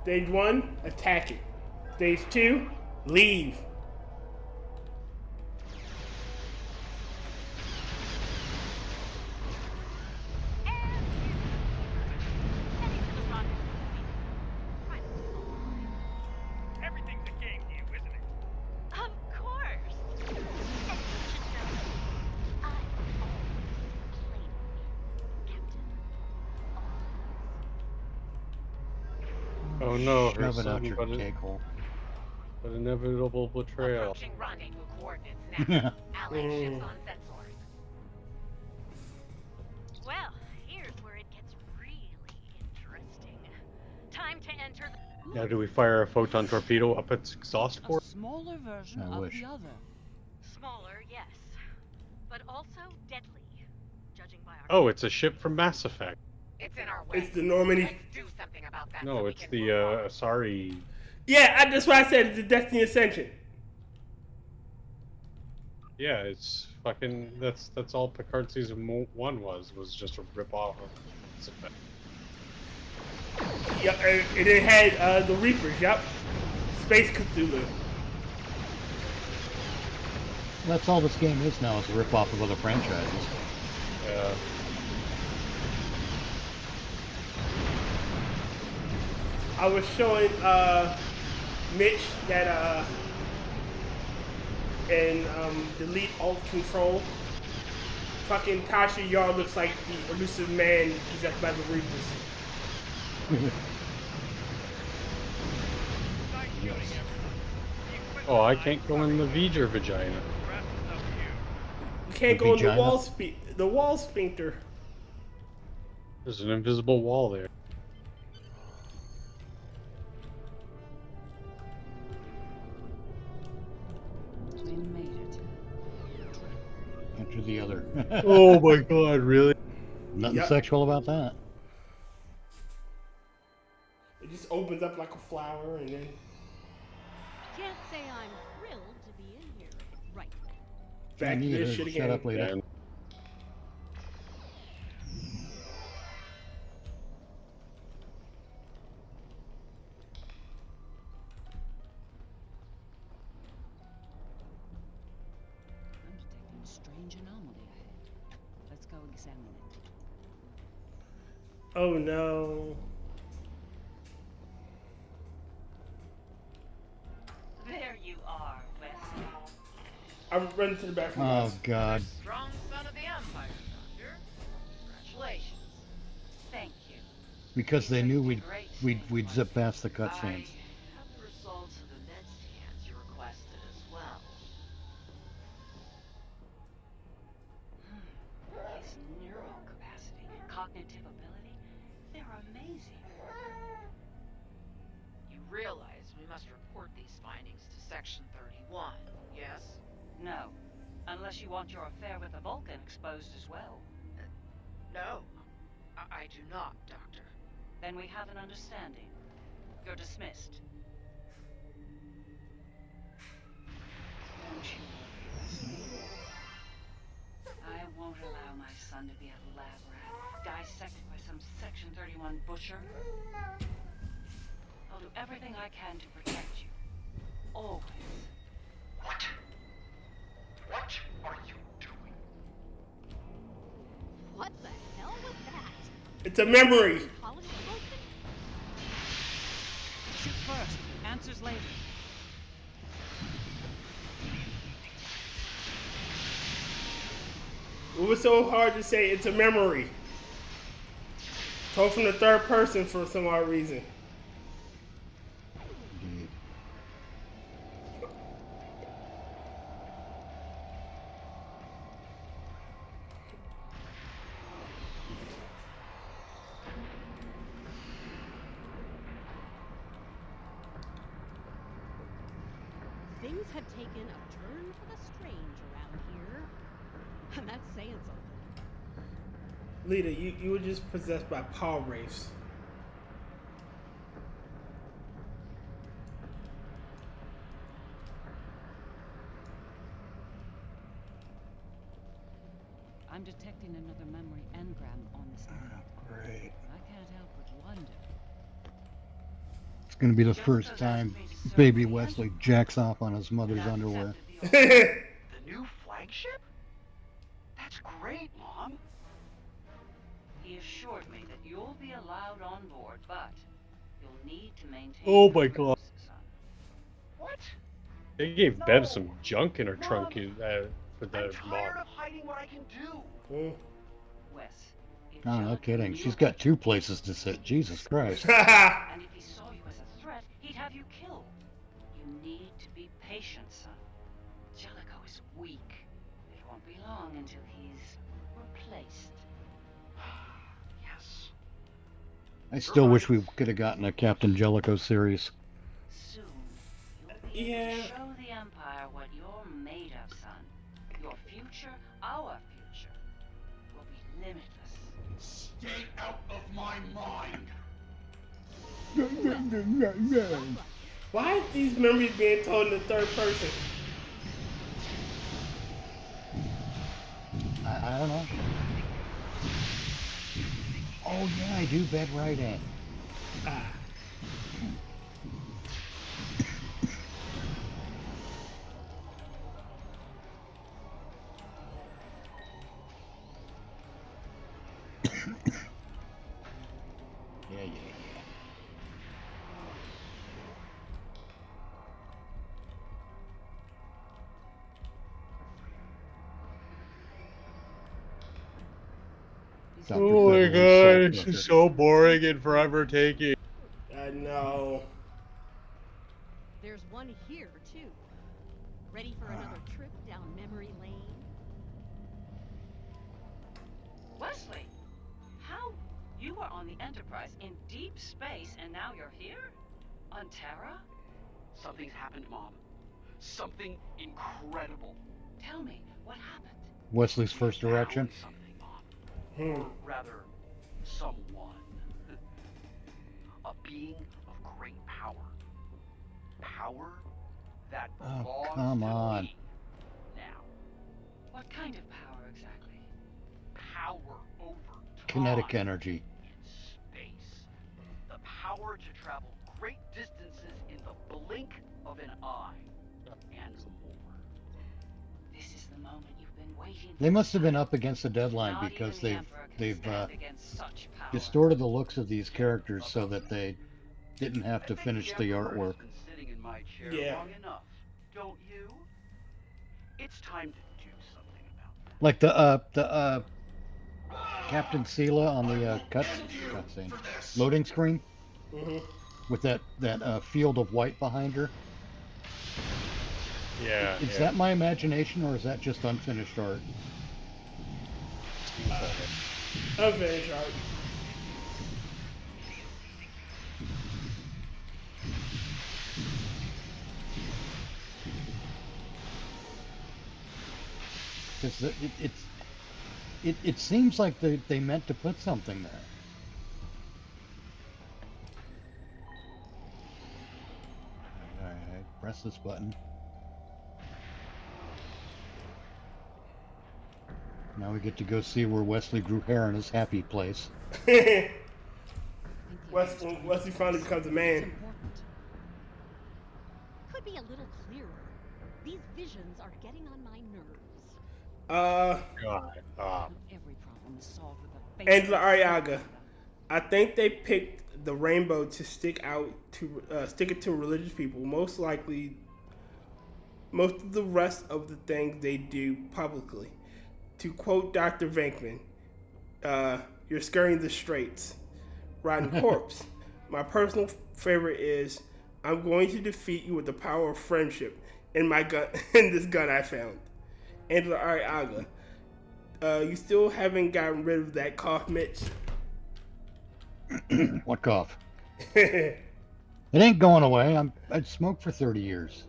Stage 1, attack it. Stage 2, leave. Everything's a game to you, isn't it? Of course. And you should know, I always play Captain. Oh no, her Shove it out son, your but cake hole. But inevitable betrayal. Approaching rendezvous coordinates now. Allied ships on sensors. Well, here's where it gets really interesting. Time to enter the... Now, do we fire a photon torpedo up its exhaust port? A smaller version I of wish. the other. Smaller, yes. But also deadly, judging by our... Oh, it's a ship from Mass Effect. It's in our way. It's the Normandy. Let's do something about that. No, it's the Asari. Yeah, that's why I said it's the Destiny Ascension. Yeah, it's fucking. That's all Picard season 1 was just a rip off of Mass Effect. Yep, and it had the Reapers. Yep, Space Cthulhu. That's all this game is now, is a rip-off of other franchises. I was showing Mitch that in delete alt control, fucking Tasha Yar looks like the elusive man possessed by the Reapers. Yes. Oh, I can't go in the V'ger vagina. You can't The go in the vagina? wall sphincter. There's an invisible wall there. We made it. Enter the other. Oh my god, really? Nothing Yep. sexual about that. It just opens up like a flower and then Can't say I'm thrilled to be in here. Right. back to this shit again. Shut up, later. And I'm detecting a strange anomaly ahead. Let's go examine it. Oh no. There you are, Wesley. I'm running to the bathroom. Oh god. Strong son of the Empire, Doctor. Congratulations. Thank you. Because they knew we'd zip past the cutscenes. I have the results of the med scans you requested as well. His neural capacity, cognitive ability, they're amazing. You realize we must report these findings to Section 31, yes? No, unless you want your affair with the Vulcan exposed as well. No, I do not, Doctor. Then we have an understanding. You're dismissed. Don't you worry, Wesley. I won't allow my son to be a lab rat, dissected by some Section 31 butcher. I'll do everything I can to protect you. Always. What? What are you doing? What the hell was that? It's a memory. Colley spoken? Shoot first, answers later. It was so hard to say it's a memory. Told from the third person for some odd reason. Indeed. Things have taken a turn for the strange around here. And that's saying something. Lita, you were just possessed by paw wraiths. I'm detecting another memory engram on this map. Great. I can't help but wonder. It's gonna be the first time baby Wesley jacks off on his mother's underwear. The new flagship? That's great, Mom. He assured me that you'll be allowed on board, but you'll need to maintain. oh my god. son. What? They gave Bev some junk in her trunk for the I'm mom. tired of hiding what I can do. Wes. if Oh, no Jonathan kidding. knew She's of got it, 2 places to sit. Jesus Christ. And if he saw you as a threat, he'd have you killed. You need to be patient, son. Jellicoe is weak. It won't be long until he's replaced. Yes. I still wish we could have gotten a Captain Jellicoe series. Soon, you'll be able Yeah. to show the Empire what you're made of, son. Your future, our future, will be limitless. Stay out of my mind. Why are these memories being told in the third person? I don't know. Oh yeah, I do bed right in. Ah. Yeah. Dr. Oh my Beverly god, this Saltbucket. is so boring and forever taking. I know. There's one here, too. Ready for another trip down memory lane? Wesley, how? You were on the Enterprise in deep space and now you're here? On Terra? Something's happened, Mom. Something incredible. Tell me, what happened? Wesley's first erection. Or rather, someone. A being of great power. Power that belongs Oh, come to on. me. Now, What kind of power exactly? power over Kinetic time energy. in space. The power to travel great distances in the blink of an eye. And more. This is the moment you've been waiting for. They must have been up against the deadline Not because even the they've Emperor can stand against such power. distorted the looks of these characters so that they didn't have to finish the artwork. Been sitting in my chair Yeah. long enough, don't you? It's time to do something about that. Like the Captain Sela on the cutscene loading screen with that field of white behind her. Yeah. Is that my imagination or is that just unfinished art? Unfinished art. Because it seems like they meant to put something there. Alright, press this button. Now we get to go see where Wesley grew hair in his happy place. Wesley finally becomes a man. Could be a little clearer. These visions are getting on my nerves. God. Every problem is solved with a Angela Ariaga. I think they picked the rainbow to stick it to religious people. Most likely, most of the rest of the things they do publicly. To quote Dr. Venkman, you're scurrying the straits. Rotncorpse. My personal favorite is, I'm going to defeat you with the power of friendship in my gun, in this gun I found. Angela Ariaga. You still haven't gotten rid of that cough, Mitch? What cough? It ain't going away. I'd smoked for 30 years.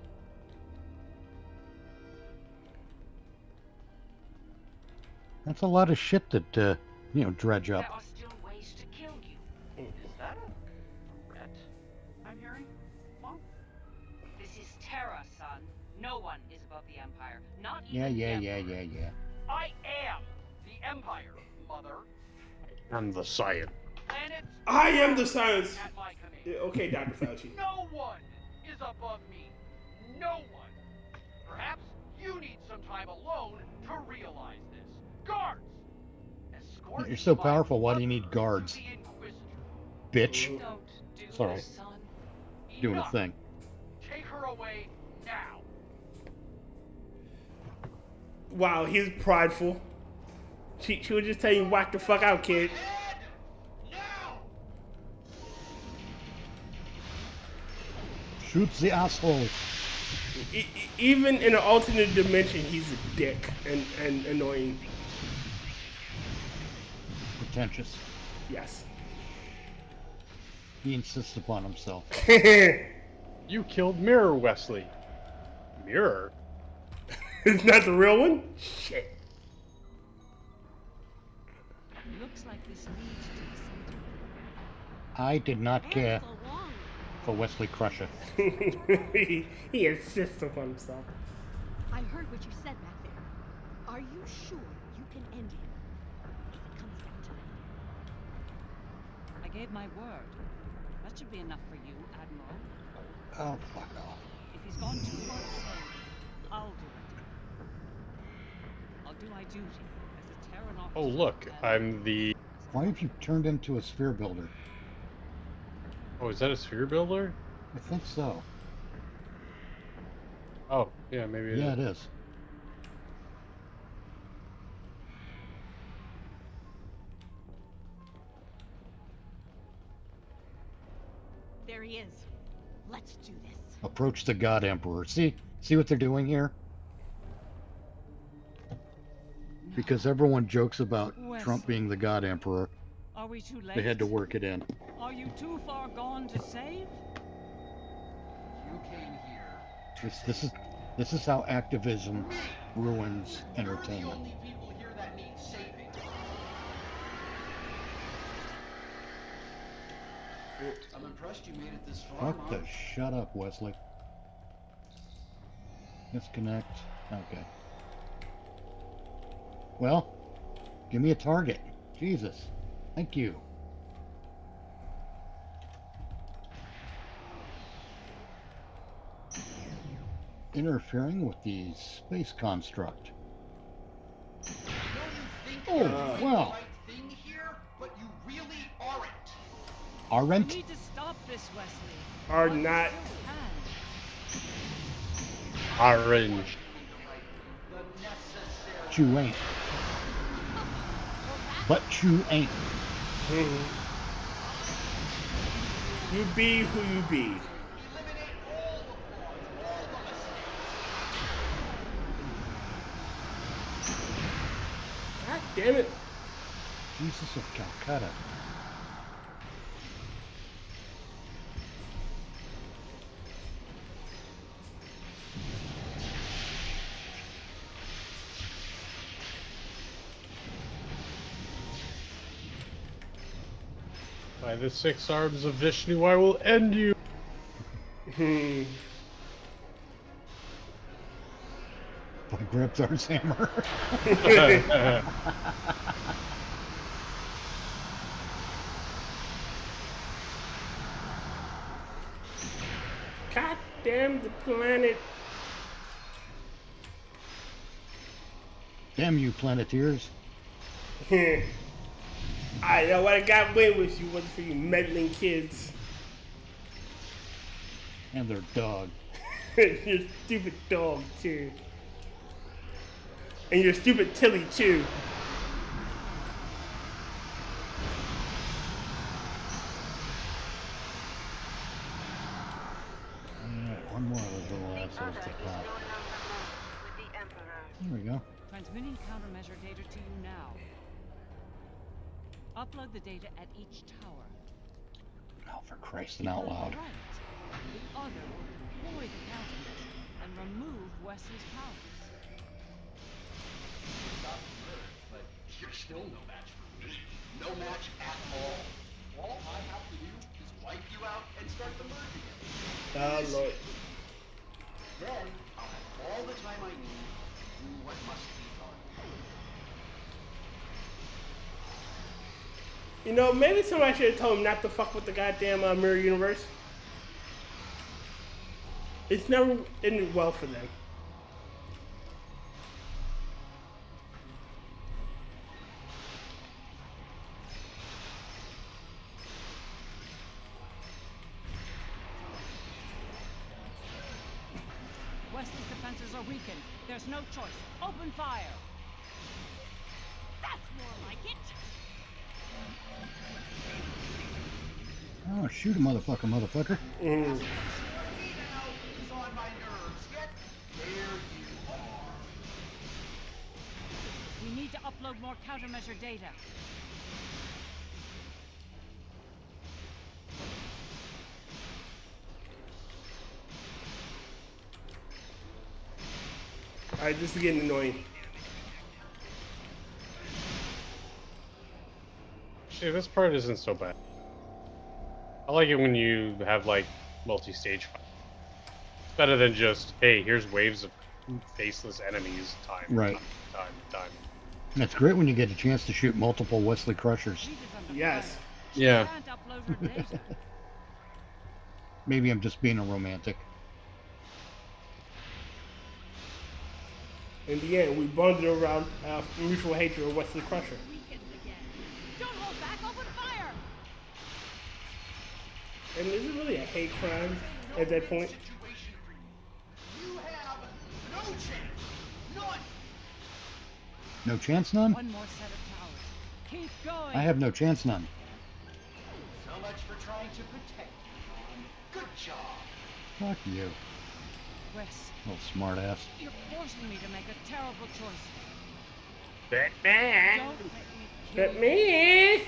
That's a lot of shit that, dredge up. There are still ways to kill you. Is that a threat I'm hearing, Mom? This is Terra, son. No one is above the Empire. Not Yeah. even I am the Empire, Mother. I'm the science. Planets I am the science. at my command. Yeah, okay, Dr. Fauci. No one is above me. No one. Perhaps you need some time alone to realize this. Guards! Escort You're so my powerful, why do you mother need guards? to the Inquisitor. Bitch. Don't do Sorry. this, son. Doing a Enough. thing. Take her away now. Wow, he's prideful. She would just tell you, whack the fuck out, kid. Shoot the asshole. Even in an alternate dimension, he's a dick and annoying. Pretentious. Yes. He insists upon himself. You killed Mirror, Wesley. Mirror? It's not the real one? Shit. Looks like this leads to the center. I did not care for Wesley Crusher. He insists upon himself. I heard what you said back there. Are you sure you can end him? If it comes down to it. I gave my word. That should be enough for you, Admiral. Oh, fuck off. If he's gone too far to save, I'll do it. I'll do my duty as a Terran officer. Oh, look, I'm the... Why have you turned into a sphere builder? Oh, is that a sphere builder? I think so. Oh, yeah, maybe it is. Yeah, it is. approach the God Emperor. See what they're doing here? Because everyone jokes about Trump being the God Emperor. Are we too late? They had to work it in. Are you too far gone to save? You came here. This is how activism ruins entertainment. You're the only people here that need saving. I'm impressed you made it this far. Fuck the shut up, Wesley. Disconnect. Okay. Well, give me a target. Jesus. Thank you. Interfering with the space construct. Oh, wow. Thing here, but you really aren't. Aren't? We need to stop this, Wesley. Are not. Orange. You ain't. But you ain't. You be who you be. God damn it. Jesus of Calcutta. By the 6 arms of Vishnu, I will end you. By Grabthar's hammer. God damn the planet. Damn you, Planeteers. I know what I got away with you wasn't for you meddling kids. And their dog. Your stupid dog, too. And your stupid Tilly, too. Alright, one more of the last ones to pop. There we go. Transmitting countermeasure data to you now. Upload the data at each tower. Oh, for Christ and out loud. Right. The other will deploy the countermeasure and remove Wesley's powers. But you're still no match for me. No match at all. All I have to do is wipe you out and start the merge again. Oh, Lord. Then I'll have all the time I need to do what must be done. You know, maybe somebody should have told him not to fuck with the goddamn mirror universe. It's never ended well for them. Wesley's defenses are weakened. There's no choice. Open fire. That's more like it. Oh, shoot a motherfucker. We need to upload more countermeasure data. Alright, this is getting annoying. Actually, this part isn't so bad. I like it when you have, like, multi-stage fight. It's better than just, hey, here's waves of faceless enemies, time. It's great when you get a chance to shoot multiple Wesley Crushers. Yes. Yeah. Maybe I'm just being a romantic. In the end, we bonded around our mutual hatred of Wesley Crusher. Don't hold back, open fire! And is it really a hate crime at that point? You have no chance. None. No chance, none? One more set of towers. Keep going. I have no chance, none. So much for trying to protect me, Ron. Good job. Fuck you. Wes, Little smart ass. you're forcing me to make a terrible choice. Batman. Don't let me kill you. Me.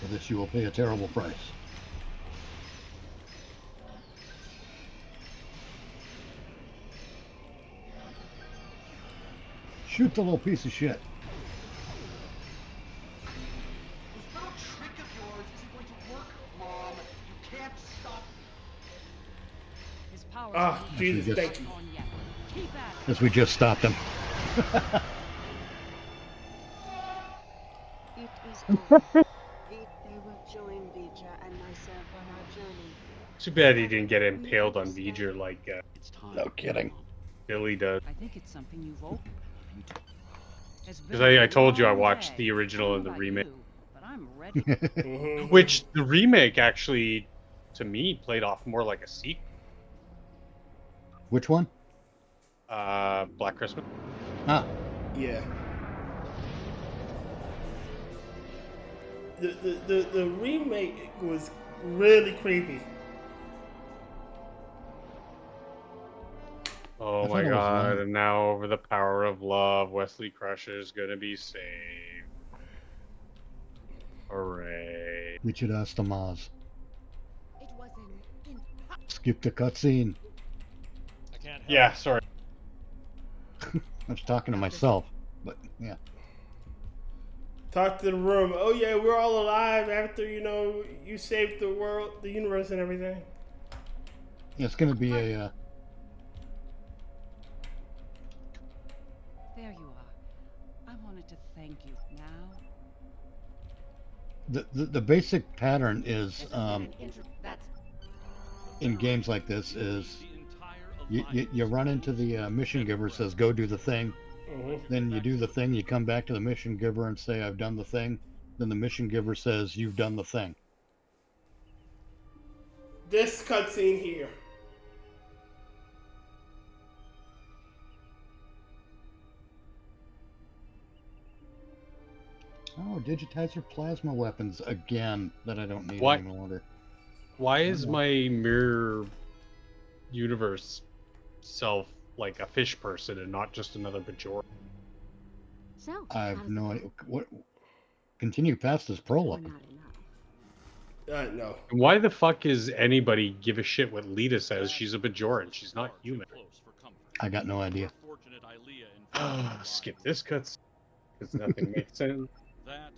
For this you will pay a terrible price. Shoot the little piece of shit. This little trick of yours isn't going to work, Mom. You can't stop me. His power. Ah, Jesus, just- thank you. Keep at it. As we just stopped him. It is over. They will join Vija and myself on our journey. Too bad he didn't get impaled on V'ger like No kidding. Billy does. I think it's something you've opened. Because I told you I watched the original and the remake. But I'm ready. Which the remake actually, to me, played off more like a sequel. Which one? Black Christmas. Ah. Yeah. The remake was really creepy. Oh I my thought it was god, one. and now over the power of love, Wesley Crusher's gonna be saved. Hooray. Michidas Tamaz. It was an Skip the cutscene. I can't help Yeah, sorry. I was talking to myself, but yeah. Talk to the room. Oh yeah, we're all alive after you saved the world, the universe, and everything. Yeah, it's gonna be a There you are. I wanted to thank you. Now. the basic pattern is That's in games like this is you run into the mission giver, says go do the thing. Then you do the thing, you come back to the mission giver and say I've done the thing. Then the mission giver says you've done the thing. This cutscene here. Oh, digitizer plasma weapons again that I don't need What? any longer. Why is my mirror universe self like a fish person and not just another Bajor? So, I have no idea. What? Continue past this prologue. No. And why the fuck is anybody give a shit what Lita says? She's a Bajoran. She's not human. I got no idea. Skip this cuts because nothing makes sense.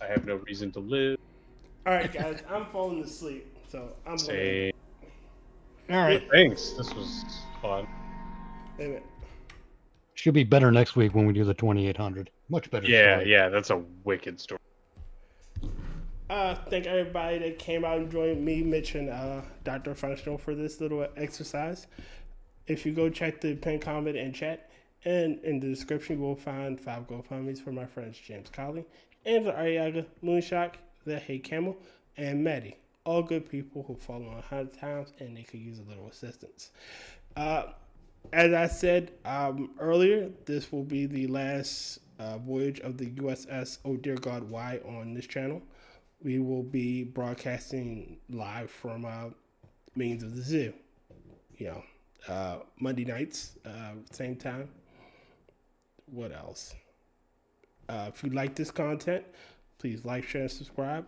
I have no reason to live. All right, guys, I'm falling asleep, so I'm Say. All right. Thanks. This was fun. gonna. Should be better next week when we do the 2800. Much better. Yeah, story. yeah, that's a wicked story. Thank everybody that came out and joined me, Mitch, and Dr. Functional for this little exercise. If you go check the pinned comment and chat, and in the description you will find 5 GoFundMes for my friends James Colley, Angela Ariaga, Moonshock, The Hey Camel, and Maddy. All good people who follow on hard times and they could use a little assistance. As I said earlier, this will be the last voyage of the USS Oh Dear God Why on this channel. We will be broadcasting live from Means of the Zoo. Monday nights, same time. What else? If you like this content, please like, share, and subscribe.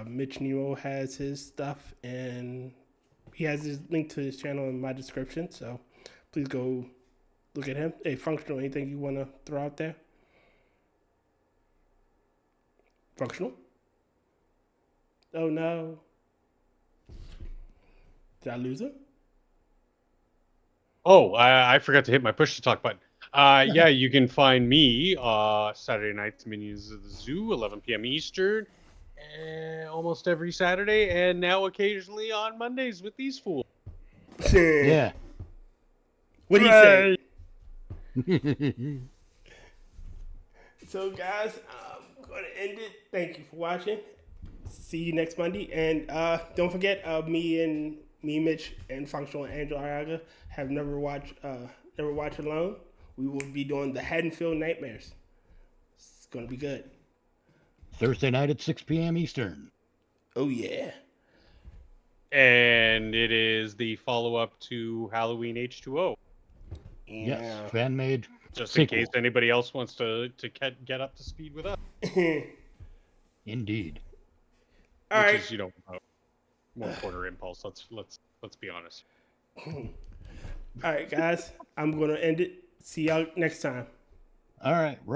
Mitch Nemo has his stuff, and he has his link to his channel in my description. So please go look at him. Hey, Functional, anything you want to throw out there? Functional? Oh no. Did I lose him? Oh, I forgot to hit my push to talk button. Yeah, you can find me Saturday nights, Minions of the Zoo, 11 p.m. Eastern, almost every Saturday, and now occasionally on Mondays with these fools. Yeah. What do you say? So, guys, I'm going to end it. Thank you for watching. See you next Monday. And don't forget, me, Mitch, and Functional and Angela Ariaga have Never Watch Alone. We will be doing the Haddonfield Nightmares. It's going to be good. Thursday night at 6 p.m. Eastern. Oh, yeah. And it is the follow-up to Halloween H2O. Yes, fan-made Just sequel. in case anybody else wants to get up to speed with us. Indeed. All Which right. is, one quarter impulse. Let's be honest. All right, guys. I'm gonna end it. See y'all next time. All right.